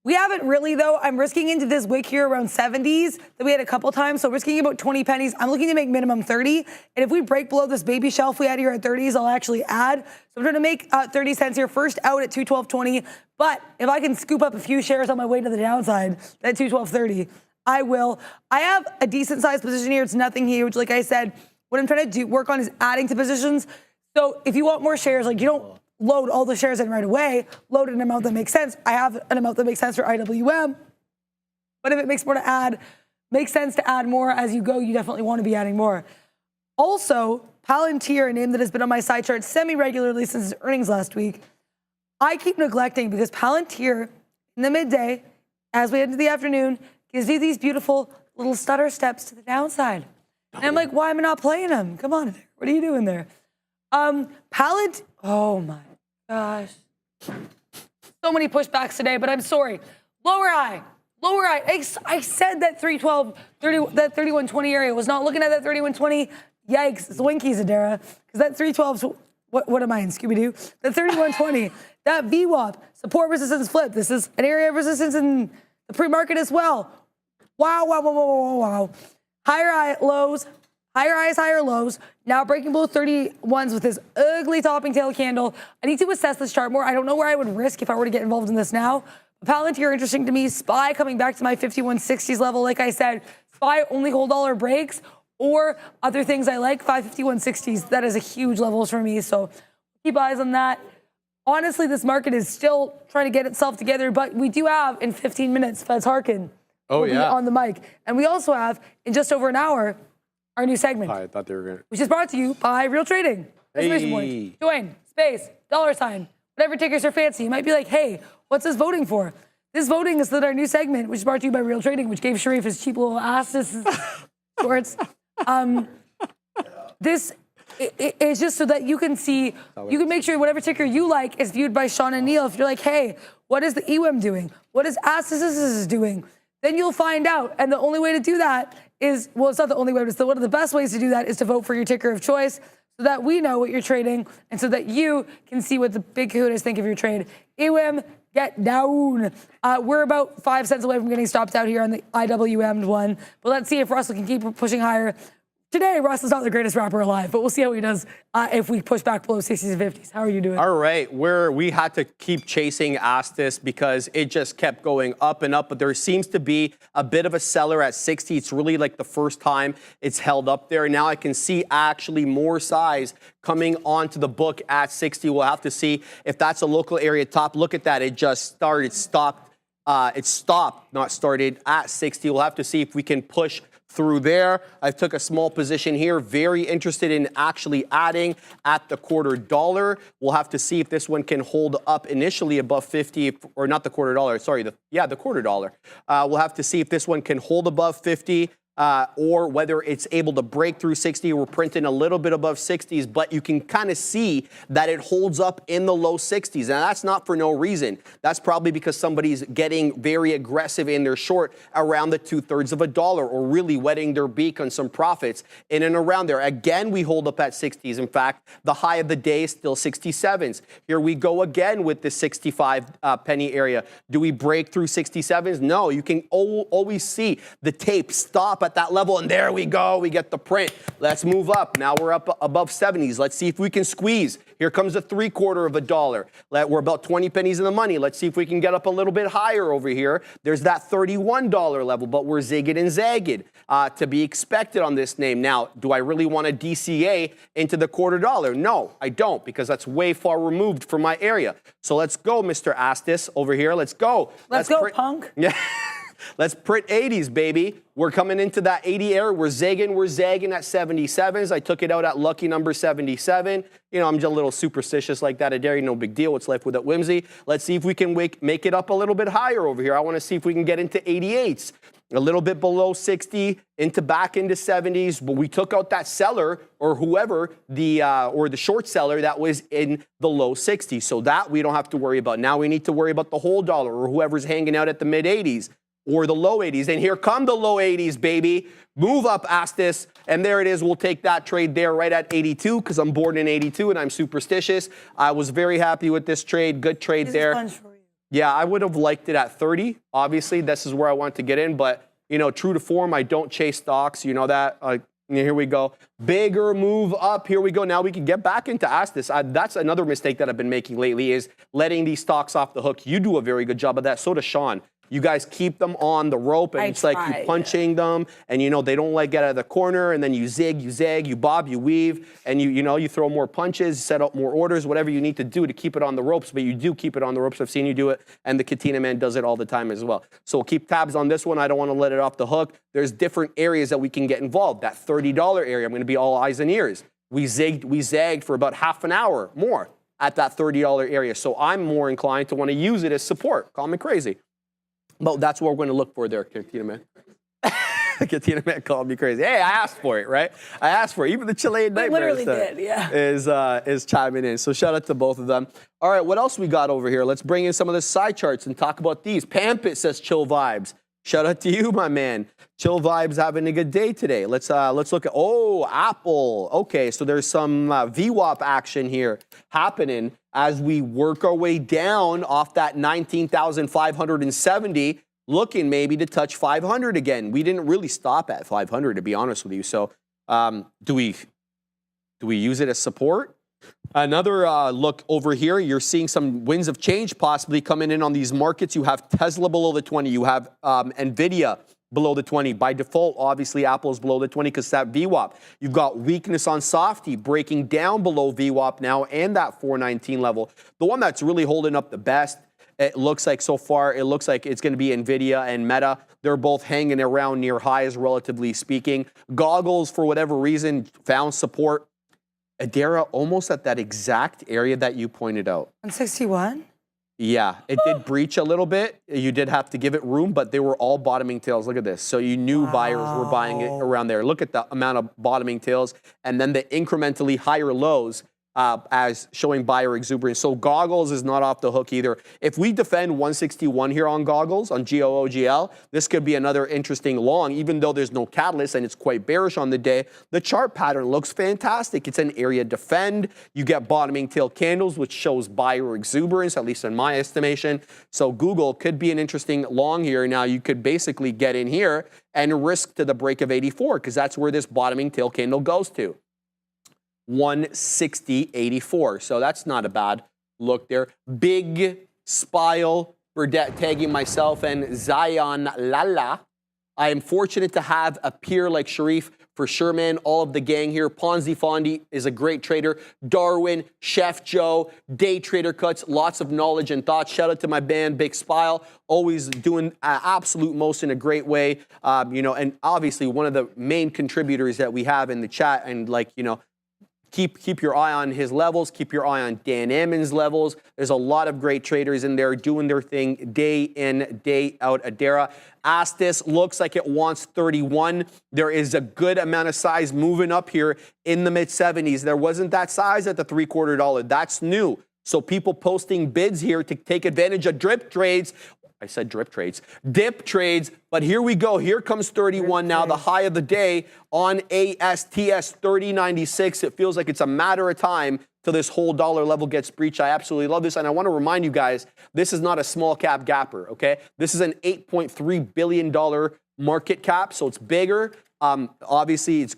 We haven't really, though. I'm risking into this wick here around 70s that we had a couple times. So risking about 20 pennies. I'm looking to make minimum 30. And if we break below this baby shelf we had here at 30s, I'll actually add. So I'm trying to make 30 cents here. First out at 212.20. But if I can scoop up a few shares on my way to the downside at 212.30, I will. I have a decent sized position here. It's nothing huge. Like I said, what I'm trying to work on is adding to positions. So if you want more shares, like you don't load all the shares in right away, load an amount that makes sense. I have an amount that makes sense for IWM, but if it makes sense to add more as you go, you definitely want to be adding more. Also, Palantir, a name that has been on my side chart semi-regularly since its earnings last week, I keep neglecting because Palantir in the midday, as we head into the afternoon, gives you these beautiful little stutter steps to the downside. And I'm like, why am I not playing them? Come on, what are you doing there? Palantir, oh my gosh. So many pushbacks today, but I'm sorry. Lower high. I said that 312, that 3120 area was not looking at that 3120. Yikes, Zwinky Zadara. Because that 312, what am I in, Scooby-Doo? That 3120, that VWAP, support resistance flip. This is an area of resistance in the pre-market as well. Wow. Higher highs, higher lows. Now breaking below 31s with this ugly topping tail candle. I need to assess this chart more. I don't know where I would risk if I were to get involved in this now. Palantir, interesting to me. SPY coming back to my 5160s level. Like I said, SPY only hold dollar breaks or other things I like. 55160s, that is a huge level for me. So keep eyes on that. Honestly, this market is still trying to get itself together, but we do have in 15 minutes Feds Harkin on the mic. And we also have in just over an hour our new segment, I thought they were gonna. which is brought to you by Real Trading. Exclamation point. Join, space, $, whatever tickers are fancy. You might be like, hey, what's this voting for? This voting is that our new segment, which is brought to you by Real Trading, which gave Sharif his cheap little ass shorts. This is just so that you can see, you can make sure whatever ticker you like is viewed by Sean and Neil. If you're like, hey, what is the EWM doing? What is Astis doing? Then you'll find out. And the only way to do that is, well, it's not the only way, but one of the best ways to do that is to vote for your ticker of choice so that we know what you're trading and so that you can see what the big kahunas think of your trade. EWM, get down. We're about 5 cents away from getting stopped out here on the IWM one, but let's see if Russell can keep pushing higher. Today, Russell's not the greatest rapper alive, but we'll see how he does if we push back below 60s and 50s. How are you doing? All right, we had to keep chasing Astis because it just kept going up and up, but there seems to be a bit of a seller at 60. It's really like the first time it's held up there. Now I can see actually more size coming onto the book at 60. We'll have to see if that's a local area top. Look at that. It just stopped, not started at 60. We'll have to see if we can push through there. I took a small position here, very interested in actually adding at the $0.25. We'll have to see if this one can hold up initially above 50, or not the $0.25, sorry, the $0.25. We'll have to see if this one can hold above 50. Or whether it's able to break through 60. We're printing a little bit above 60s, but you can kind of see that it holds up in the low 60s. And that's not for no reason. That's probably because somebody's getting very aggressive in their short around the $0.0025 or really wetting their beak on some profits in and around there. Again, we hold up at 60s. In fact, the high of the day is still 67s. Here we go again with the 65 penny area. Do we break through 67s? No, you can always see the tape stop at that level, and there we go. We get the print. Let's move up. Now we're up above 70s. Let's see if we can squeeze. Here comes a $0.75. We're about 20 pennies in the money. Let's see if we can get up a little bit higher over here. There's that $31 level, but we're zigging and zagging to be expected on this name. Now, do I really want to DCA into the $0.25? No, I don't, because that's way far removed from my area. So let's go, Mr. Astis over here. Let's go. Let's go, punk. Yeah. Let's print 80s, baby. We're coming into that 80 area. We're zagging at 77s. I took it out at lucky number 77. You know, I'm just a little superstitious like that. I dare you, no big deal. It's life without whimsy. Let's see if we can make it up a little bit higher over here. I want to see if we can get into 88s. A little bit below 60, back into 70s. But we took out that seller or whoever, or the short seller that was in the low 60s. So that we don't have to worry about. Now we need to worry about the whole dollar or whoever's hanging out at the mid 80s. Or the low 80s. And here come the low 80s, baby. Move up, Astis. And there it is. We'll take that trade there right at 82 because I'm born in 82 and I'm superstitious. I was very happy with this trade. Good trade there. Fun for you. Yeah, I would have liked it at 30. Obviously, this is where I want to get in, but you know, true to form, I don't chase stocks. You know that. Here we go. Bigger move up. Here we go. Now we can get back into Astis. That's another mistake that I've been making lately is letting these stocks off the hook. You do a very good job of that. So does Sean. You guys keep them on the rope, and it's like you punching them, and you know they don't like get out of the corner, and then you zig, you zag, you bob, you weave, and you throw more punches, set up more orders, whatever you need to do to keep it on the ropes. But you do keep it on the ropes. I've seen you do it, and the Katina man does it all the time as well. So we'll keep tabs on this one. I don't want to let it off the hook. There's different areas that we can get involved. That $30 area, I'm going to be all eyes and ears. We zagged for about half an hour more at that $30 area. So I'm more inclined to want to use it as support. Call me crazy. But that's what we're going to look for there, Katina man. Katina man called me crazy. Hey, I asked for it, right? I asked for it. Even the Chilean nightmare is chiming in. So shout out to both of them. All right, what else we got over here? Let's bring in some of the side charts and talk about these. Pampit says chill vibes. Shout out to you, my man. Chill vibes having a good day today. Let's look at, Apple. Okay, so there's some VWAP action here happening as we work our way down off that 19,570, looking maybe to touch 500 again. We didn't really stop at 500, to be honest with you. So do we use it as support? Another look over here, you're seeing some winds of change possibly coming in on these markets. You have Tesla below the 20. You have NVIDIA below the 20. By default, obviously, Apple's below the 20 because that VWAP. You've got weakness on Softy breaking down below VWAP now and that 419 level. The one that's really holding up the best, it looks like so far, it looks like it's going to be NVIDIA and Meta. They're both hanging around near highs, relatively speaking. Goggles, for whatever reason, found support. Adara almost at that exact area that you pointed out. 161? Yeah, it did breach a little bit. You did have to give it room, but they were all bottoming tails. Look at this. So you knew buyers were buying it around there. Look at the amount of bottoming tails and then the incrementally higher lows as showing buyer exuberance. So Goggles is not off the hook either. If we defend 161 here on Goggles, on GOOGL, this could be another interesting long, even though there's no catalyst and it's quite bearish on the day. The chart pattern looks fantastic. It's an area defend. You get bottoming tail candles, which shows buyer exuberance, at least in my estimation. So Google could be an interesting long here. Now you could basically get in here and risk to the break of 84 because that's where this bottoming tail candle goes to. 160.84. So that's not a bad look there. Big Spile for tagging myself and Zion Lala. I am fortunate to have a peer like Sharif for sure, man. All of the gang here. Ponzi Fondi is a great trader. Darwin, Chef Joe, day trader cuts, lots of knowledge and thoughts. Shout out to my band, Big Spile, always doing absolute most in a great way. And obviously one of the main contributors that we have in the chat and keep your eye on his levels. Keep your eye on Dan Ammon's levels. There's a lot of great traders in there doing their thing day in, day out. Adara. Astis looks like it wants 31. There is a good amount of size moving up here in the mid-70s. There wasn't that size at the $0.75. That's new. So people posting bids here to take advantage of drip trades. I said drip trades, dip trades, but here we go. Here comes 31 now, the high of the day on ASTS 3096. It feels like it's a matter of time till this whole dollar level gets breached. I absolutely love this. And I want to remind you guys, this is not a small cap gapper, okay? This is an $8.3 billion market cap, so it's bigger. Obviously, it's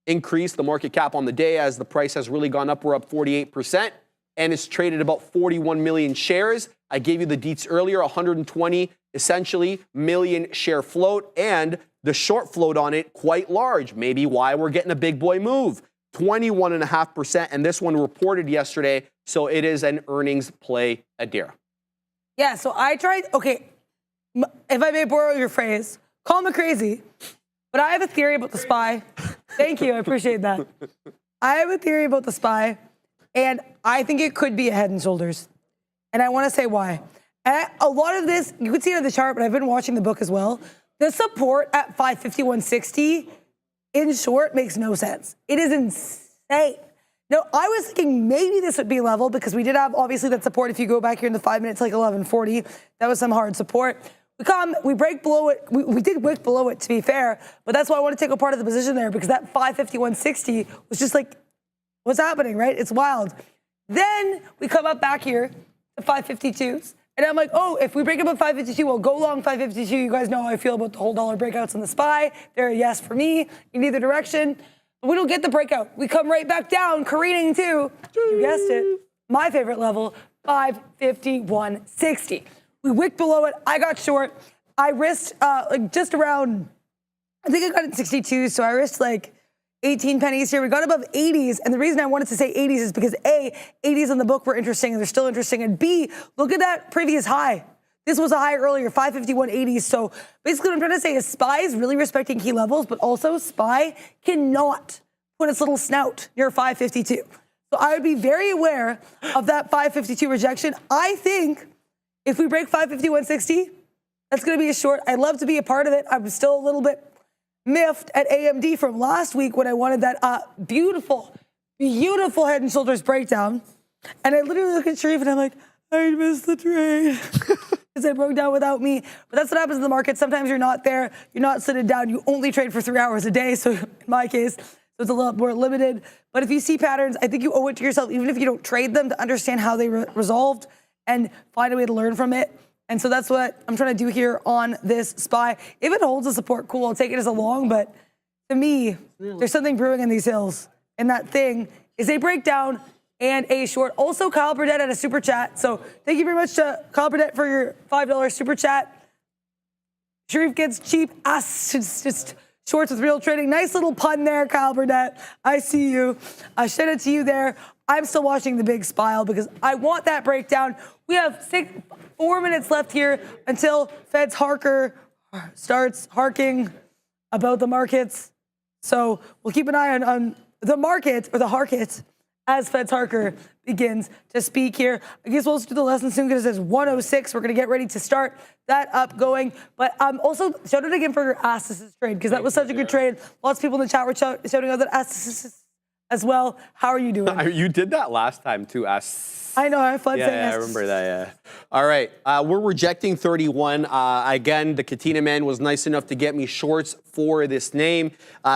increased the market cap on the day as the price has really gone up. We're up 48%. And it's traded about 41 million shares. I gave you the deets earlier, 120 essentially million share float, and the short float on it quite large. Maybe why we're getting a big boy move. 21.5%, and this one reported yesterday, so it is an earnings play, Adira. Yeah, so I tried, okay, if I may borrow your phrase, call me crazy, but I have a theory about the SPY. Thank you, I appreciate that. I have a theory about the SPY. And I think it could be a head and shoulders. And I want to say why. And a lot of this, you can see it on the chart, but I've been watching the book as well. The support at 551.60 in short makes no sense. It is insane. Now, I was thinking maybe this would be level because we did have obviously that support. If you go back here in the 5 minutes, like 11:40, that was some hard support. We break below it. We did wick below it, to be fair, but that's why I want to take a part of the position there because that 551.60 was just like, what's happening, right? It's wild. Then we come up back here to 552s. And I'm like, oh, if we break above 552, we'll go long 552. You guys know how I feel about the whole dollar breakouts in the SPY. They're a yes for me in either direction. But we don't get the breakout. We come right back down, careening to, you guessed it, my favorite level, 551.60. We wicked below it. I got short. I risked like just around, I think I got it 62, so I risked like 18 pennies here. We got above 80s, and the reason I wanted to say 80s is because A, 80s on the book were interesting, and they're still interesting, and B, look at that previous high. This was a high earlier, 551.80s. So basically what I'm trying to say is SPY is really respecting key levels, but also SPY cannot put its little snout near 552. So I would be very aware of that 552 rejection. I think if we break 551.60, that's going to be a short. I'd love to be a part of it. I'm still a little bit miffed at AMD from last week when I wanted that beautiful, beautiful head and shoulders breakdown. And I literally look at Sharif and I'm like, I missed the trade because it broke down without me. But that's what happens in the market. Sometimes you're not there. You're not sitting down. You only trade for 3 hours a day. So in my case, it's a little more limited. But if you see patterns, I think you owe it to yourself, even if you don't trade them, to understand how they resolved and find a way to learn from it. And so that's what I'm trying to do here on this SPY. If it holds a support, cool, I'll take it as a long. But to me, there's something brewing in these hills. And that thing is a breakdown and a short. Also, Kyle Burdett had a super chat. So thank you very much to Kyle Burdett for your $5 super chat. Sharif gets cheap ass. It's just shorts with real trading. Nice little pun there, Kyle Burdett. I see you. Shout out to you there. I'm still watching the big spile because I want that breakdown. We have 4 minutes left here until Fed's Harker starts harking about the markets. So we'll keep an eye on the market, or the Harkets, as Fed's Harker begins to speak here. I guess we'll do the lesson soon because it says 106. We're going to get ready to start that up going. But also, shout out again for your Astis trade because that was such a good trade. Lots of people in the chat were shouting out that Astis as well. How are you doing? You did that last time too, I know, I fun saying I remember that, yeah. All right, we're rejecting 31. Again, the Katina man was nice enough to get me shorts for this name.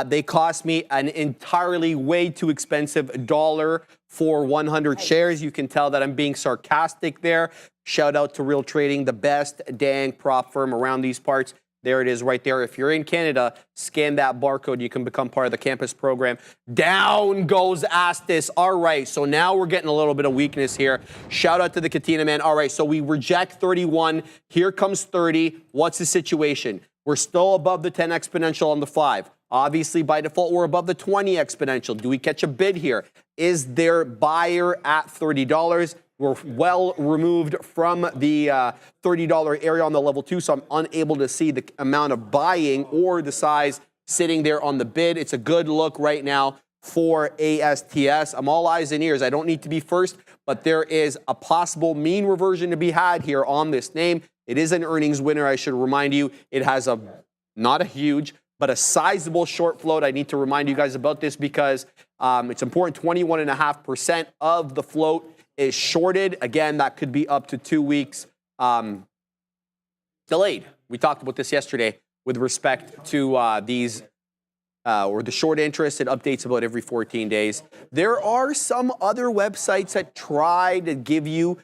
They cost me an entirely way too expensive dollar for 100 shares. You can tell that I'm being sarcastic there. Shout out to Real Trading, the best dang prop firm around these parts. There it is right there. If you're in Canada, scan that barcode. You can become part of the campus program. Down goes Astis. All right, so now we're getting a little bit of weakness here. Shout out to the Katina man. All right, so we reject 31. Here comes 30. What's the situation? We're still above the 10 exponential on the 5. Obviously, by default, we're above the 20 exponential. Do we catch a bid here? Is there buyer at $30? We're well removed from the $30 area on the level 2, so I'm unable to see the amount of buying or the size sitting there on the bid. It's a good look right now for ASTS. I'm all eyes and ears. I don't need to be first, but there is a possible mean reversion to be had here on this name. It is an earnings winner, I should remind you. It has not a huge, but a sizable short float. I need to remind you guys about this because it's important. 21.5% of the float is shorted. Again, that could be up to 2 weeks delayed. We talked about this yesterday with respect to these or the short interest. It updates about every 14 days. There are some other websites that try to give you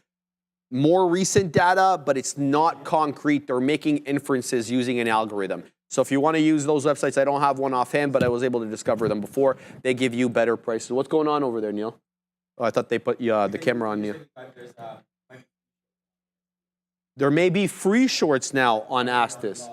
more recent data, but it's not concrete. They're making inferences using an algorithm. So if you want to use those websites, I don't have one offhand, but I was able to discover them before. They give you better prices. What's going on over there, Neil? Oh, I thought they put the camera on you. There may be free shorts now on Astis.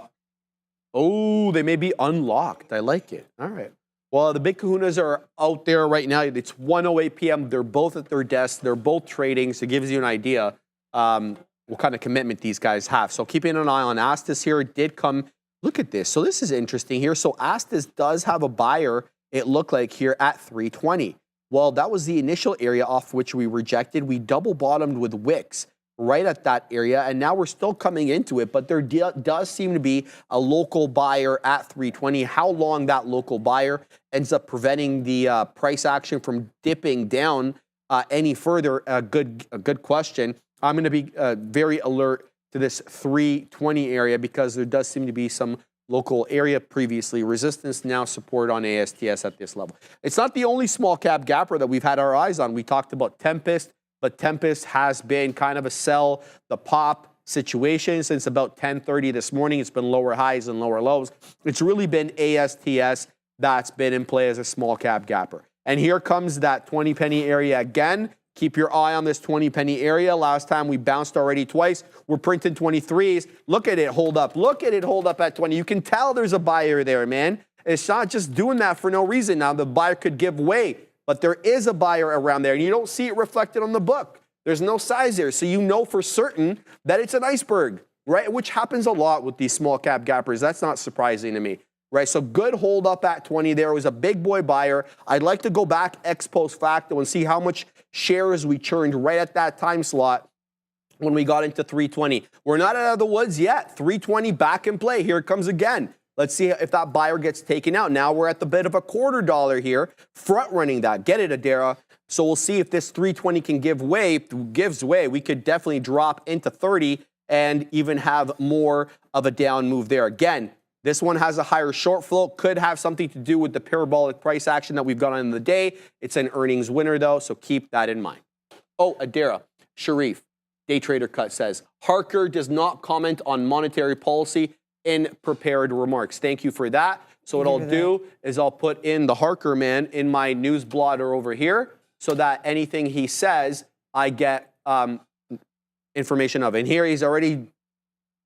Oh, they may be unlocked. I like it. All right. Well, the big kahunas are out there right now. It's 1:08 p.m. They're both at their desks. They're both trading, so it gives you an idea what kind of commitment these guys have. So keeping an eye on Astis here. It did come. Look at this. So this is interesting here. So Astis does have a buyer, it looked like, here at 320. Well, that was the initial area off which we rejected. We double bottomed with wicks right at that area, and now we're still coming into it, but there does seem to be a local buyer at 320. How long that local buyer ends up preventing the price action from dipping down any further, a good question. I'm going to be very alert to this 320 area because there does seem to be some local area previously resistance, now support on ASTS at this level. It's not the only small cap gapper that we've had our eyes on. We talked about Tempest, but Tempest has been kind of a sell. The pop situation since about 10:30 this morning. It's been lower highs and lower lows. It's really been ASTS that's been in play as a small cap gapper. And here comes that 20 penny area again. Keep your eye on this 20 penny area. Last time we bounced already twice. We're printing 23s. Look at it hold up. Look at it hold up at 20. You can tell there's a buyer there, man. It's not just doing that for no reason. Now the buyer could give way, but there is a buyer around there and you don't see it reflected on the book. There's no size there. So you know for certain that it's an iceberg, right? Which happens a lot with these small cap gappers. That's not surprising to me. Right, so good hold up at 20 there. It was a big boy buyer. I'd like to go back ex post facto and see how much shares we churned right at that time slot when we got into 320. We're not out of the woods yet. 320 back in play. Here it comes again. Let's see if that buyer gets taken out. Now we're at the bit of a $0.25 here, front running that. Get it, Adara. So we'll see if this 320 can give way. If it gives way, we could definitely drop into 30 and even have more of a down move there. Again, this one has a higher short float, could have something to do with the parabolic price action that we've got on in the day. It's an earnings winner though, so keep that in mind. Oh, Adara, Sharif, Day Trader Cut says, Harker does not comment on monetary policy in prepared remarks. Thank you for that. So what I'll do is I'll put in the Harker man in my news blotter over here so that anything he says, I get information of. And here he's already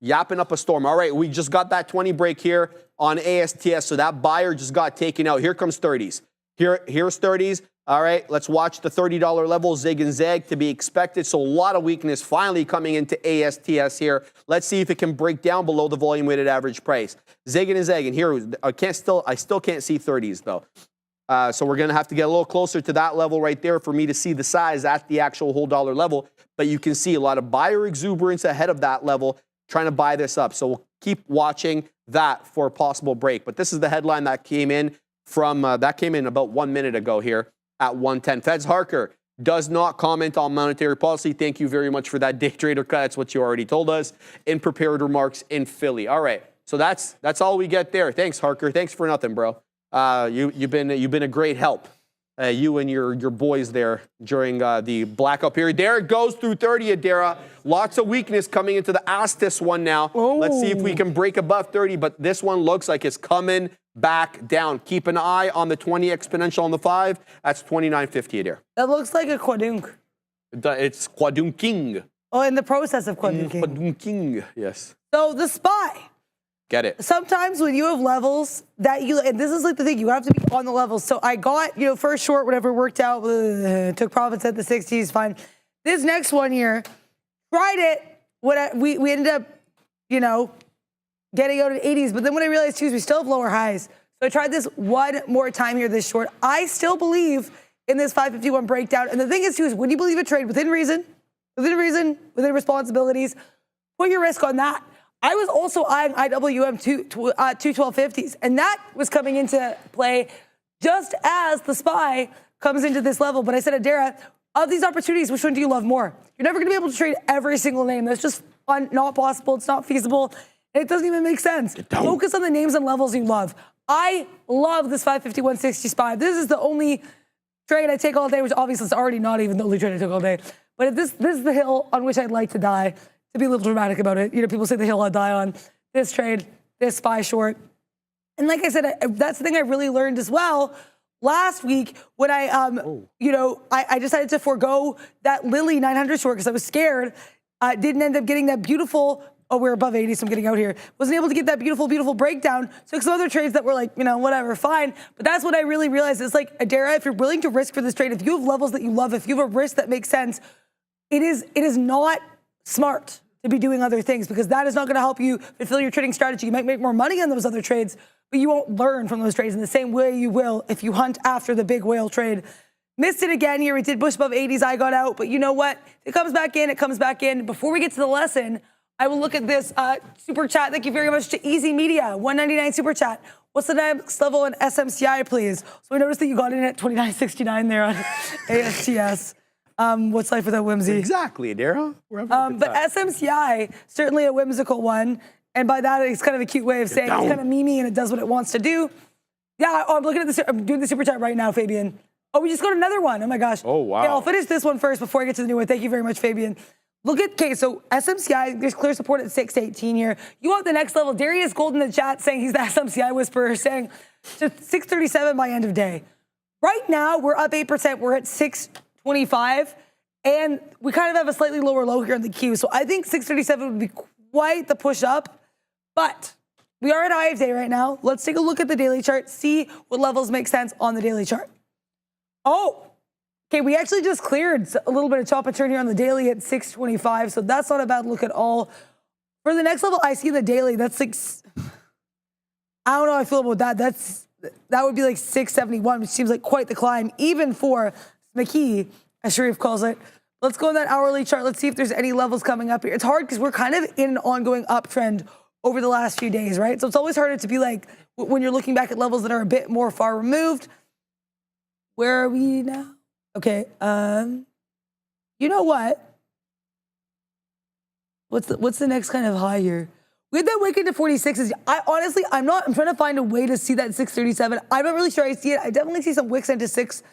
yapping up a storm. All right, we just got that 20 break here on ASTS, so that buyer just got taken out. Here comes 30s. Here's 30s. All right, let's watch the $30 level, zig and zag to be expected. So a lot of weakness finally coming into ASTS here. Let's see if it can break down below the volume weighted average price. Zig and zag, and here I still can't see 30s though. So we're gonna have to get a little closer to that level right there for me to see the size at the actual whole dollar level. But you can see a lot of buyer exuberance ahead of that level, trying to buy this up. So we'll keep watching that for a possible break. But this is the headline that came in about 1 minute ago here at 110. Feds Harker does not comment on monetary policy. Thank you very much for that, Day Trader Cut. That's what you already told us in prepared remarks in Philly. All right, so that's all we get there. Thanks, Harker. Thanks for nothing, bro. You've been a great help. You and your boys there during the blackout period. There it goes through 30, Adara. Lots of weakness coming into the Astis one now. Oh. Let's see if we can break above 30, but this one looks like it's coming back down. Keep an eye on the 20 exponential on the 5. That's 29.50 Adara. That looks like a quadunk. It's quadunking. Oh, in the process of quadunking. Quadunking, yes. So the SPY. Get it. Sometimes when you have levels that and this is like the thing, you have to be on the levels. So I got, first short, whatever worked out, took profits at the 60s, fine. This next one here, tried it. We ended up, getting out at 80s. But then when I realized too, is we still have lower highs. So I tried this one more time here, this short. I still believe in this 551 breakdown. And the thing is too, is when you believe a trade within reason, within responsibilities, put your risk on that. I was also eyeing IWM 212.50s, and that was coming into play just as the SPY comes into this level. But I said, Adara, of these opportunities, which one do you love more? You're never going to be able to trade every single name. That's just not possible. It's not feasible. It doesn't even make sense. Focus on the names and levels you love. I love this 551.60 SPY. This is the only trade I take all day, which obviously is already not even the only trade I took all day. But if this is the hill on which I'd like to die. To be a little dramatic about it. People say the hill I'll die on. This trade, this SPY short. And like I said, that's the thing I really learned as well last week when I decided to forego that Lily 900 short because I was scared. Didn't end up getting that beautiful, we're above 80, so I'm getting out here. Wasn't able to get that beautiful, beautiful breakdown. Took some other trades that were like, whatever, fine. But that's what I really realized. It's like, Adara, if you're willing to risk for this trade, if you have levels that you love, if you have a risk that makes sense, it is not smart to be doing other things because that is not going to help you fulfill your trading strategy. You might make more money on those other trades, but you won't learn from those trades in the same way you will if you hunt after the big whale trade. Missed it again here. It did push above 80s. I got out, but you know what? It comes back in. It comes back in. Before we get to the lesson, I will look at this super chat. Thank you very much to Easy Media, 199 super chat. What's the next level in SMCI, please? So I noticed that you got in at 29.69 there on ASTS. What's life without whimsy? Exactly, Adara. But SMCI, certainly a whimsical one. And by that, it's kind of a cute way of saying it's kind of memey and it does what it wants to do. Yeah, I'm looking at this. I'm doing the super chat right now, Fabian. Oh, we just got another one. Oh, my gosh. Oh, wow. Okay, I'll finish this one first before I get to the new one. Thank you very much, Fabian. look at, okay, so SMCI, there's clear support at 618 here. You want the next level. Darius Gold in the chat saying he's the SMCI whisperer, saying to 637 by end of day. Right now, we're up 8%. We're at 625, and we kind of have a slightly lower low here in the queue. So I think 637 would be quite the push up, but we are at high of day right now. Let's take a look at the daily chart, see what levels make sense on the daily chart. Oh, okay, we actually just cleared a little bit of chop and turn here on the daily at 625, so that's not a bad look at all. For the next level, I see the daily, that's like, I don't know how I feel about that. That would be like 671, which seems like quite the climb, even for McKee, as Sharif calls it. Let's go on that hourly chart. Let's see if there's any levels coming up here. It's hard because we're kind of in an ongoing uptrend over the last few days, right? So it's always harder to be like, when you're looking back at levels that are a bit more far removed. Where are we now? Okay, you know what? What's the next kind of high here? We had that wick into 46s. I'm trying to find a way to see that 637. I'm not really sure I see it. I definitely see some wicks into 630s.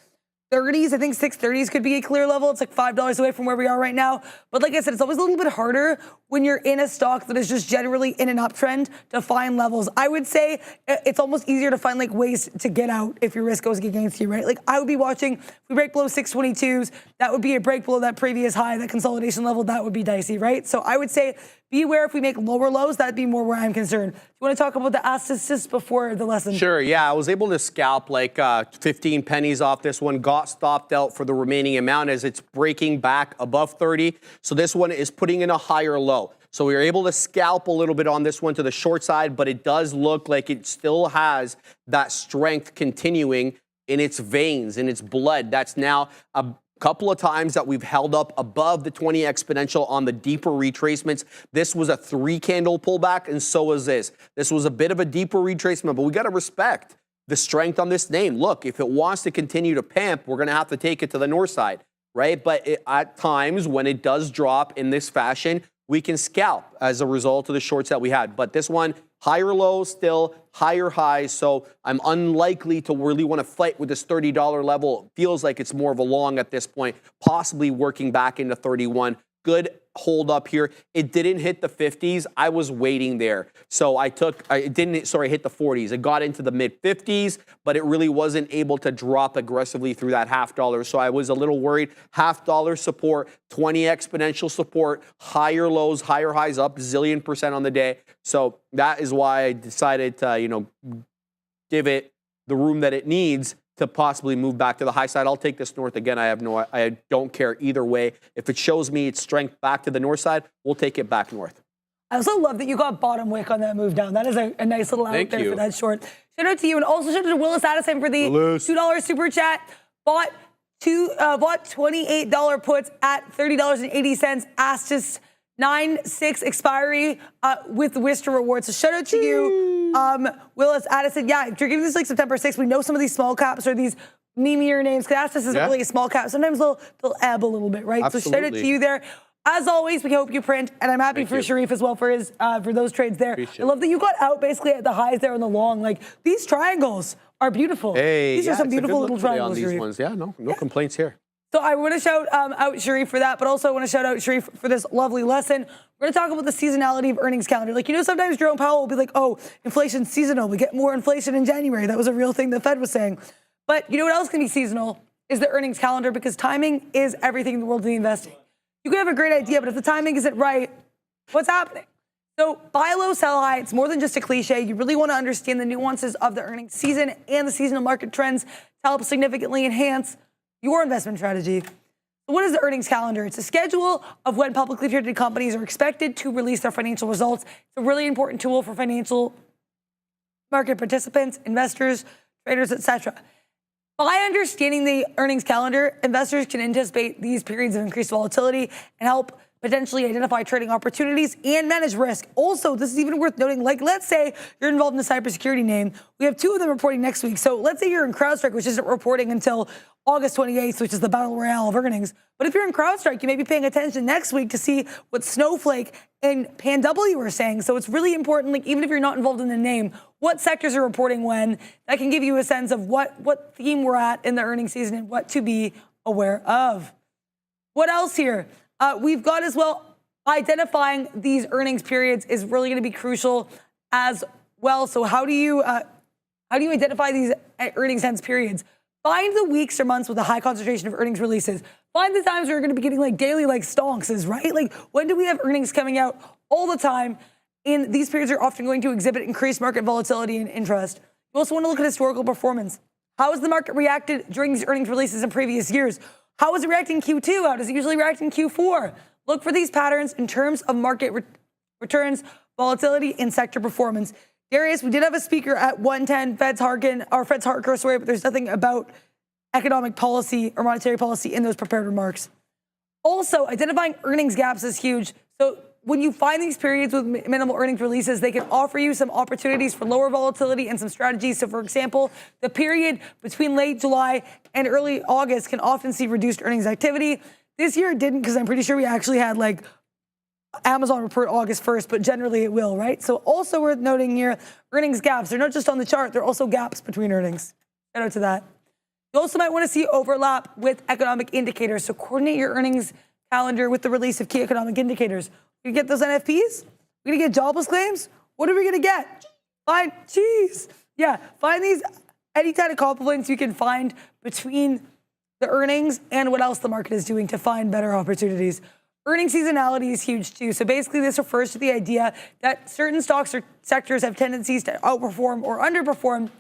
I think 630s could be a clear level. It's like $5 away from where we are right now. But like I said, it's always a little bit harder when you're in a stock that is just generally in an uptrend to find levels. I would say it's almost easier to find like ways to get out if your risk goes against you, right? Like I would be watching, if we break below 622s, that would be a break below that previous high, that consolidation level, that would be dicey, right? So I would say be aware if we make lower lows, that'd be more where I'm concerned. Do you want to talk about the assets before the lesson? Sure, yeah. I was able to scalp like 15 pennies off this one, got stopped out for the remaining amount as it's breaking back above 30. So this one is putting in a higher low. So we were able to scalp a little bit on this one to the short side, but it does look like it still has that strength continuing in its veins, in its blood. That's now a couple of times that we've held up above the 20 exponential on the deeper retracements. This was a 3-candle pullback, and so was this. This was a bit of a deeper retracement, but we got to respect the strength on this name. Look, if it wants to continue to pimp, we're going to have to take it to the north side, right? But at times when it does drop in this fashion, we can scalp as a result of the shorts that we had. But this one, higher lows still, higher highs. So I'm unlikely to really want to fight with this $30 level. It feels like it's more of a long at this point, possibly working back into 31. Good hold up here. It didn't hit the 50s. I was waiting there. So it didn't hit the 40s. It got into the mid 50s, but it really wasn't able to drop aggressively through that $0.50. So I was a little worried. $0.50 support, 20 exponential support, higher lows, higher highs, up zillion% on the day. So that is why I decided to, give it the room that it needs to possibly move back to the high side. I'll take this north again. I don't care either way. If it shows me its strength back to the north side, we'll take it back north. I also love that you got bottom wick on that move down. That is a nice little out there for that short. Shout out to you, and also shout out to Willis Addison for the $2 super chat. Bought $28 puts at $30.80. Astis 9/6 expiry with the Wister reward. So shout out to you, Willis Addison. Yeah, if you're giving this like September 6th, we know some of these small caps or these memeier names, because Astis isn't really a small cap. Sometimes they'll ebb a little bit, right? Absolutely. So shout out to you there. As always, we hope you print, and I'm happy for Sharif as well for his for those trades there. I love that you got out basically at the highs there on the long. Like these triangles are beautiful. Hey, these are some beautiful little triangles, on these Sharif. ones. Yeah, no complaints here. So I want to shout out Sharif for that, but also I want to shout out Sharif for this lovely lesson. We're going to talk about the seasonality of earnings calendar. Like, sometimes Jerome Powell will be like, oh, inflation's seasonal. We get more inflation in January. That was a real thing the Fed was saying. But you know what else can be seasonal is the earnings calendar, because timing is everything in the world of investing. You can have a great idea, but if the timing isn't right, what's happening? So buy low, sell high. It's more than just a cliche. You really want to understand the nuances of the earnings season and the seasonal market trends to help significantly enhance your investment strategy. What is the earnings calendar? It's a schedule of when publicly traded companies are expected to release their financial results. It's a really important tool for financial market participants, investors, traders, etc. By understanding the earnings calendar, investors can anticipate these periods of increased volatility and help potentially identify trading opportunities and manage risk. Also, this is even worth noting, like let's say you're involved in a cybersecurity name. We have 2 of them reporting next week. So let's say you're in CrowdStrike, which isn't reporting until August 28th, which is the battle royale of earnings. But if you're in CrowdStrike, you may be paying attention next week to see what Snowflake and PanW are saying. So it's really important, like even if you're not involved in the name, what sectors are reporting when. That can give you a sense of what theme we're at in the earnings season and what to be aware of. What else here? We've got as well, identifying these earnings periods is really going to be crucial as well. So how do you identify these earnings hence periods? Find the weeks or months with a high concentration of earnings releases. Find the times where you're going to be getting like daily like stonks, right? Like when do we have earnings coming out all the time? And these periods are often going to exhibit increased market volatility and interest. You also want to look at historical performance. How has the market reacted during these earnings releases in previous years? How is it reacting in Q2? How does it usually react in Q4? Look for these patterns in terms of market returns, volatility, and sector performance. Darius, we did have a speaker at 110, Fed's Harker, sorry, but there's nothing about economic policy or monetary policy in those prepared remarks. Also, identifying earnings gaps is huge. So when you find these periods with minimal earnings releases, they can offer you some opportunities for lower volatility and some strategies. So for example, the period between late July and early August can often see reduced earnings activity. This year it didn't, because I'm pretty sure we actually had like Amazon report August 1st, but generally it will, right? So also worth noting here, earnings gaps. They're not just on the chart, they're also gaps between earnings. Shout out to that. You also might want to see overlap with economic indicators. So coordinate your earnings calendar with the release of key economic indicators. We get those NFPs? We're going to get jobless claims? What are we going to get? Find these any kind of complements you can find between the earnings and what else the market is doing to find better opportunities. Earnings seasonality is huge too. So basically this refers to the idea that certain stocks or sectors have tendencies to outperform or underperform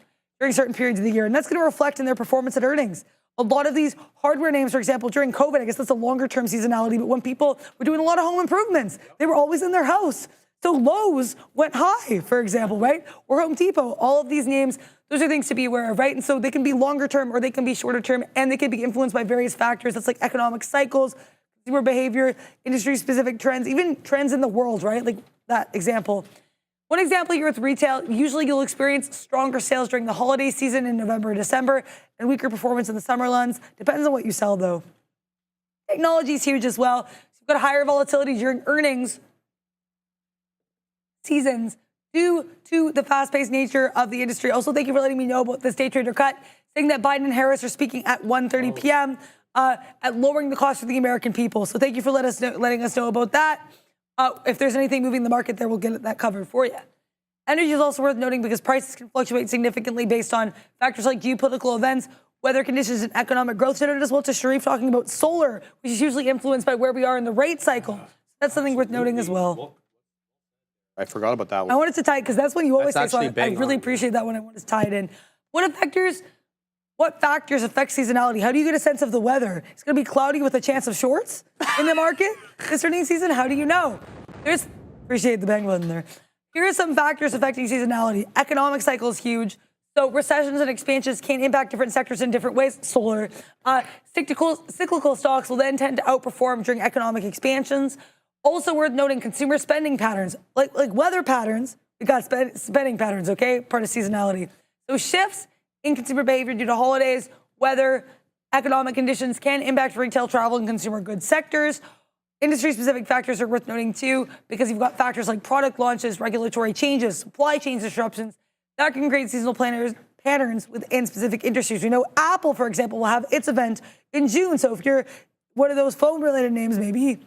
during certain periods of the year. And that's going to reflect in their performance at earnings. A lot of these hardware names, for example, during COVID, I guess that's a longer term seasonality, but when people were doing a lot of home improvements, they were always in their house. So Lowe's went high, for example, right? Or Home Depot, all of these names, those are things to be aware of, right? And so they can be longer term or they can be shorter term, and they can be influenced by various factors. That's like economic cycles, consumer behavior, industry-specific trends, even trends in the world, right? Like that example. One example here with retail, usually you'll experience stronger sales during the holiday season in November and December, and weaker performance in the summer months. Depends on what you sell, though. Technology is huge as well. So you've got higher volatility during earnings seasons due to the fast-paced nature of the industry. Also, thank you for letting me know about this day trader cut, saying that Biden and Harris are speaking at 1:30 p.m. At lowering the cost for the American people. So thank you for letting us know about that. If there's anything moving the market there, we'll get that covered for you. Energy is also worth noting because prices can fluctuate significantly based on factors like geopolitical events, weather conditions, and economic growth. Shout out as well to Sharif talking about solar, which is usually influenced by where we are in the rate cycle. That's something worth noting as well. I forgot about that one. I wanted to tie it because that's when you always say, so I bang really on. appreciate that when I want to tie it in. What factors affect seasonality? How do you get a sense of the weather? It's going to be cloudy with a chance of shorts in the market this earnings season. How do you know? Appreciate the bang button there. Here are some factors affecting seasonality. Economic cycle is huge. So recessions and expansions can impact different sectors in different ways. Solar. Cyclical stocks will then tend to outperform during economic expansions. Also worth noting, consumer spending patterns, like weather patterns. We got spending patterns, okay? Part of seasonality. So shifts in consumer behavior due to holidays, weather, economic conditions can impact retail, travel, and consumer goods sectors. Industry-specific factors are worth noting too, because you've got factors like product launches, regulatory changes, supply chain disruptions that can create seasonal patterns within specific industries. We know Apple, for example, will have its event in June. So if you're one of those phone-related names, maybe,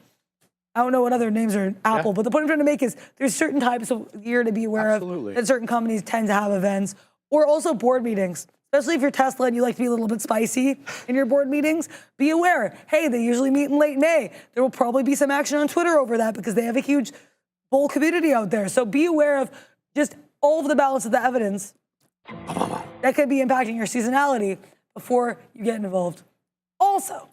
I don't know what other names are in Apple, but the point I'm trying to make is there's certain types of year to be aware of that certain companies tend to have events, or also board meetings. Especially if you're Tesla and you like to be a little bit spicy in your board meetings, be aware. Hey, they usually meet in late May. There will probably be some action on Twitter over that because they have a huge bull community out there. So be aware of just all of the balance of the evidence that could be impacting your seasonality before you get involved. Also,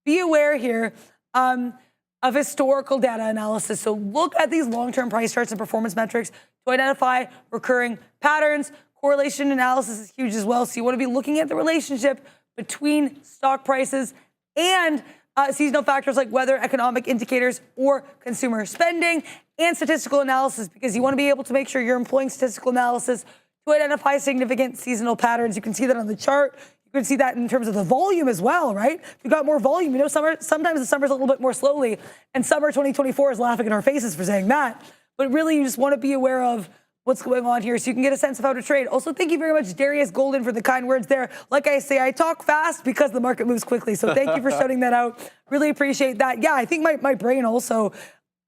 be aware here of historical data analysis. So look at these long-term price charts and performance metrics to identify recurring patterns. Correlation analysis is huge as well. So you want to be looking at the relationship between stock prices and seasonal factors like weather, economic indicators, or consumer spending, and statistical analysis, because you want to be able to make sure you're employing statistical analysis to identify significant seasonal patterns. You can see that on the chart. You can see that in terms of the volume as well, right? If you've got more volume, you know, sometimes the summer's a little bit more slowly, and summer 2024 is laughing in our faces for saying that. But really, you just want to be aware of what's going on here so you can get a sense of how to trade. Also, thank you very much, Darius Golden, for the kind words there. Like I say, I talk fast because the market moves quickly. So thank you for shouting that out. Really appreciate that. Yeah, I think my brain also,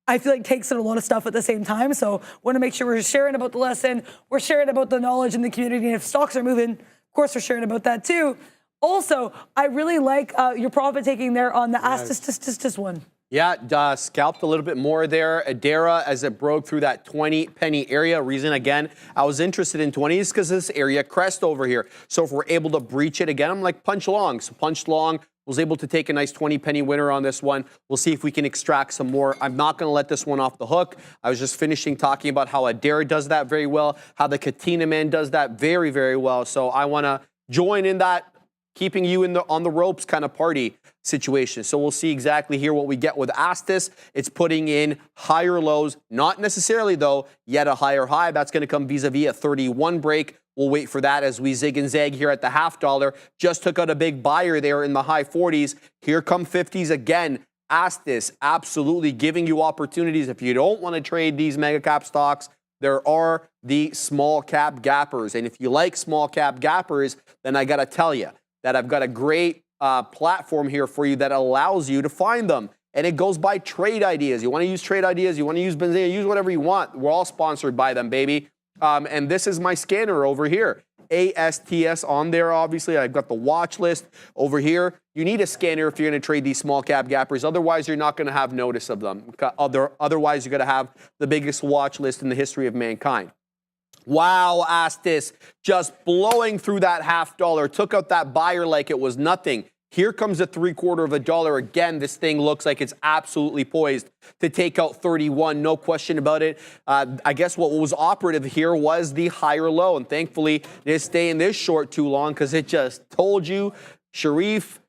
I feel like, takes in a lot of stuff at the same time. So want to make sure we're sharing about the lesson. We're sharing about the knowledge in the community. And if stocks are moving, of course, we're sharing about that too. Also, I really like your profit taking there on the Astis one. Yeah, scalped a little bit more there. Adara, as it broke through that 20 penny area. Reason, again, I was interested in 20 is because this area crest over here. So if we're able to breach it again, I'm like punch long. So punch long, was able to take a nice 20 penny winner on this one. We'll see if we can extract some more. I'm not going to let this one off the hook. I was just finishing talking about how Adara does that very well, how the Katina man does that very, very well. So I want to join in that keeping you in the on the ropes kind of party situation. So we'll see exactly here what we get with Astis. It's putting in higher lows, not necessarily though yet a higher high. That's going to come vis-a-vis a 31 break. We'll wait for that as we zig and zag here at the $0.50. Just took out a big buyer there in the high 40s. Here come 50s again. Astis absolutely giving you opportunities. If you don't want to trade these mega cap stocks, there are the small cap gappers. And if you like small cap gappers, then I got to tell you that I've got a great platform here for you that allows you to find them. And it goes by trade ideas. You want to use trade ideas, you want to use Benzema, use whatever you want. We're all sponsored by them, baby. And this is my scanner over here. ASTS on there, obviously. I've got the watch list over here. You need a scanner if you're going to trade these small cap gappers. Otherwise, you're not going to have notice of them. Otherwise, you're going to have the biggest watch list in the history of mankind. Wow, Astis just blowing through that $0.50. Took out that buyer like it was nothing. Here comes a $0.75 again. This thing looks like it's absolutely poised to take out 31. No question about it. I guess what was operative here was the higher low. And thankfully, it didn't stay in this short too long because it just told you, Sharif,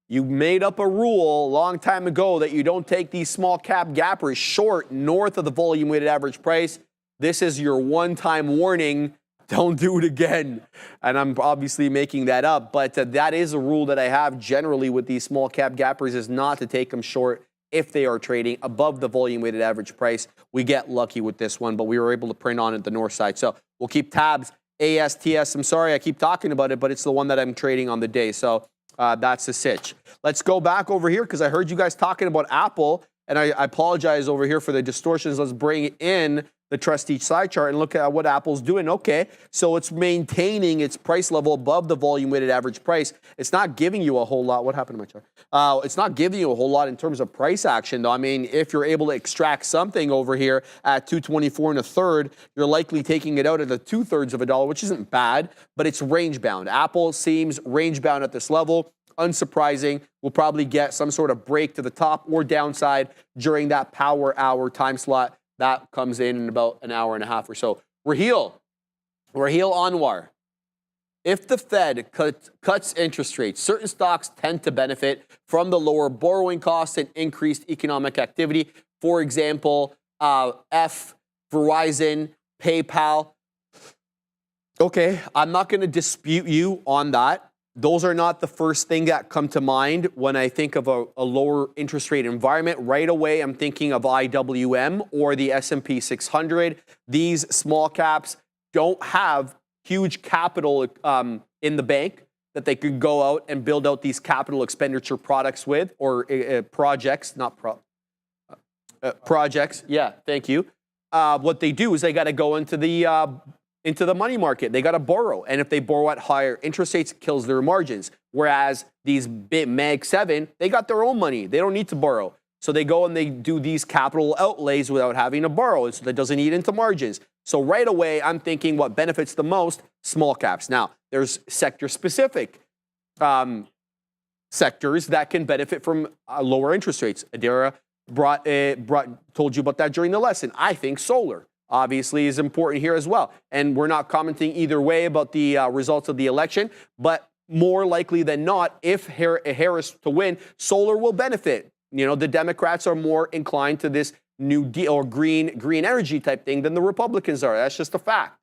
you made up a rule a long time ago that you don't take these small cap gappers short north of the volume weighted average price. This is your one-time warning. Don't do it again. And I'm obviously making that up, but that is a rule that I have generally with these small cap gappers is not to take them short if they are trading above the volume weighted average price. We get lucky with this one, but we were able to print on it the north side. So we'll keep tabs. ASTS, I'm sorry I keep talking about it, but it's the one that I'm trading on the day. So that's the sitch. Let's go back over here because I heard you guys talking about Apple, and I apologize over here for the distortions. Let's bring in the trust each side chart and look at what Apple's doing. Okay, so it's maintaining its price level above the volume weighted average price. It's not giving you a whole lot. What happened to my chart? It's not giving you a whole lot in terms of price action, though. I mean, if you're able to extract something over here at 224 1/3, you're likely taking it out at the 2/3 of a dollar, which isn't bad, but it's range bound. Apple seems range bound at this level. Unsurprising. We'll probably get some sort of break to the top or downside during that power hour time slot. That comes in about an hour and a half or so. Raheel Anwar. If the Fed cuts interest rates, certain stocks tend to benefit from the lower borrowing costs and increased economic activity. For example, Verizon, PayPal. Okay, I'm not going to dispute you on that. Those are not the first thing that come to mind when I think of a lower interest rate environment. Right away, I'm thinking of IWM or the S&P 600. These small caps don't have huge capital in the bank that they could go out and build out these capital expenditure products with, or projects, not projects. Yeah, thank you. What they do is they got to go into the money market. They got to borrow. And if they borrow at higher interest rates, it kills their margins. Whereas these Mag 7, they got their own money. They don't need to borrow. So they go and they do these capital outlays without having to borrow. So that doesn't eat into margins. So right away, I'm thinking what benefits the most? Small caps. Now, there's sector-specific sectors that can benefit from lower interest rates. Adara told you about that during the lesson. I think solar obviously is important here as well. And we're not commenting either way about the results of the election, but more likely than not, if Harris to win, solar will benefit. You know, the Democrats are more inclined to this New Deal or green energy type thing than the Republicans are. That's just a fact.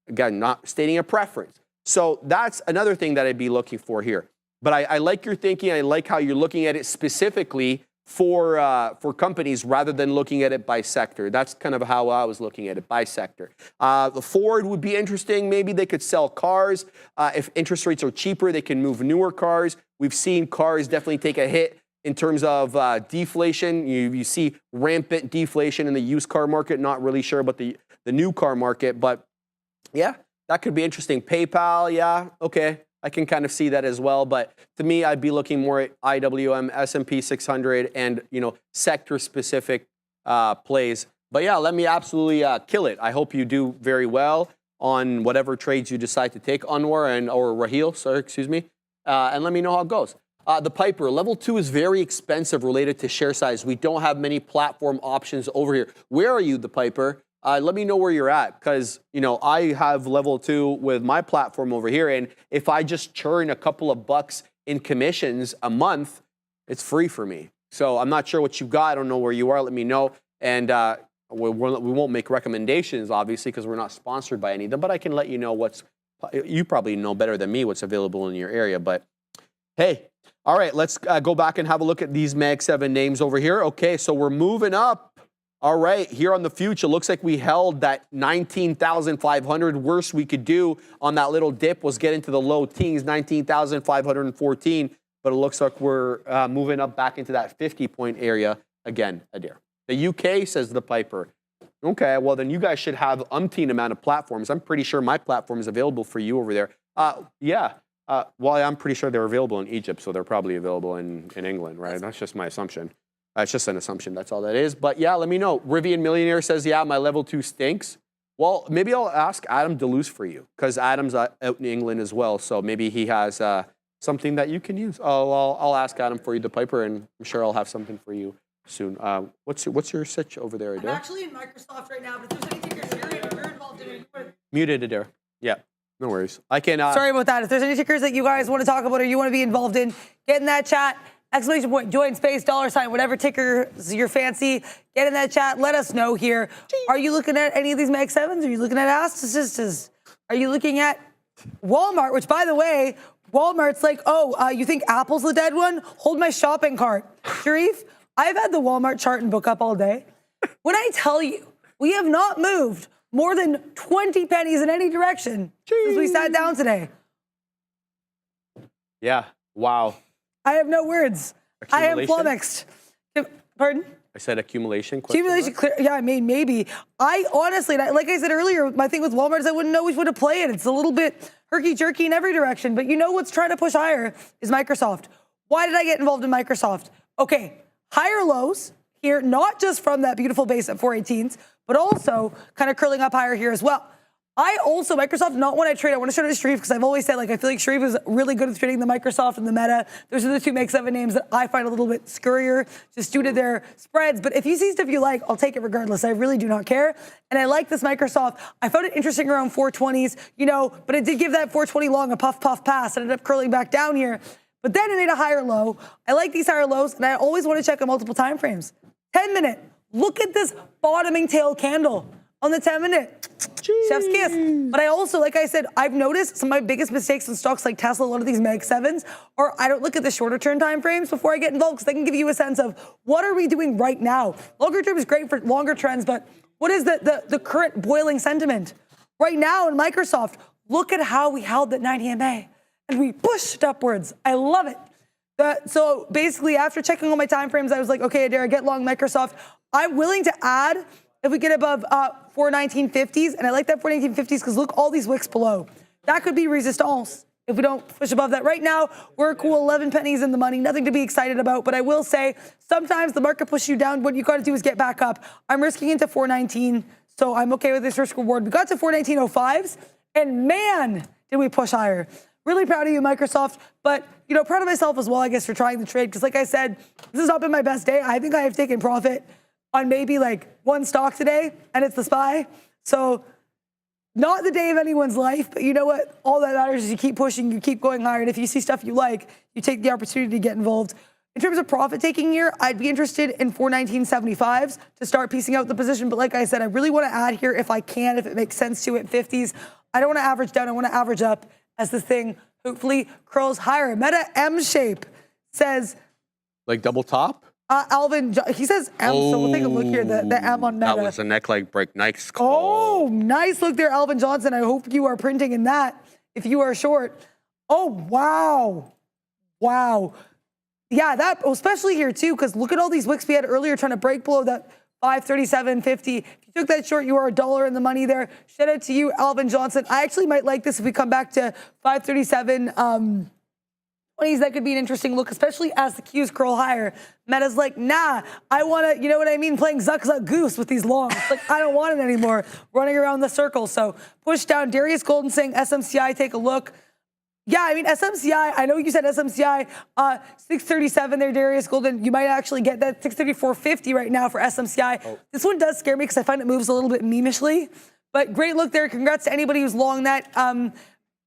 Again, not stating a preference. So that's another thing that I'd be looking for here. But I like your thinking. I like how you're looking at it specifically for companies rather than looking at it by sector. That's kind of how I was looking at it, by sector. The Ford would be interesting. Maybe they could sell cars. If interest rates are cheaper, they can move newer cars. We've seen cars definitely take a hit in terms of deflation. You see rampant deflation in the used car market. Not really sure about the new car market, but yeah, that could be interesting. PayPal, yeah, okay. I can kind of see that as well, but to me, I'd be looking more at IWM, S&P 600, and sector-specific plays. But yeah, let me absolutely kill it. I hope you do very well on whatever trades you decide to take, Anwar or Raheel. Sorry, excuse me, and let me know how it goes. The Piper, level 2 is very expensive related to share size. We don't have many platform options over here. Where are you, the Piper? Let me know where you're at, because I have level 2 with my platform over here, and if I just churn a couple of bucks in commissions a month, it's free for me. So I'm not sure what you got. I don't know where you are. Let me know, and we won't make recommendations, obviously, because we're not sponsored by any of them. But I can let you know you probably know better than me what's available in your area. But hey, all right, let's go back and have a look at these Mag 7 names over here. Okay, so we're moving up. All right, here on the future, looks like we held that 19,500. Worst we could do on that little dip was get into the low teens, 19,514. But it looks like we're moving up back into that 50-point area again, Adair. The UK, says the Piper. Okay, well, then you guys should have umpteen amount of platforms. I'm pretty sure my platform is available for you over there. Yeah, well, I'm pretty sure they're available in Egypt, so they're probably available in England, right? That's just my assumption. It's just an assumption. That's all that is. But yeah, let me know. Rivian Millionaire says, yeah, my level 2 stinks. Well, maybe I'll ask Adam Deleuze for you, because Adam's out in England as well. So maybe he has something that you can use. Oh, I'll ask Adam for you, the Piper, and I'm sure I'll have something for you soon. What's your sitch over there, Adair? I'm actually in Microsoft right now, but if there's any tickers you're involved in it. Muted, Adair. Yeah, no worries. I can. Sorry about that. If there's any tickers that you guys want to talk about or you want to be involved in, get in that chat. Exclamation point, join, space, $, whatever ticker your fancy. Get in that chat. Let us know here. Are you looking at any of these Mag 7s? Are you looking at Astasistas? Are you looking at Walmart? Which, by the way, Walmart's like, oh, you think Apple's the dead one? Hold my shopping cart. Sharif, I've had the Walmart chart and book up all day. When I tell you, we have not moved more than 20 pennies in any direction since we sat down today. Yeah, wow. I have no words. I am flummoxed. Pardon? I said accumulation. Accumulation, clear. Yeah, I mean, maybe. I honestly, like I said earlier, my thing with Walmart is I wouldn't know which way to play it. It's a little bit herky-jerky in every direction. But what's trying to push higher is Microsoft. Why did I get involved in Microsoft? Okay, higher lows here, not just from that beautiful base at 418s, but also kind of curling up higher here as well. Microsoft, not when I trade, I want to show it to Sharif, because I've always said, I feel like Sharif is really good at trading the Microsoft and the Meta. Those are the two Mag 7 names that I find a little bit scurrier, just due to their spreads. But if you see stuff you like, I'll take it regardless. I really do not care. And I like this Microsoft. I found it interesting around 420s, but it did give that 420 long a puff pass. It ended up curling back down here. But then it made a higher low. I like these higher lows, and I always want to check on multiple time frames. 10-minute. Look at this bottoming tail candle on the 10-minute. Chef's kiss. But I also, like I said, I've noticed some of my biggest mistakes in stocks like Tesla, a lot of these Mag 7s, or I don't look at the shorter term time frames before I get involved, because they can give you a sense of what are we doing right now. Longer term is great for longer trends, but what is the current boiling sentiment? Right now in Microsoft, look at how we held that 90 MA and we pushed upwards. I love it. So basically, after checking all my time frames, I was like, okay, Adair, get long Microsoft. I'm willing to add if we get above 419.50s, and I like that 419.50s because look, all these wicks below. That could be resistance if we don't push above that. Right now, we're a cool 11 pennies in the money, nothing to be excited about, but I will say sometimes the market pushes you down. What you got to do is get back up. I'm risking into 419, so I'm okay with this risk reward. We got to 419.05s, and man, did we push higher. Really proud of you, Microsoft, but proud of myself as well, I guess, for trying the trade, because like I said, this has not been my best day. I think I have taken profit on maybe one stock today, and it's the SPY. So not the day of anyone's life, but you know what? All that matters is you keep pushing, you keep going higher, and if you see stuff you like, you take the opportunity to get involved. In terms of profit taking here, I'd be interested in 419.75s to start piecing out the position, but like I said, I really want to add here if I can, if it makes sense to at 50s. I don't want to average down, I want to average up as the thing hopefully curls higher. Meta M shape says, like double top? Alvin, he says M, so we'll take a look here. The M on Meta. That was a neck-leg break. Nice call. Oh, nice look there, Alvin Johnson. I hope you are printing in that if you are short. Oh, wow. Wow. Yeah, that, especially here too, because look at all these wicks we had earlier trying to break below that 537.50. If you took that short, you are $1 in the money there. Shout out to you, Alvin Johnson. I actually might like this if we come back to 537. 20s, that could be an interesting look, especially as the Qs curl higher. Meta's like, nah, I want to, you know what I mean, playing Zuck Zuck Goose with these longs. Like, I don't want it anymore, running around the circle. So push down. Darius Golden saying SMCI, take a look. Yeah, I mean, SMCI, I know you said SMCI, 637 there, Darius Golden. You might actually get that 634.50 right now for SMCI. Oh. This one does scare me because I find it moves a little bit memishly. But great look there. Congrats to anybody who's long that.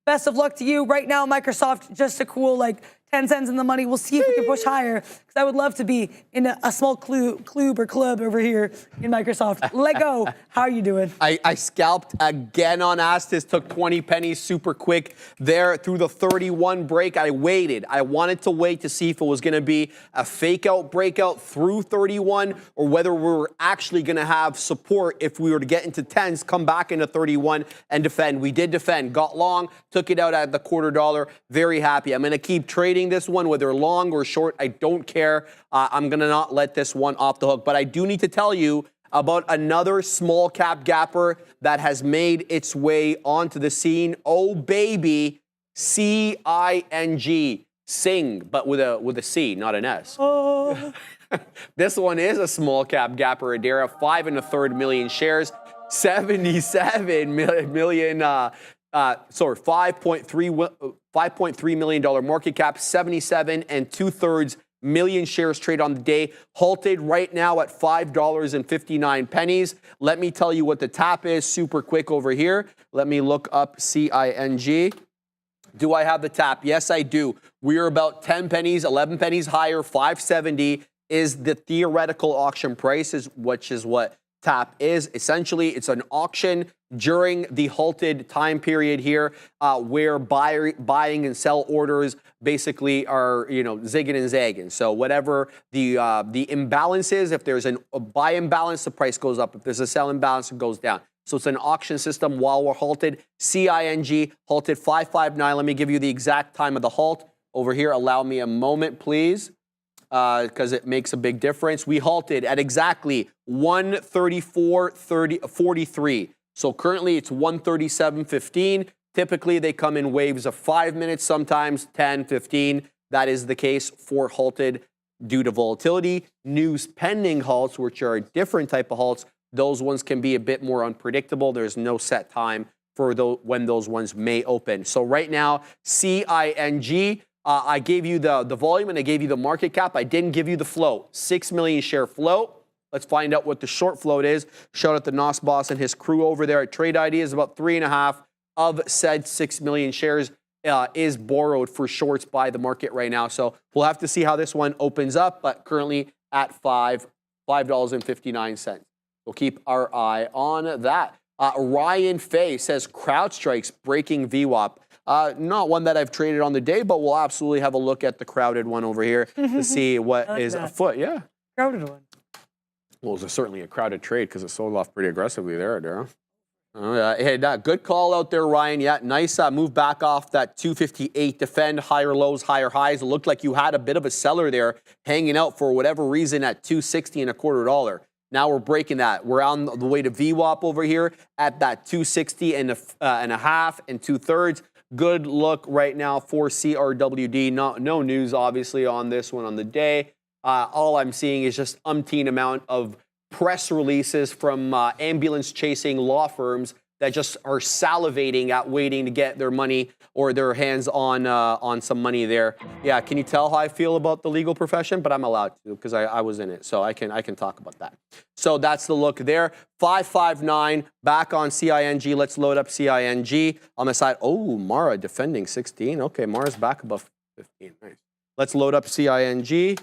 Best of luck to you. Right now, Microsoft, just a cool, like, 10 cents in the money. We'll see if we can push higher, because I would love to be in a small club over here in Microsoft. Lego, how are you doing? I scalped again on Astis, took 20 pennies super quick there through the 31 break. I waited. I wanted to wait to see if it was going to be a fake out breakout through 31 or whether we were actually going to have support if we were to get into 10s, come back into 31 and defend. We did defend, got long, took it out at the $0.25. Very happy. I'm going to keep trading this one, whether long or short. I don't care. I'm going to not let this one off the hook. But I do need to tell you about another small cap gapper that has made its way onto the scene. Oh, baby. CING. Sing, but with a C, not an S. Oh. This one is a small cap gapper, Adara. 5 1/3 million shares. 77 million. $5.3 million market cap, 77 2/3 million shares trade on the day, halted right now at $5.59. Let me tell you what the tap is super quick over here. Let me look up CING. Do I have the tap? Yes, I do. We are about 10 pennies, 11 pennies higher. 570 is the theoretical auction price, which is what tap is. Essentially, it's an auction during the halted time period here where buying and sell orders basically are, zigging and zagging. So whatever the imbalance is, if there's a buy imbalance, the price goes up. If there's a sell imbalance, it goes down. So it's an auction system while we're halted. CING halted 559. Let me give you the exact time of the halt over here. Allow me a moment, please, because it makes a big difference. We halted at exactly 1:34:43. So currently it's 1:37:15. Typically they come in waves of 5 minutes, sometimes 10, 15. That is the case for halted due to volatility. News pending halts, which are a different type of halts, those ones can be a bit more unpredictable. There's no set time for when those ones may open. So right now, CING, I gave you the volume and I gave you the market cap. I didn't give you the float. 6 million share float. Let's find out what the short float is. Shout out to Nos Boss and his crew over there at Trade ID. Is about 3.5 of said 6 million shares is borrowed for shorts by the market right now. So we'll have to see how this one opens up, but currently at $5.59. We'll keep our eye on that. Ryan Fay says CrowdStrike's breaking VWAP. Not one that I've traded on the day, but we'll absolutely have a look at the crowded one over here to see what is afoot. Yeah. Crowded one. Well, it's certainly a crowded trade because it sold off pretty aggressively there, Adara. Hey, good call out there, Ryan. Yeah, nice move back off that 258 defend, higher lows, higher highs. It looked like you had a bit of a seller there hanging out for whatever reason at 260 and $0.25. Now we're breaking that. We're on the way to VWAP over here at that 260 and a half and 2/3. Good look right now for CRWD. No news, obviously, on this one on the day. All I'm seeing is just umpteen amount of press releases from ambulance-chasing law firms that just are salivating at waiting to get their money or their hands on some money there. Yeah, can you tell how I feel about the legal profession? But I'm allowed to because I was in it, so I can talk about that. So that's the look there. 559 back on CING. Let's load up CING on the side. Oh, Mara defending 16. Okay, Mara's back above 15. Nice. Let's load up CING.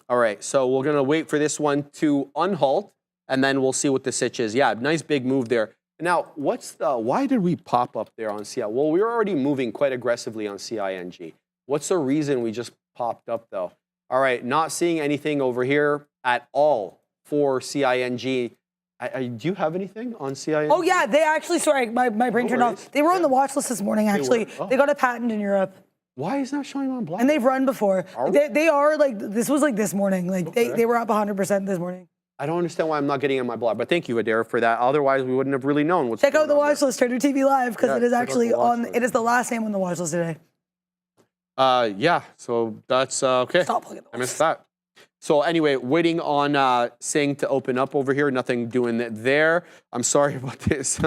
All right, so we're gonna wait for this one to unhalt, and then we'll see what the sitch is. Yeah, nice big move there. Now, why did we pop up there on CI? Well, we were already moving quite aggressively on CING. What's the reason we just popped up though? All right, not seeing anything over here at all for CING. Do you have anything on CING? Oh, yeah, they actually, sorry, my brain turned off. They were on the watch list this morning, actually. They got a patent in Europe. Why is that showing on block? And they've run before. They are, like, this was like this morning. Like, they were up 100% this morning. I don't understand why I'm not getting on my blog, but thank you, Adair, for that. Otherwise, we wouldn't have really known what's Check going out the on watch list, Trader TV Live, because it is actually on, list. it is the last name on the watch list today. Yeah, so that's okay. Stop looking at the I missed that. So anyway, waiting on Sing to open up over here. Nothing doing there. I'm sorry about this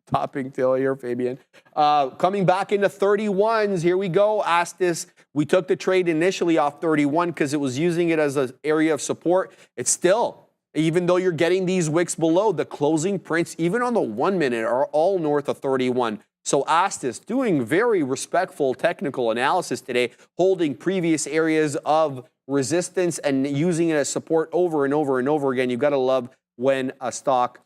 topping tail here, Fabian. Coming back into 31s. Here we go. Astis. We took the trade initially off 31 because it was using it as an area of support. It's still, even though you're getting these wicks below, the closing prints, even on the 1 minute, are all north of 31. So Astis doing very respectful technical analysis today, holding previous areas of resistance and using it as support over and over and over again. You've got to love when a stock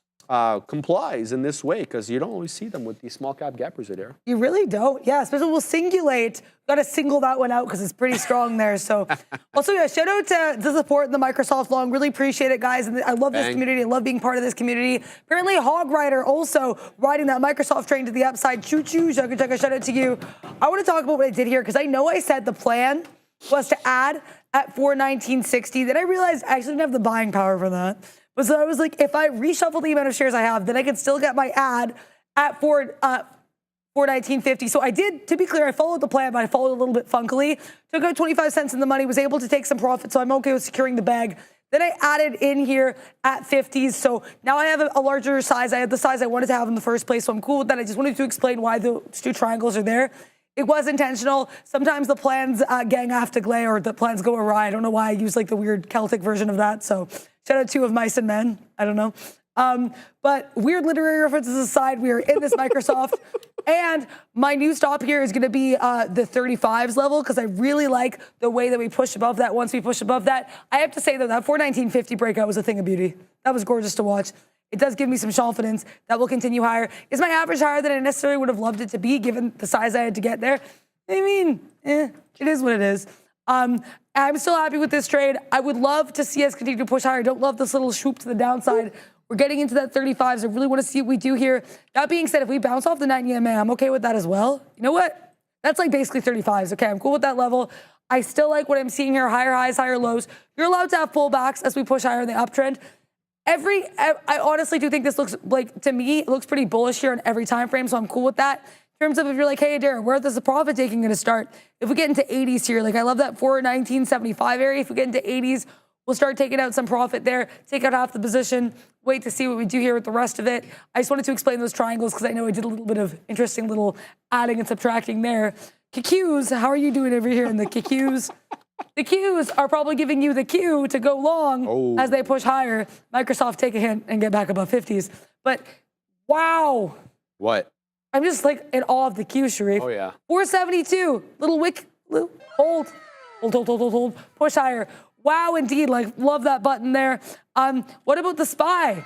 complies in this way, because you don't always see them with these small cap gappers there. You really don't. Yeah, especially we'll singulate. Got to single that one out because it's pretty strong there. So also, yeah, shout out to the support in the Microsoft long. Really appreciate it, guys. And I love this community. I love being part of this community. Apparently, Hog Rider also riding that Microsoft train to the upside. Choo-choo, chugga, shout out to you. I want to talk about what I did here because I know I said the plan was to add at 419.60. Then I realized I actually didn't have the buying power for that. But so I was like, if I reshuffle the amount of shares I have, then I can still get my ad at 419.50. So I did, to be clear, I followed the plan, but I followed a little bit funkily. Took out 25 cents in the money, was able to take some profit, so I'm okay with securing the bag. Then I added in here at 50s. So now I have a larger size. I had the size I wanted to have in the first place, so I'm cool with that. I just wanted to explain why those two triangles are there. It was intentional. Sometimes the plans gang after glay, or the plans go awry. I don't know why I use like the weird Celtic version of that. So shout out to of mice and men. I don't know. But weird literary references aside, we are in this Microsoft. And my new stop here is going to be the 35s level, because I really like the way that we push above that. Once we push above that, I have to say, though, that 419.50 breakout was a thing of beauty. That was gorgeous to watch. It does give me some confidence that will continue higher. Is my average higher than I necessarily would have loved it to be, given the size I had to get there? I mean, it is what it is. I'm still happy with this trade. I would love to see us continue to push higher. I don't love this little swoop to the downside. We're getting into that 35s. I really want to see what we do here. That being said, if we bounce off the 90 MA, I'm okay with that as well. You know what? That's like basically 35s. Okay, I'm cool with that level. I still like what I'm seeing here. Higher highs, higher lows. You're allowed to have pullbacks as we push higher in the uptrend. I honestly do think this looks like, to me, it looks pretty bullish here on every time frame, so I'm cool with that. In terms of if you're like, hey, Darren, where is the profit taking going to start? If we get into 80s here, like I love that 419.75 area. If we get into 80s, we'll start taking out some profit there, take out half the position, wait to see what we do here with the rest of it. I just wanted to explain those triangles because I know I did a little bit of interesting little adding and subtracting there. QQs, how are you doing over here in the QQs? The Qs are probably giving you the cue to go long as they push higher. Microsoft, take a hint and get back above 50s. But wow. What? I'm just like in awe of the Q, Sharif. Oh, yeah. 472. Little wick. Hold. Push higher. Wow, indeed. Like, love that button there. What about the SPY?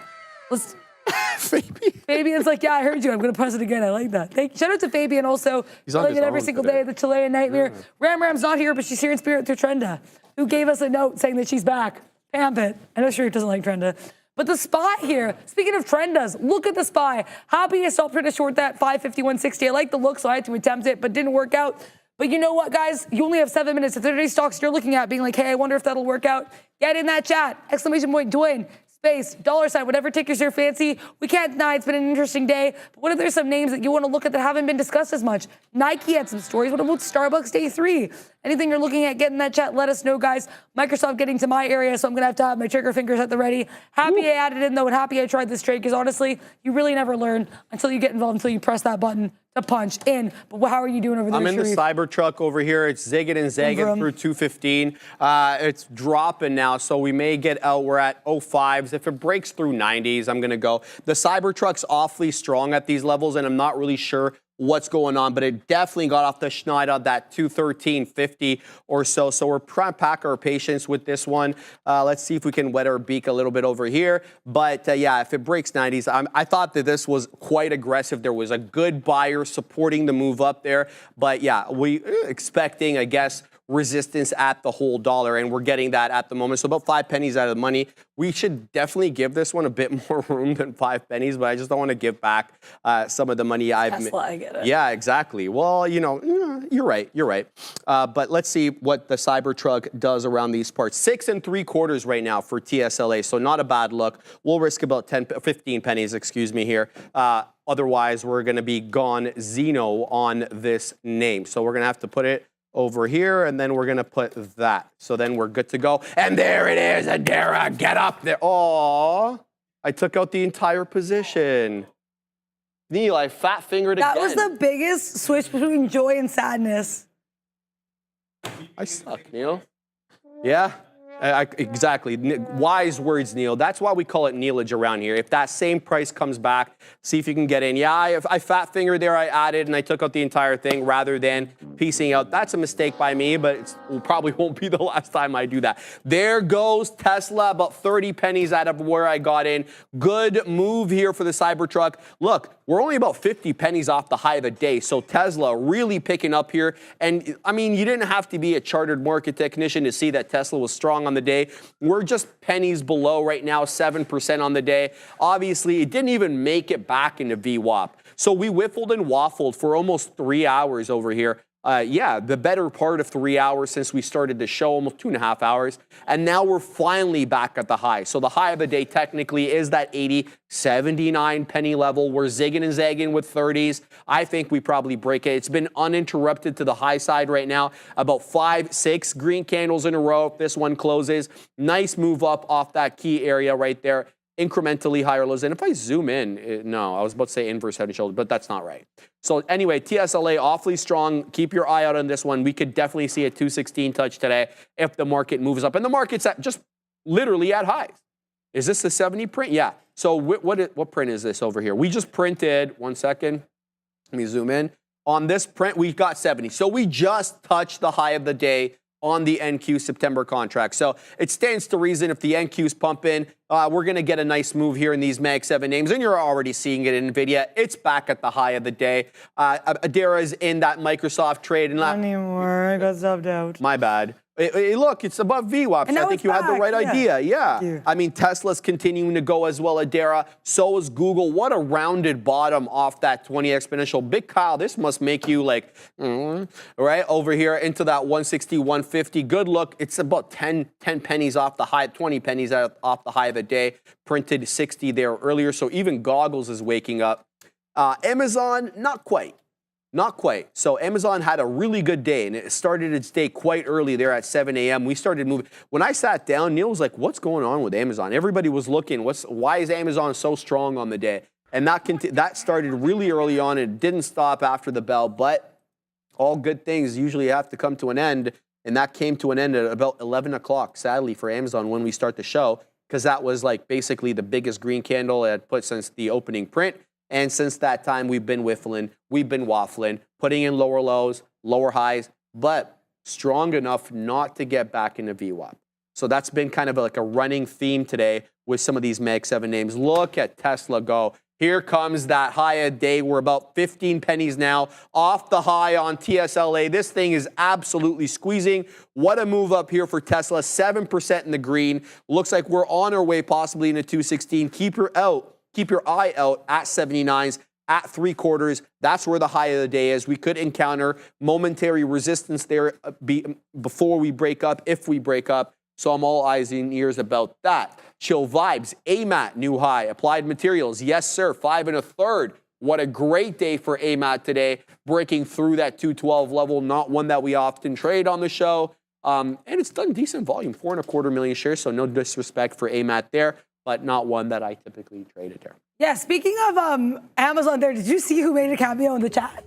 Fabian's like, yeah, I heard you. I'm going to press it again. I like that. Shout out to Fabian also. He's on his it every own single today. day. The Chilean Nightmare. Yeah. Ram's not here, but she's here in spirit through Trenda, who gave us a note saying that she's back. Pamp it. I know Sharif doesn't like Trenda. But the SPY here, speaking of Trendas, look at the SPY. Happy I stopped trying to short that 551.60. I like the look, so I had to attempt it, but didn't work out. But you know what, guys? You only have 7 minutes. If there are any stocks you're looking at being like, hey, I wonder if that'll work out, get in that chat. Exclamation point, Dwayne. Space, $, whatever tickers your fancy. We can't deny it's been an interesting day. But what if there's some names that you want to look at that haven't been discussed as much? Nike had some stories. What about Starbucks day 3? Anything you're looking at, get in that chat. Let us know, guys. Microsoft getting to my area, so I'm going to have my trigger fingers at the ready. Happy I added in, though, and happy I tried this trade, because honestly, you really never learn until you get involved, until you press that button to punch in. But how are you doing over there, I'm in Sharif? the Cybertruck over here. It's zigging and zagging through 215. It's dropping now, so we may get out. We're at 05s. If it breaks through 90s, I'm going to go. The Cybertruck's awfully strong at these levels, and I'm not really sure what's going on, but it definitely got off the schneid on that 213.50 or so. So we're trying to pack our patience with this one. Let's see if we can wet our beak a little bit over here. But yeah, if it breaks 90s, I thought that this was quite aggressive. There was a good buyer supporting the move up there. But yeah, we expecting, I guess, resistance at the whole dollar, and we're getting that at the moment. So about 5 pennies out of the money. We should definitely give this one a bit more room than 5 pennies, but I just don't want to give back some of the money I've made. Tesla, I get it. Yeah, exactly. Well, you know, you're right. But let's see what the Cybertruck does around these parts. 6 3/4 right now for TSLA, so not a bad look. We'll risk about 15 pennies, excuse me here. Otherwise, we're going to be gone Zeno on this name. So we're going to have to put it over here, and then we're going to put that. So then we're good to go. And there it is, Adara, get up there. Oh, I took out the entire position. Neil, I fat-fingered again. That was the biggest switch between joy and sadness. I suck, Neil. Yeah, exactly. Wise words, Neil. That's why we call it Neilage around here. If that same price comes back, see if you can get in. Yeah, I fat fingered there. I added and I took out the entire thing rather than piecing out. That's a mistake by me, but it probably won't be the last time I do that. There goes Tesla, about 30 pennies out of where I got in. Good move here for the Cybertruck. Look, we're only about 50 pennies off the high of the day. So Tesla really picking up here. And I mean, you didn't have to be a chartered market technician to see that Tesla was strong on the day. We're just pennies below right now, 7% on the day. Obviously, it didn't even make it back into VWAP. So we whiffled and waffled for almost 3 hours over here. Yeah, the better part of 3 hours since we started the show, almost 2.5 hours. And now we're finally back at the high. So the high of the day technically is that 80, 79 penny level. We're zigging and zagging with 30s. I think we probably break it. It's been uninterrupted to the high side right now. About 5, 6 green candles in a row. If this one closes, nice move up off that key area right there. Incrementally higher lows. And if I zoom in, no, I was about to say inverse head and shoulder, but that's not right. So anyway, TSLA awfully strong. Keep your eye out on this one. We could definitely see a 216 touch today if the market moves up. And the market's at just literally at highs. Is this the 70 print? Yeah. So what print is this over here? We just printed, 1 second. Let me zoom in. On this print, we got 70. So we just touched the high of the day on the NQ September contract. So it stands to reason if the NQ's pumping, we're going to get a nice move here in these Mag 7 names, and you're already seeing it in NVIDIA. It's back at the high of the day. Adara's in that Microsoft trade. And Not anymore. I got subbed out. My bad. Look, it's above VWAP. So I think you had the right idea. Yeah. I mean, Tesla's continuing to go as well, Adara. So is Google. What a rounded bottom off that 20 exponential. Big Kyle, this must make you like, right over here into that 160, 150. Good look. It's about 10 pennies off the high, 20 pennies off the high of the day. Printed 60 there earlier. So even Goggles is waking up. Amazon, not quite. Not quite. So Amazon had a really good day, and it started its day quite early there at 7 a.m. We started moving. When I sat down, Neil was like, what's going on with Amazon? Everybody was looking. Why is Amazon so strong on the day? And that started really early on. And it didn't stop after the bell, but all good things usually have to come to an end, and that came to an end at about 11 o'clock, sadly, for Amazon when we start the show, because that was like basically the biggest green candle it had put since the opening print. And since that time, we've been whiffling, we've been waffling, putting in lower lows, lower highs, but strong enough not to get back into VWAP. So that's been kind of like a running theme today with some of these Mag 7 names. Look at Tesla go. Here comes that high of day. We're about 15 pennies now off the high on TSLA. This thing is absolutely squeezing. What a move up here for Tesla. 7% in the green. Looks like we're on our way possibly into 216. Keep your eye out at 79s, at 3/4. That's where the high of the day is. We could encounter momentary resistance there before we break up, if we break up. So I'm all eyes and ears about that. Chill Vibes, AMAT, new high. Applied Materials, yes, sir, 5 1/3. What a great day for AMAT today, breaking through that 212 level, not one that we often trade on the show. And it's done decent volume, 4.25 million shares, so no disrespect for AMAT there, but not one that I typically traded there. Yeah, speaking of Amazon there, did you see who made a cameo in the chat?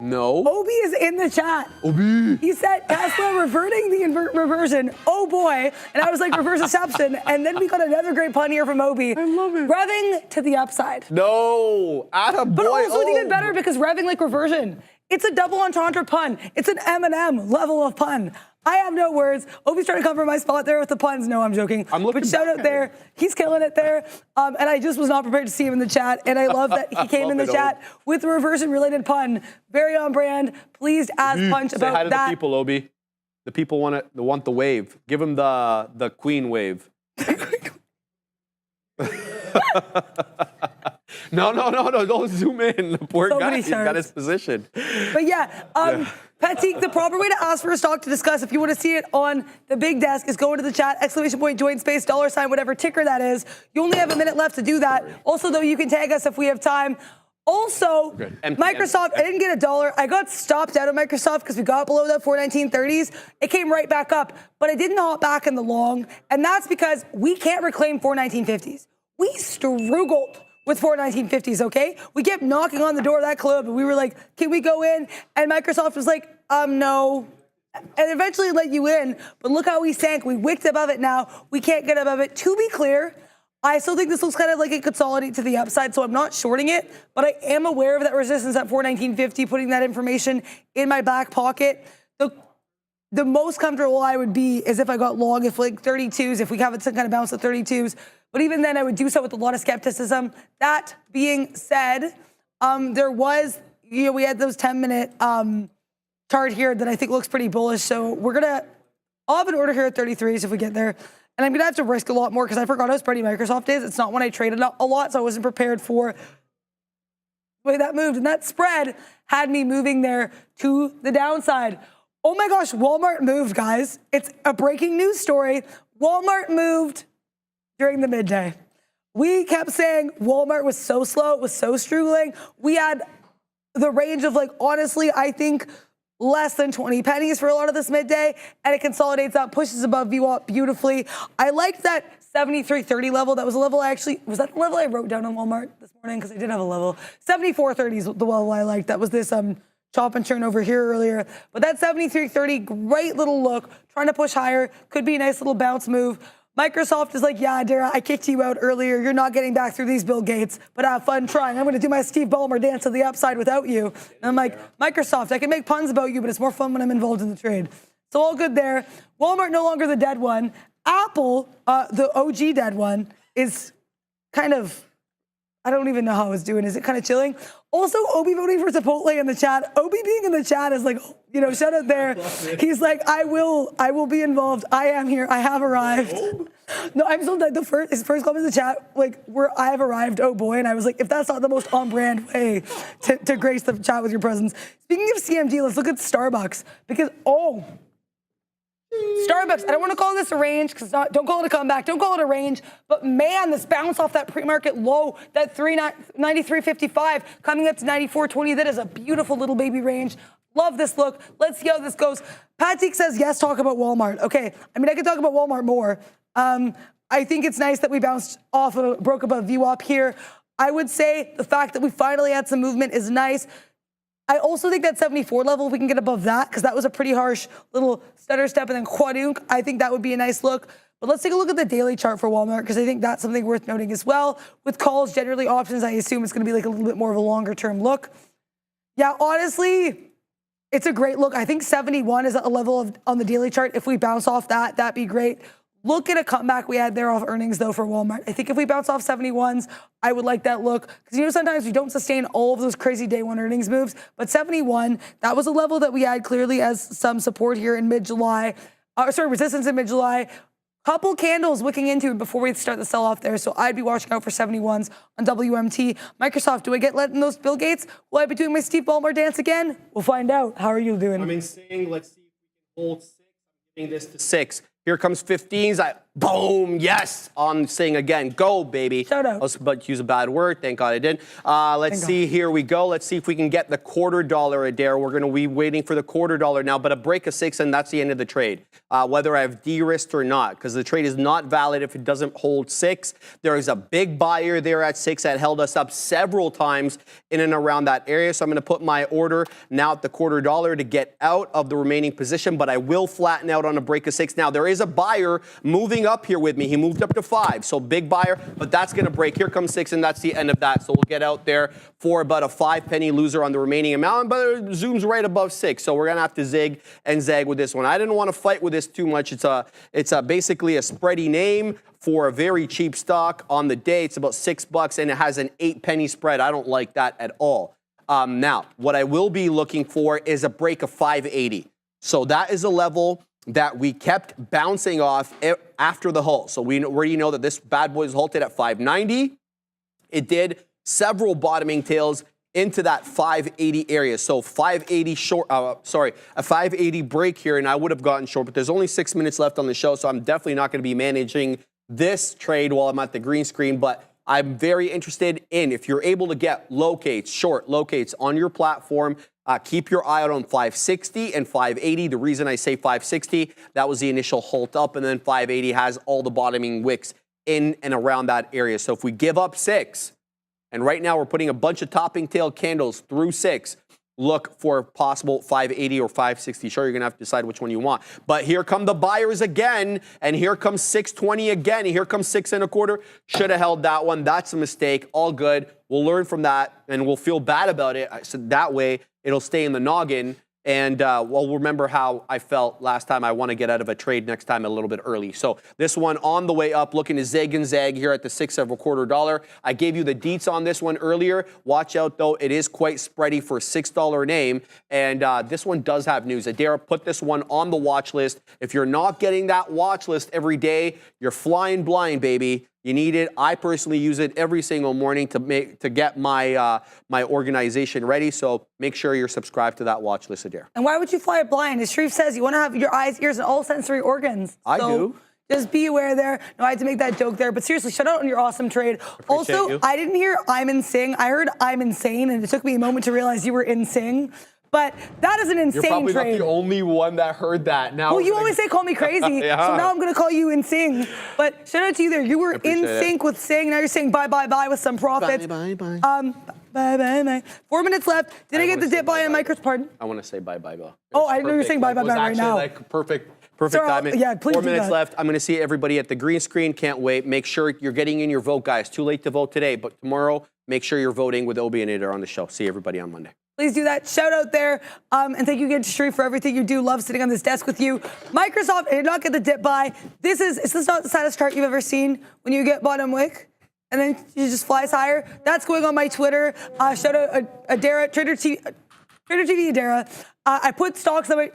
No. Obi is in the chat. Obi. He said Tesla reverting the reversion. Oh boy. And I was like, reverse exception. And then we got another great pun here from Obi. I love it. Revving to the upside. No. Attaboy. But also it's even better because revving like reversion. It's a double entendre pun. It's an M&M level of pun. I have no words. Obi's trying to cover my spot there with the puns. No, I'm joking. But shout out there. He's killing it there. And I just was not prepared to see him in the chat. And I love that he came in the chat with a reversion-related pun. Very on brand. Please ask Punch about that. Say hi to the people, Obi. The people want the wave. Give them the queen wave. No, don't zoom in. The poor guy, he's got his position. But yeah, Patik, the proper way to ask for a stock to discuss, if you want to see it on the big desk, is go into the chat, ! join space, $, whatever ticker that is. You only have a minute left to do that. Also, though, you can tag us if we have time. Also, Microsoft, I didn't get $1. I got stopped out of Microsoft because we got below that 419.30s. It came right back up, but I didn't hop back in the long, and that's because we can't reclaim 419.50s. We struggled with 419.50s, okay? We kept knocking on the door of that club, and we were like, can we go in? And Microsoft was like, no. And eventually let you in, but look how we sank. We wicked above it now. We can't get above it. To be clear, I still think this looks kind of like it consolidate to the upside, so I'm not shorting it, but I am aware of that resistance at 419.50, putting that information in my back pocket. The most comfortable I would be is if I got long, if like 32s, if we have some kind of bounce at 32s, but even then I would do so with a lot of skepticism. That being said, there was, we had those 10-minute chart here that I think looks pretty bullish, so I'll have an order here at 33s if we get there. And I'm going to have to risk a lot more because I forgot how spready Microsoft is. It's not when I traded a lot, so I wasn't prepared for the way that moved. And that spread had me moving there to the downside. Oh my gosh, Walmart moved, guys. It's a breaking news story. Walmart moved during the midday. We kept saying Walmart was so slow, it was so struggling. We had the range of, like, honestly, I think less than 20 pennies for a lot of this midday, and it consolidates up, pushes above VWAP beautifully. I liked that 73.30 level. That was a level was that the level I wrote down on Walmart this morning? Because I did have a level. 74.30 is the level I liked. That was this chop and churn over here earlier. But that 73.30, great little look, trying to push higher, could be a nice little bounce move. Microsoft is like, yeah, Dara, I kicked you out earlier. You're not getting back through these Bill Gates, but have fun trying. I'm going to do my Steve Ballmer dance to the upside without you. And I'm like, Microsoft, I can make puns about you, but it's more fun when I'm involved in the trade. So all good there. Walmart no longer the dead one. Apple, the OG dead one, is kind of, I don't even know how it's doing. Is it kind of chilling? Also, Obi voting for Chipotle in the chat. Obi being in the chat is like, shout out there. He's like, I will be involved. I am here. I have arrived. No, I'm so dead. His first comment in the chat, like, I have arrived, oh boy. And I was like, if that's not the most on-brand way to grace the chat with your presence. Speaking of CMG, let's look at Starbucks. Because, Starbucks, I don't want to call this a range, because don't call it a comeback, don't call it a range, but man, this bounce off that pre-market low, that 93.55 coming up to 94.20, that is a beautiful little baby range. Love this look. Let's see how this goes. Patik says, yes, talk about Walmart. Okay, I mean, I could talk about Walmart more. I think it's nice that we bounced off of broke above VWAP here. I would say the fact that we finally had some movement is nice. I also think that 74 level, if we can get above that, because that was a pretty harsh little stutter step and then quadunk, I think that would be a nice look. But let's take a look at the daily chart for Walmart, because I think that's something worth noting as well. With calls, generally options, I assume it's going to be like a little bit more of a longer term look. Yeah, honestly, it's a great look. I think 71 is a level on the daily chart. If we bounce off that, that'd be great. Look at a comeback we had there off earnings, though, for Walmart. I think if we bounce off 71s, I would like that look. Because, sometimes we don't sustain all of those crazy day one earnings moves. But 71, that was a level that we had clearly as some support here in mid-July. Resistance in mid-July. Couple candles wicking into it before we start the sell-off there. So I'd be watching out for 71s on WMT. Microsoft, do I get let in those Bill Gates? Will I be doing my Steve Ballmer dance again? We'll find out. How are you doing? I mean, saying, let's see if we can hold 6. I'm giving this to 6. Here comes 15s. Boom, yes. I'm saying again, go, baby. Shout out. I was about to use a bad word. Thank God I didn't. Let's see. Here we go. Let's see if we can get the $quarter a dare. We're going to be waiting for the $quarter now, but a break of 6, and that's the end of the trade. Whether I have de-risked or not, because the trade is not valid if it doesn't hold 6. There is a big buyer there at 6 that held us up several times in and around that area. So I'm going to put my order now at the $quarter to get out of the remaining position, but I will flatten out on a break of 6. Now, there is a buyer moving up here with me. He moved up to 5, so big buyer, but that's going to break. Here comes 6, and that's the end of that. So we'll get out there for about a 5-penny loser on the remaining amount, but it zooms right above 6. So we're going to have to zig and zag with this one. I didn't want to fight with this too much. It's basically a spready name for a very cheap stock on the day. It's about $6, and it has an 8-penny spread. I don't like that at all. Now, what I will be looking for is a break of 580. So that is a level that we kept bouncing off after the halt. So we already know that this bad boy is halted at 590. It did several bottoming tails into that 580 area. So 580 short, a 580 break here, and I would have gotten short, but there's only 6 minutes left on the show, so I'm definitely not going to be managing this trade while I'm at the green screen, but I'm very interested in if you're able to get locates, short locates on your platform. Keep your eye out on 560 and 580. The reason I say 560, that was the initial halt up, and then 580 has all the bottoming wicks in and around that area. So if we give up 6, and right now we're putting a bunch of topping tail candles through 6, look for possible 580 or 560. Sure, you're going to have to decide which one you want. But here come the buyers again, and here comes 620 again, and here comes 6 1/4. Should have held that one. That's a mistake. All good. We'll learn from that, and we'll feel bad about it. So that way, it'll stay in the noggin. And we'll remember how I felt last time. I want to get out of a trade next time a little bit early. So this one on the way up, looking to zig and zag here at the 6 1/4 dollar. I gave you the deets on this one earlier. Watch out though, it is quite spready for a $6 name. And this one does have news. Adara put this one on the watch list. If you're not getting that watch list every day, you're flying blind, baby. You need it. I personally use it every single morning to get my my organization ready. So make sure you're subscribed to that watch list, Adair. And why would you fly it blind? As Sharif says, you want to have your eyes, ears, and all sensory organs. I do. Just be aware there. No, I had to make that joke there. But seriously, shout out on your awesome trade. Also, you. I didn't hear I'm in sing. I heard I'm insane, and it took me a moment to realize you were in sing. But that is an insane You're probably trade. not the only one that heard that. Now, well, you always say call me crazy, Yeah. so now I'm going to call you in sing. But shout out to you there. You were in sync with sing. Now you're saying bye, bye, bye with some profits. Bye, bye, bye. Bye, bye, bye. 4 minutes left. Did I get the dip buy on Micros? Pardon? I want to say bye, bye, bye. Oh, I know you're saying bye, bye, It was bye right actually now. like perfect Sorry, timing. yeah, please 4 do minutes that. left. I'm going to see everybody at the green screen. Can't wait. Make sure you're getting in your vote, guys. Too late to vote today, but tomorrow, make sure you're voting with Obi and Adair on the show. See everybody on Monday. Please do that. Shout out there. And thank you again to Sharif for everything you do. Love sitting on this desk with you. Microsoft, I did not get the dip buy. Is this not the saddest chart you've ever seen when you get bottom wick? And then it just flies higher. That's going on my Twitter. Shout out Adara, Trader TV Adara. I put stocks on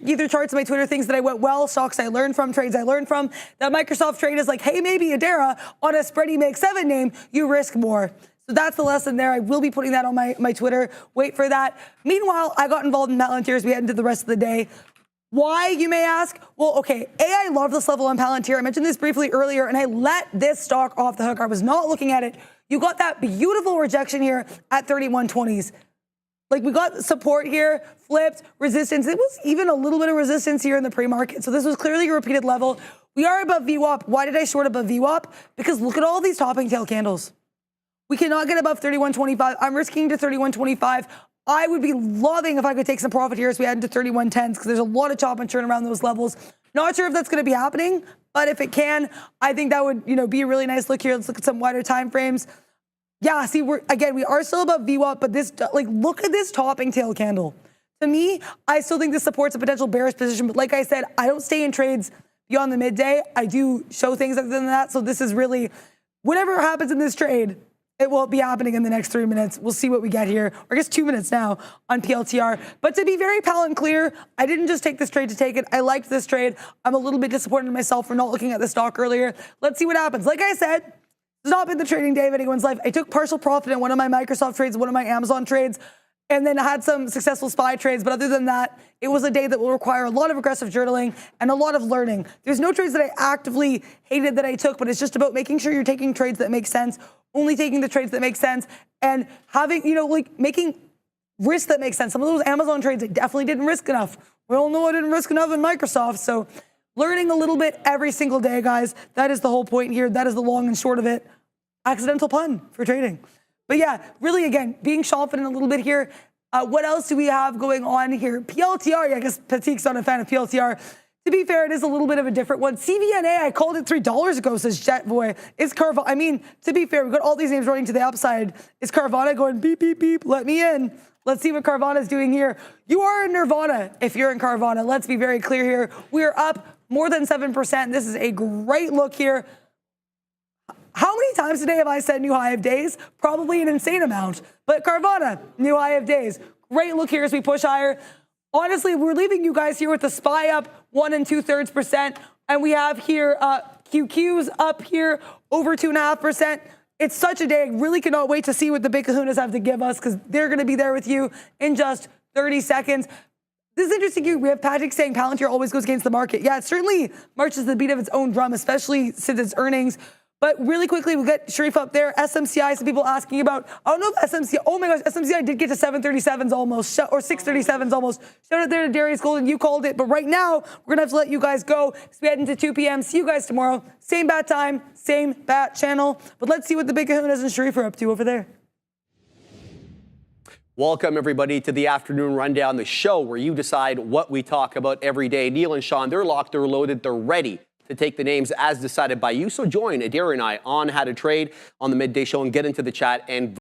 either charts on my Twitter, things that I went well, stocks I learned from, trades I learned from. That Microsoft trade is like, hey, maybe Adara on a spready make 7 name, you risk more. So that's the lesson there. I will be putting that on my Twitter. Wait for that. Meanwhile, I got involved in Palantir as we head into the rest of the day. Why, you may ask? Well, okay, I love this level on Palantir. I mentioned this briefly earlier, and I let this stock off the hook. I was not looking at it. You got that beautiful rejection here at 31.20s. Like, we got support here, flipped, resistance. It was even a little bit of resistance here in the pre-market. So this was clearly a repeated level. We are above VWAP. Why did I short above VWAP? Because look at all these topping tail candles. We cannot get above 31.25. I'm risking to 31.25. I would be loving if I could take some profit here as we head into 31.10s because there's a lot of chop and churn around those levels. Not sure if that's going to be happening, but if it can, I think that would, be a really nice look here. Let's look at some wider time frames. Yeah, see, we are still above VWAP, but this, look at this topping tail candle. To me, I still think this supports a potential bearish position, but like I said, I don't stay in trades beyond the midday. I do show things other than that, so this is really, whatever happens in this trade, it will be happening in the next 3 minutes. We'll see what we get here, or I guess 2 minutes now on PLTR. But to be very pal and clear, I didn't just take this trade to take it. I liked this trade. I'm a little bit disappointed in myself for not looking at the stock earlier. Let's see what happens. Like I said, it's not been the trading day of anyone's life. I took partial profit in one of my Microsoft trades, one of my Amazon trades, and then I had some successful SPY trades. But other than that, it was a day that will require a lot of aggressive journaling and a lot of learning. There's no trades that I actively hated that I took, but it's just about making sure you're taking trades that make sense, only taking the trades that make sense, and having, making risks that make sense. Some of those Amazon trades, I definitely didn't risk enough. We all know I didn't risk enough in Microsoft. So learning a little bit every single day, guys. That is the whole point here. That is the long and short of it. Accidental pun for trading. But yeah, really, again, being confident a little bit here. What else do we have going on here? PLTR, I guess Patik's not a fan of PLTR. To be fair, it is a little bit of a different one. CVNA, I called it $3 ago, says Jetboy. It's Carvana. To be fair, we've got all these names running to the upside. Is Carvana going beep, beep, beep, let me in? Let's see what Carvana's doing here. You are in Nirvana if you're in Carvana. Let's be very clear here. We are up more than 7%. This is a great look here. How many times today have I said new high of days? Probably an insane amount. But Carvana, new high of days. Great look here as we push higher. honestly, we're leaving you guys here with the SPY up 1 2/3%. And we have here QQs up here over 2.5%. It's such a day. I really cannot wait to see what the big kahunas have to give us because they're going to be there with you in just 30 seconds. This is interesting. We have Patrick saying Palantir always goes against the market. Yeah, it certainly marches the beat of its own drum, especially since it's earnings. But really quickly, we'll get Sharif up there. SMCI, some people asking about, I don't know if SMCI, oh my gosh, SMCI did get to 737s almost, or 637s almost. Shout out there to Darius Golden, you called it. But right now, we're going to have to let you guys go because we head into 2 p.m. See you guys tomorrow. Same bat time, same bat channel. But let's see what the big kahunas and Sharif are up to over there. Welcome, everybody, to the Afternoon Rundown, the show where you decide what we talk about every day. Neil and Sean, they're locked, they're loaded, they're ready to take the names as decided by you. So join Adair and I on How to Trade on the Midday Show and get into the chat and